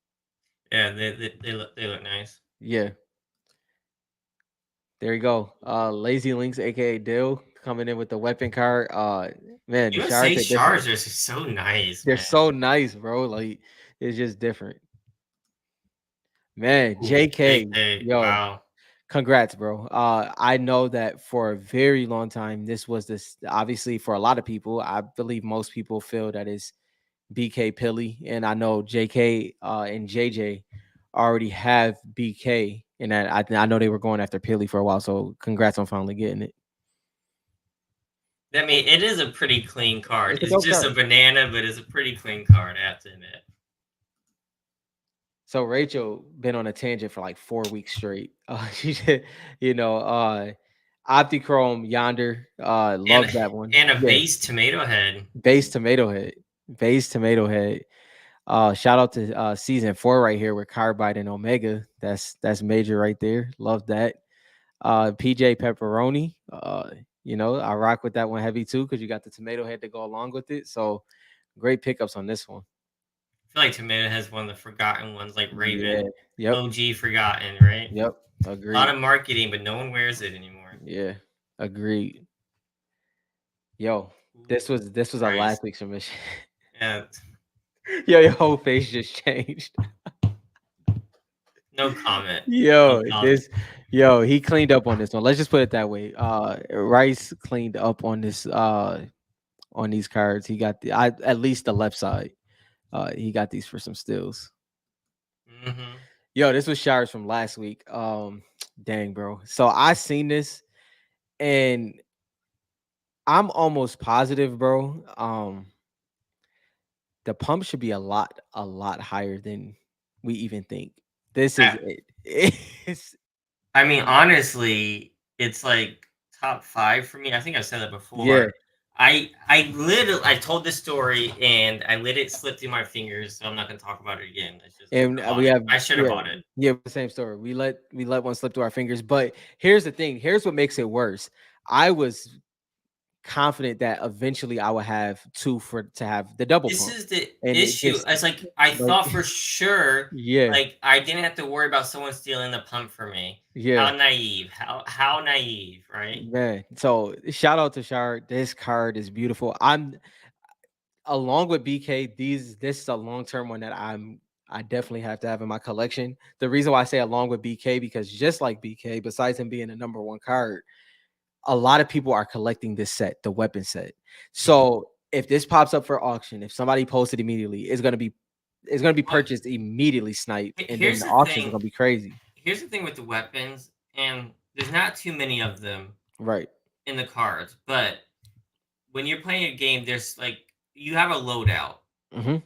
Yeah, they look nice. Yeah, there you go. Lazy Links, aka Dill, coming in with the weapon card. Man, the shards USA are different. shards are just so nice, They're man. so nice, bro. Like it's just different. Man, Ooh, JK, AK, yo, wow. congrats, bro. I know that for a very long time, this was this obviously for a lot of people. I believe most people feel that is BK Pilly, and I know JK and JJ already have BK, and I know they were going after Pilly for a while. So congrats on finally getting it. I mean, it is a pretty clean card. It's a It's dope just a card. banana, but it's a pretty clean card, I have to admit. So Rachel been on a tangent for like 4 weeks straight. She did, you know, Optichrome Yonder. And Love that one. and a Yeah, base tomato head. base tomato head. Base tomato head. Shout out to season 4 right here with Carbide and Omega. That's major right there. Love that. PJ Pepperoni. I rock with that one heavy too because you got the tomato head to go along with it. So great pickups on this one. I feel like tomato head's one of the forgotten ones, like Yeah. Raven. Yep. OG forgotten, right? Yep. A lot Agreed. of marketing, but no one wears it anymore. Yeah. Agreed. Yo, this Ooh, was this was a Christ. last week's submission. Yeah. Yo, your whole face just changed. No comment. No Yo, comment. this yo, he cleaned up on this one. Let's just put it that way. Rice cleaned up on this on these cards. He got at least the left side. He got these for some steals. Hmm. Yo, this was showers from last week. Dang, bro. So I seen this and I'm almost positive, bro. The pump should be a lot higher than we even think. This is I, it. It's I mean, honestly, it's like top five for me. I think I've said that yeah. before. I told this story and I let it slip through my fingers, so I'm not gonna talk about it again. It's just I should And have bought we it. have I should have bought it. yeah, the same story. We let one slip through our fingers. But here's the thing. Here's what makes it worse. I was confident that eventually I would have two for to have the double This pump, is the and it issue. just It's like I but thought for sure, yeah, like I didn't have to worry about someone stealing the pump for me. yeah, How naive. How naive, right? man. So shout out to Shard. This card is beautiful. I'm along with BK. This is a long term one that I definitely have to have in my collection. The reason why I say along with BK because just like BK, besides him being the number one card, a lot of people are collecting this set, the weapon set. Mhm. So if this pops up for auction, if somebody posts it immediately, it's gonna be But purchased immediately, sniped, and then here's the the auctions are thing. gonna be crazy. Here's the thing with the weapons, and there's not too many of them Right. in the cards, but when you're playing a game, there's like you have a loadout, Hmm.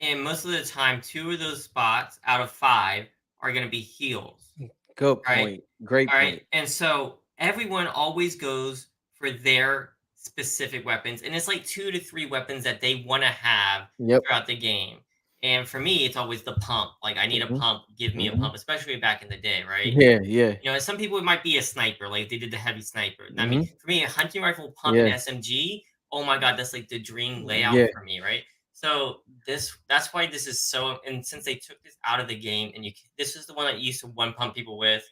and most of the time, two of those spots out of five are going to be heals, Good right? point. Great All right, point. and so everyone always goes for their specific weapons, and it's like two to three weapons that they want to have Yep. throughout the game. And for me, it's always the pump. Like I need a Hmm. pump, give me a Hmm. pump, especially back in the day, right? Yeah. Yeah. You know, some people it might be a sniper, like they did the heavy sniper. I mean, Hmm. for me, a hunting rifle pump and Yeah. SMG, oh my god, that's like the dream layout Yeah. for me, right? So that's why this is so. And since they took this out of the game, and this is the one that you used to one pump people with,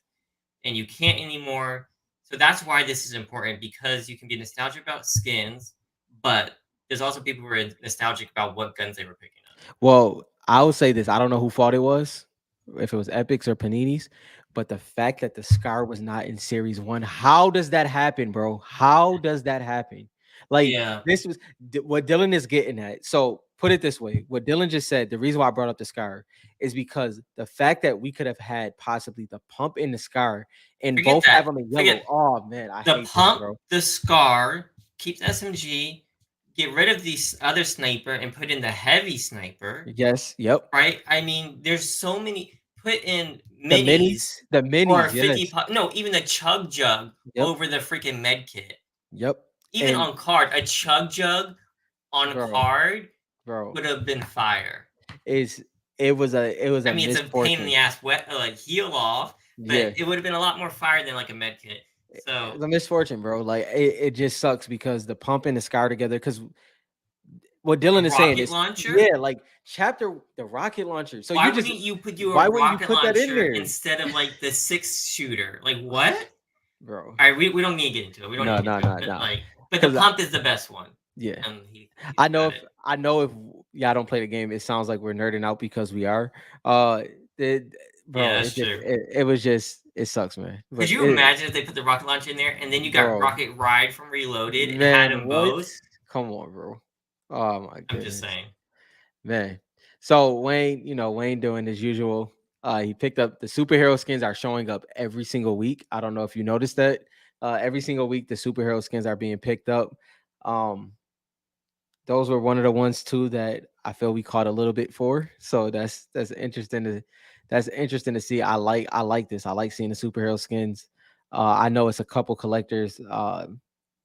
and you can't anymore. So that's why this is important because you can be nostalgic about skins, but there's also people who are nostalgic about what guns they were picking up. Well, I will say this. I don't know who fault it was, if it was Epics or Paninis, but the fact that the Scar was not in Series 1, how does that happen, bro? How does that happen? Like, Yeah, this was what Dylan is getting at. So, put it this way, what Dylan just said, the reason why I brought up the Scar is because the fact that we could have had possibly the pump in the Scar and forget both have that. them in Forget yellow. Oh, man, I the hate this, pump, bro. the scar, keep the SMG, get rid of the other sniper and put in the heavy sniper, Yes, yep. right? I mean, there's so many. Put in The minis, minis the or minis, 50 yes. pop. No, even the chug jug Yep, over the freaking med kit. yep. Even And on card, a chug jug on bro, card bro. would have been fire. Is it was a I mean, it's a pain in misfortune. the ass wet like heal off, but Yeah, it would have been a lot more fire than like a med kit. So it's a misfortune, bro. Like it just sucks because the pump and the scar together. Because what a Dylan is saying rocket is, launcher. yeah, like chapter the rocket launcher. So Why you just wouldn't you put you a why wouldn't you rocket put that in launcher there, instead of like the six shooter? Like what? bro? All right, we don't need to get into it. We don't need No, to get no, into it. no, But no. like, but the Because pump is the best one, yeah, and he's got it. I know if y'all don't play the game, it sounds like we're nerding out because we are. Uh, it, Yeah, bro, that's true. it was just it sucks, man. Could But you it, imagine if they put the rocket launcher in there and then you got bro, Rocket Ride from Reloaded and had man, them what? both? Come on, bro. Oh my I'm just goodness. saying. Man. So Wayne, Wayne doing his usual. He picked up the superhero skins are showing up every single week. I don't know if you noticed that. Every single week the superhero skins are being picked up. Um, those were one of the ones too that I feel we caught a little bit for. So that's interesting to see. I like this. I like seeing the superhero skins. I know it's a couple collectors.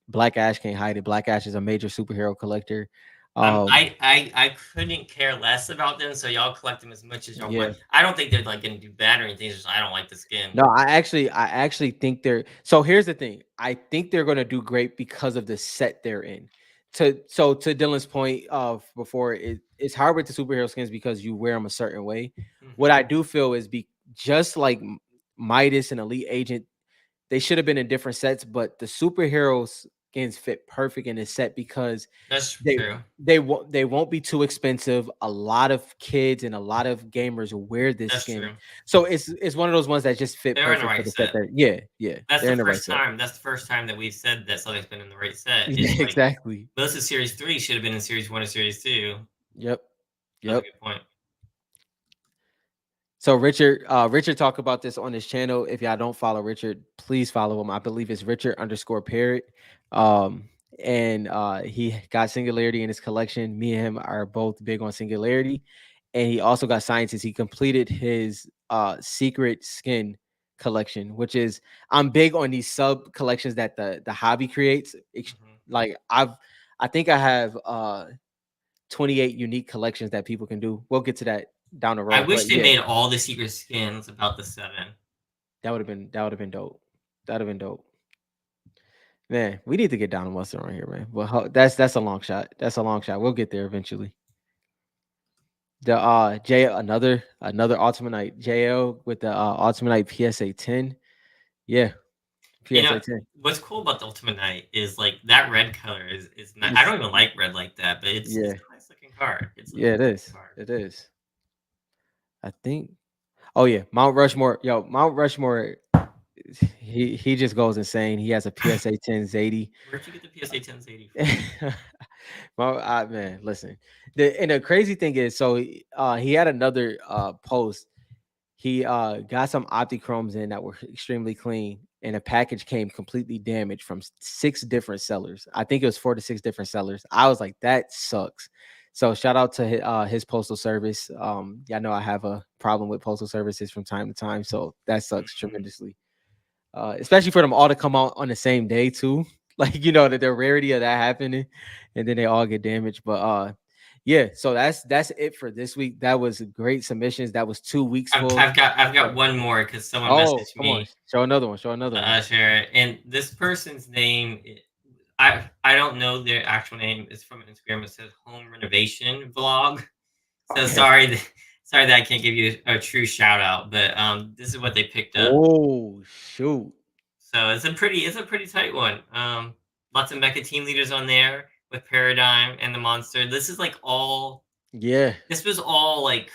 Black Ash can't hide it. Black Ash is a major superhero collector. Um, I couldn't care less about them, so y'all collect them as much as y'all want. yeah. I don't think they're like gonna do bad or anything. It's just I don't like the skin. No, I actually think they're so here's the thing. I think they're gonna do great because of the set they're in. To Dylan's point of before, it's hard with the superhero skins because you wear them a certain way. What Hmm. I do feel is just like Midas and Elite Agent, they should have been in different sets, but the superheroes skins fit perfect in this set because That's they true. they won't be too expensive. A lot of kids and a lot of gamers wear this That's skin, true. so it's one of those ones that just fit They're in the perfect for right the set. set. That yeah, yeah, That's they're the in the right first set. time. That's the first time that we've said that something's been in the right set. Yeah, It's like exactly. most of Series 3 should have been in Series 1 or Series 2. Yep, That's a yep. good point. So Richard talked about this on his channel. If y'all don't follow Richard, please follow him. I believe it's Richard underscore Parrot. Um, and he got Singularity in his collection. Me and him are both big on Singularity, and he also got Sciences. He completed his secret skin collection, which is I'm big on these sub collections that the hobby creates. Mhm. Like I think I have 28 unique collections that people can do. We'll get to that down the I road, wish but they yeah. made all the secret skins about the 7. That would have been dope. That'd have been dope. Man, we need to get Donald Mustard on here, man. Well, that's a long shot. That's a long shot. We'll get there eventually. The J another Ultimate Night JL with the Ultimate Night PSA 10. Yeah, You PSA know, 10. what's cool about the Ultimate Knight is like that red color is not, I It's, don't even like red like that, but it's yeah, a nice looking card. It's a yeah, nice it looking is. card. It is. I think. Oh yeah, Mount Rushmore. Yo, Mount Rushmore. He just goes insane. He has a PSA 10 Zadie. Where'd you get the PSA 1080 from? Well, man, listen. The crazy thing is, so he had another post. He got some Optichromes in that were extremely clean, and a package came completely damaged from 6 different sellers. I think it was 4 to 6 different sellers. I was like, that sucks. So shout out to his postal service. Yeah, I know I have a problem with postal services from time to time, so that sucks Mhm. tremendously. Especially for them all to come out on the same day too. Like that the rarity of that happening, and then they all get damaged. But yeah. So that's it for this week. That was great submissions. That was 2 weeks full. I've got So, one more because someone oh, messaged come on, me show another one. Show another one. share it, and this person's name I don't know their actual name. It's from Instagram. It says home renovation vlog. So Okay. sorry that I can't give you a true shout out, but this is what they picked up. Oh shoot. So it's a pretty tight one. Lots of mecha team leaders on there with Paradigm and the monster. This is like all. Yeah. This was all like.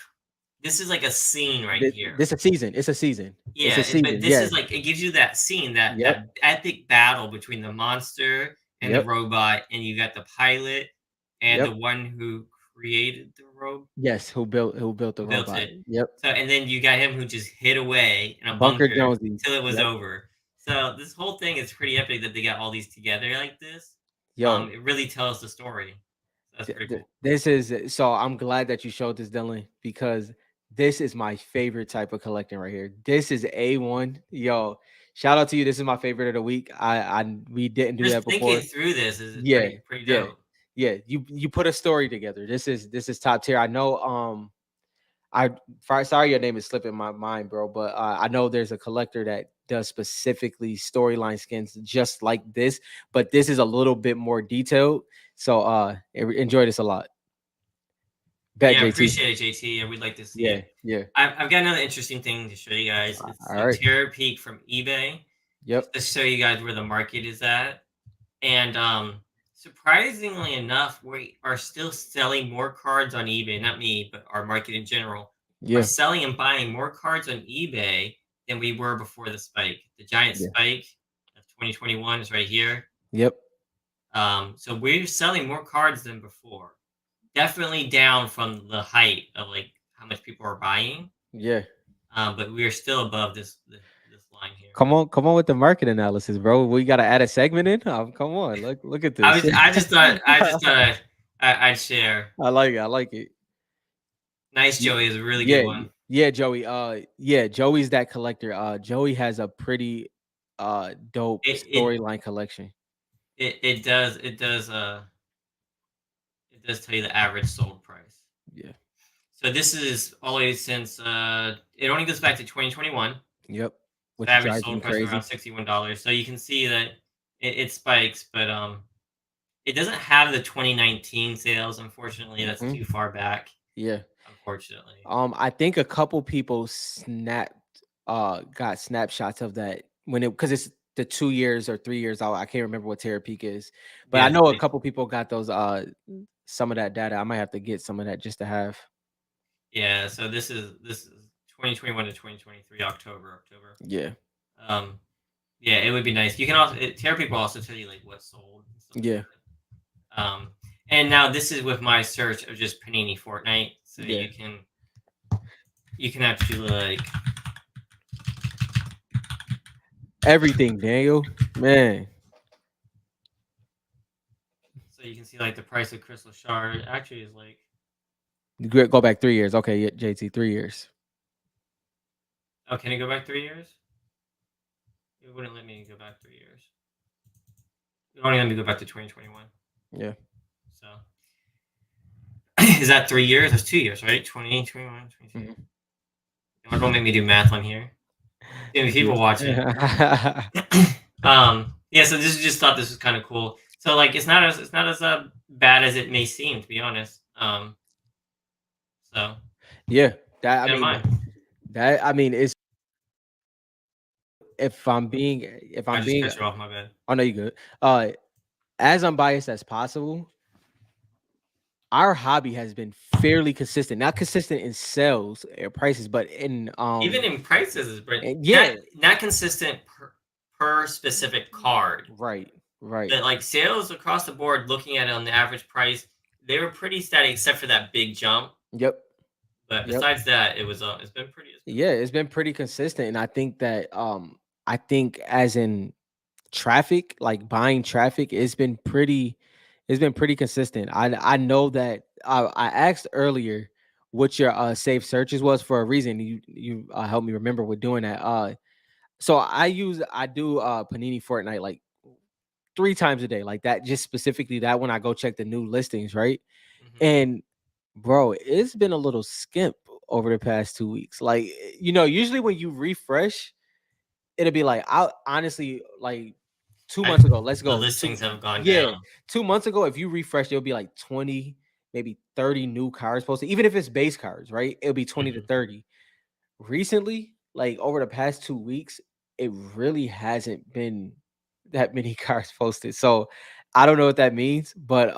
This is like a scene right here. This a season. It's a season. It's a Yeah, but season. this Yeah. is like it gives you that scene, that Yep. epic battle between the monster and the Yep. robot, and you got the pilot and the Yep. one who created the robot, Yes. Who built the who built robot? it. Yep. So and then you got him who just hid away in a Bunker bunker Jonesy. till it was Yep. over. So this whole thing is pretty epic that they got all these together like this. Yo, It really tells the story. So that's pretty cool. This is so I'm glad that you showed this, Dylan, because this is my favorite type of collecting right here. This is A1. Yo, shout out to you. This is my favorite of the week. We didn't do Just that thinking before. through this is Yeah, pretty yeah, dope. yeah. You put a story together. This is top tier. I know sorry your name is slipping my mind, bro, but I know there's a collector that does specifically storyline skins just like this, but this is a little bit more detailed. So enjoy this a lot. Bet Yeah, I JT. appreciate it, JT. We'd like to see Yeah, it. yeah. I've got another interesting thing to show you guys. It's All a right. Terror Peak from eBay, Yep. just to show you guys where the market is at. And surprisingly enough, we are still selling more cards on eBay. Not me, but our market in general are Yeah. selling and buying more cards on eBay than we were before the spike. The giant Yeah. spike of 2021 is right here. Yep. So we're selling more cards than before. Definitely down from the height of like how much people are buying, Yeah. but we are still above this line here. Come on with the market analysis, bro. We gotta add a segment in. Come on, look at this. I just thought I'd share. I like it. I like it. Nice Ye- Joey is a really good Yeah, one. yeah, Joey. Yeah, Joey's that collector. Joey has a pretty dope It it storyline collection. it does tell you the average sold price. Yeah. So this is all the way since it only goes back to 2021. Yep. The Which average drives me sold price is around crazy. $61. So you can see that it spikes, but it doesn't have the 2019 sales. Unfortunately, that's Mhm. too far back. Yeah. Unfortunately. I think a couple people got snapshots of that when it because the 2 years or 3 years out. I can't remember what Terra Peak is, but I Yeah, know a couple people got those some of that data. I might have to get some of that just to have. yeah. So this is 2021 to 2023 October. Yeah. Um, yeah, it would be nice. You can also Terra Peak will also tell you like what sold and stuff like Yeah. that. And now this is with my search of just Panini Fortnite, so Yeah. you can actually like Everything, Daniel. Man. so you can see like the price of Crystal Shard actually is like Go back 3 years. Okay, yeah, JT, 3 years. oh can it go back 3 years? It wouldn't let me go back 3 years. It only let me go back to 2021. Yeah. So is that 3 years? That's 2 years, right? 20, 21, 22. Mhm. Don't make me do math on here. Too many people watching. Yeah. Yeah, so this just thought this was kind of cool. So like it's not as bad as it may seem, to be honest. So Yeah. That keep I that in mean mind. that I mean it's if I I'm just being cut you off, my bad. oh no, you good. Uh as unbiased as possible, our hobby has been fairly consistent. Not consistent in sales or prices, but in Even in prices, but yeah, not consistent per specific card. right, right. But like sales across the board, looking at it on the average price, they were pretty steady except for that big jump. Yep, But yep. besides that, it's been Yeah, it's been pretty consistent. And I think that I think as in traffic, like buying traffic, it's been pretty consistent. I know that I asked earlier what your safe searches was for a reason. You helped me remember with doing that. So I do Panini Fortnite like 3 times a day, like that, just specifically that when I go check the new listings, right? hmm And bro, it's been a little skimp over the past 2 weeks. Like, usually when you refresh, it'll be like I honestly like 2 months ago. Let's the go. listings have gone Yeah, down. 2 months ago, if you refresh, it'll be like 20, maybe 30 new cards posted. Even if it's base cards, right? It'll be 20 to hmm 30. Recently, like over the past 2 weeks, it really hasn't been that many cards posted. So I don't know what that means, but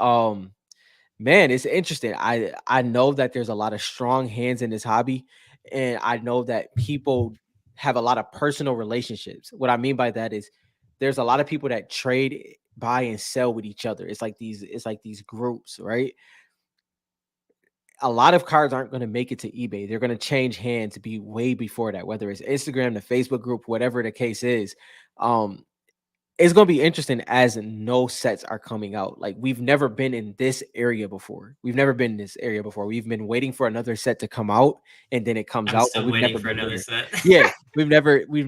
man, it's interesting. I know that there's a lot of strong hands in this hobby, and I know that people have a lot of personal relationships. What I mean by that is there's a lot of people that trade, buy, and sell with each other. It's like these groups, right? A lot of cards aren't going to make it to eBay. They're going to change hands to be way before that, whether it's Instagram, the Facebook group, whatever the case is. Um, it's gonna be interesting as no sets are coming out. Like we've never been in this area before. We've never been in this area before. We've been waiting for another set to come out, and then it comes I'm out, but still we've waiting never for been another here. set. Yeah, we've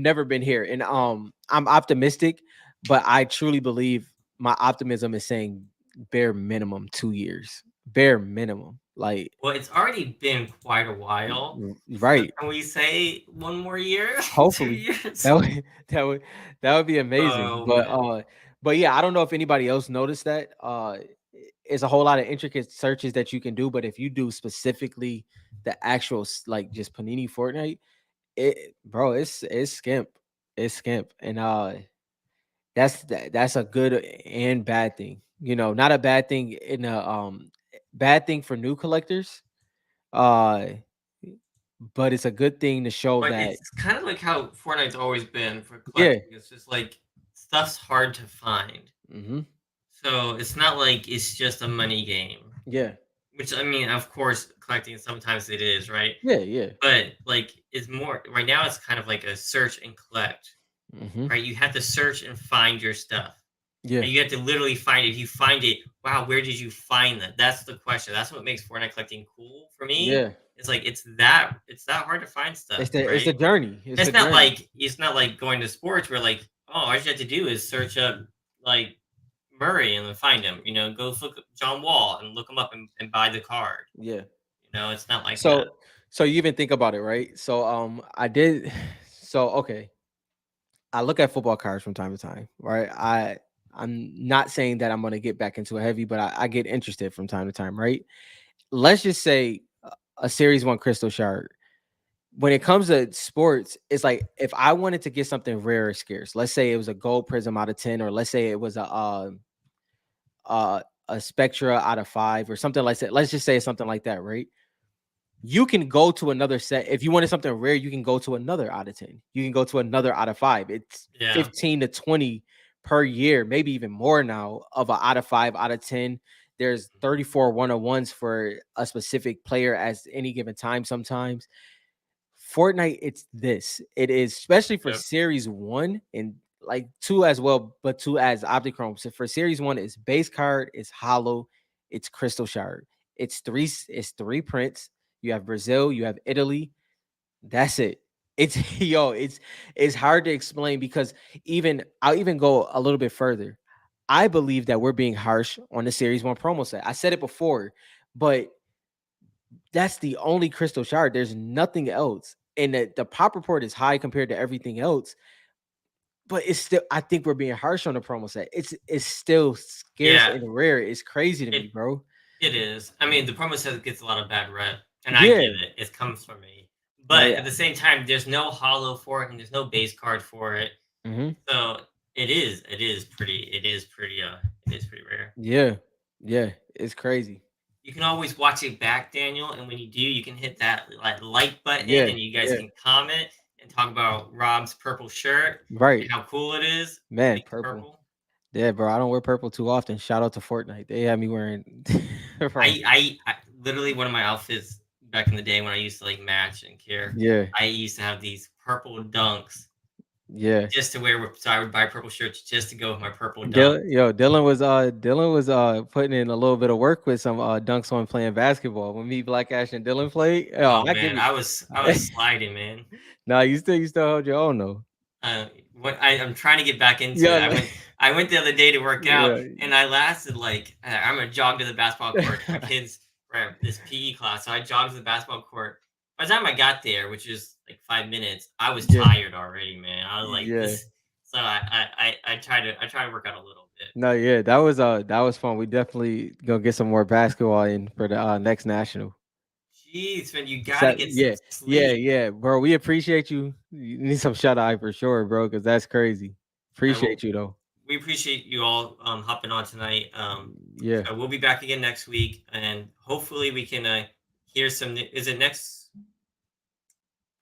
never been here, and I'm optimistic, but I truly believe my optimism is saying bare minimum 2 years, bare minimum. Like Well, it's already been quite a while. So right. can we say one more year? two Hopefully, years? that would that would that would be amazing. Oh man. But yeah, I don't know if anybody else noticed that. It's a whole lot of intricate searches that you can do, but if you do specifically the actual like just Panini Fortnite, bro, it's skimp, it's skimp, and that's a good and bad thing. Not a bad thing in a bad thing for new collectors. Uh, but it's a good thing to show But that it's kind of like how Fortnite's always been for yeah. collecting. It's just like stuff's hard to find. Hmm. So it's not like it's just a money game. Yeah. Which I mean, of course, collecting sometimes it is, right? Yeah, yeah. But like it's more right now it's kind of like a search and collect, Mhm. right? You have to search and find your stuff. Yeah. And you have to literally find it. If you find it, wow, where did you find that? That's the question. That's what makes Fortnite collecting cool for me. Yeah. It's like it's that hard to find stuff, It's right? the journey. It's the It's not journey. like going to sports where like, oh, all you have to do is search up like Murray and then find him. Go look up John Wall and look him up and buy the card. Yeah. It's not like that. So you even think about it, right? So I did so okay. I look at football cards from time to time, right? I'm not saying that I'm gonna get back into a heavy, but I get interested from time to time, right? Let's just say a series one crystal shard. when it comes to sports, it's like if I wanted to get something rare or scarce, let's say it was a gold prism out of 10, or let's say it was uh, a spectra out of 5 or something like that. Let's just say something like that, right? You can go to another set. If you wanted something rare, you can go to another out of 10. You can go to another out of 5. It's Yeah. 15 to 20 per year, maybe even more now of a out of 5, out of 10. There's 34 101s for a specific player at any given time sometimes. Fortnite, it's this. It is especially for Yep. series 1 and like 2 as well, but 2 as Optichrome. So for series 1, it's base card, it's hollow, it's crystal shard. It's three prints. You have Brazil, you have Italy. That's it. It's yo, it's hard to explain because even I'll even go a little bit further. I believe that we're being harsh on the series 1 promo set. I said it before, but that's the only crystal shard. There's nothing else. And the pop report is high compared to everything else. But it's still, I think we're being harsh on the promo set. It's still scarce Yeah. and rare. It's crazy to me, It bro. it is. I mean, the promo set gets a lot of bad rep, and I Yeah. get it. It comes from me. No, But yeah. at the same time, there's no hollow for it, and there's no base card for it. Hmm. So it is pretty rare. Yeah. Yeah. It's crazy. You can always watch it back, Daniel, and when you do, you can hit that like button, Yeah. and you guys Yeah. can comment and talk about Rob's purple shirt and Right. how cool it is. Man, It's purple. purple. Yeah, bro. I don't wear purple too often. Shout out to Fortnite. They had me wearing from I literally one of my outfits back in the day when I used to like match and care. yeah. I used to have these purple dunks Yeah. just to wear. So I would buy purple shirts just to go with my purple dunk. Dylan was putting in a little bit of work with some dunks on playing basketball. When me, Black Ash, and Dylan played, oh, Oh I give man, you. I was sliding, man. Nah, you still hold your own though. What I'm trying to get back into it. Yeah, like, I went the other day to work out, yeah, and I lasted like I'm gonna jog to the basketball court. My kids were at this PE class, so I jogged to the basketball court. By the time I got there, which is like 5 minutes, I was yeah, tired already, man. I was like yeah. this, so I try to work out a little bit. No, yeah, that was fun. We definitely gonna get some more basketball in for the next national. Jeez, man, you got to So, get some yeah, yeah, sleep. yeah, bro. We appreciate you. You need some shut eye for sure, bro, because that's crazy. All right, well, Appreciate you though. we appreciate you all hopping on tonight. Yeah. So we'll be back again next week, and hopefully we can hear some. Is it next?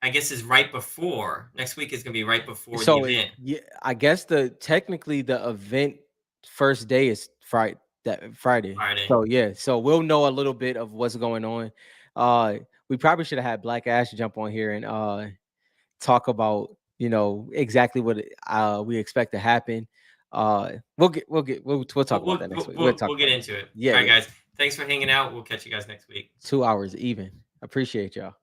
I guess is right before next week is gonna be right before the So event yeah, I guess the event first day is Friday. Friday. So yeah, so we'll know a little bit of what's going on. Uh, we probably should have had Black Ash jump on here and talk about exactly what we expect to happen. We'll talk about that next week. We'll talk We'll get about it. into it. Yeah, All right, yeah. guys. Thanks for hanging out. We'll catch you guys next week. 2 hours even. Appreciate y'all.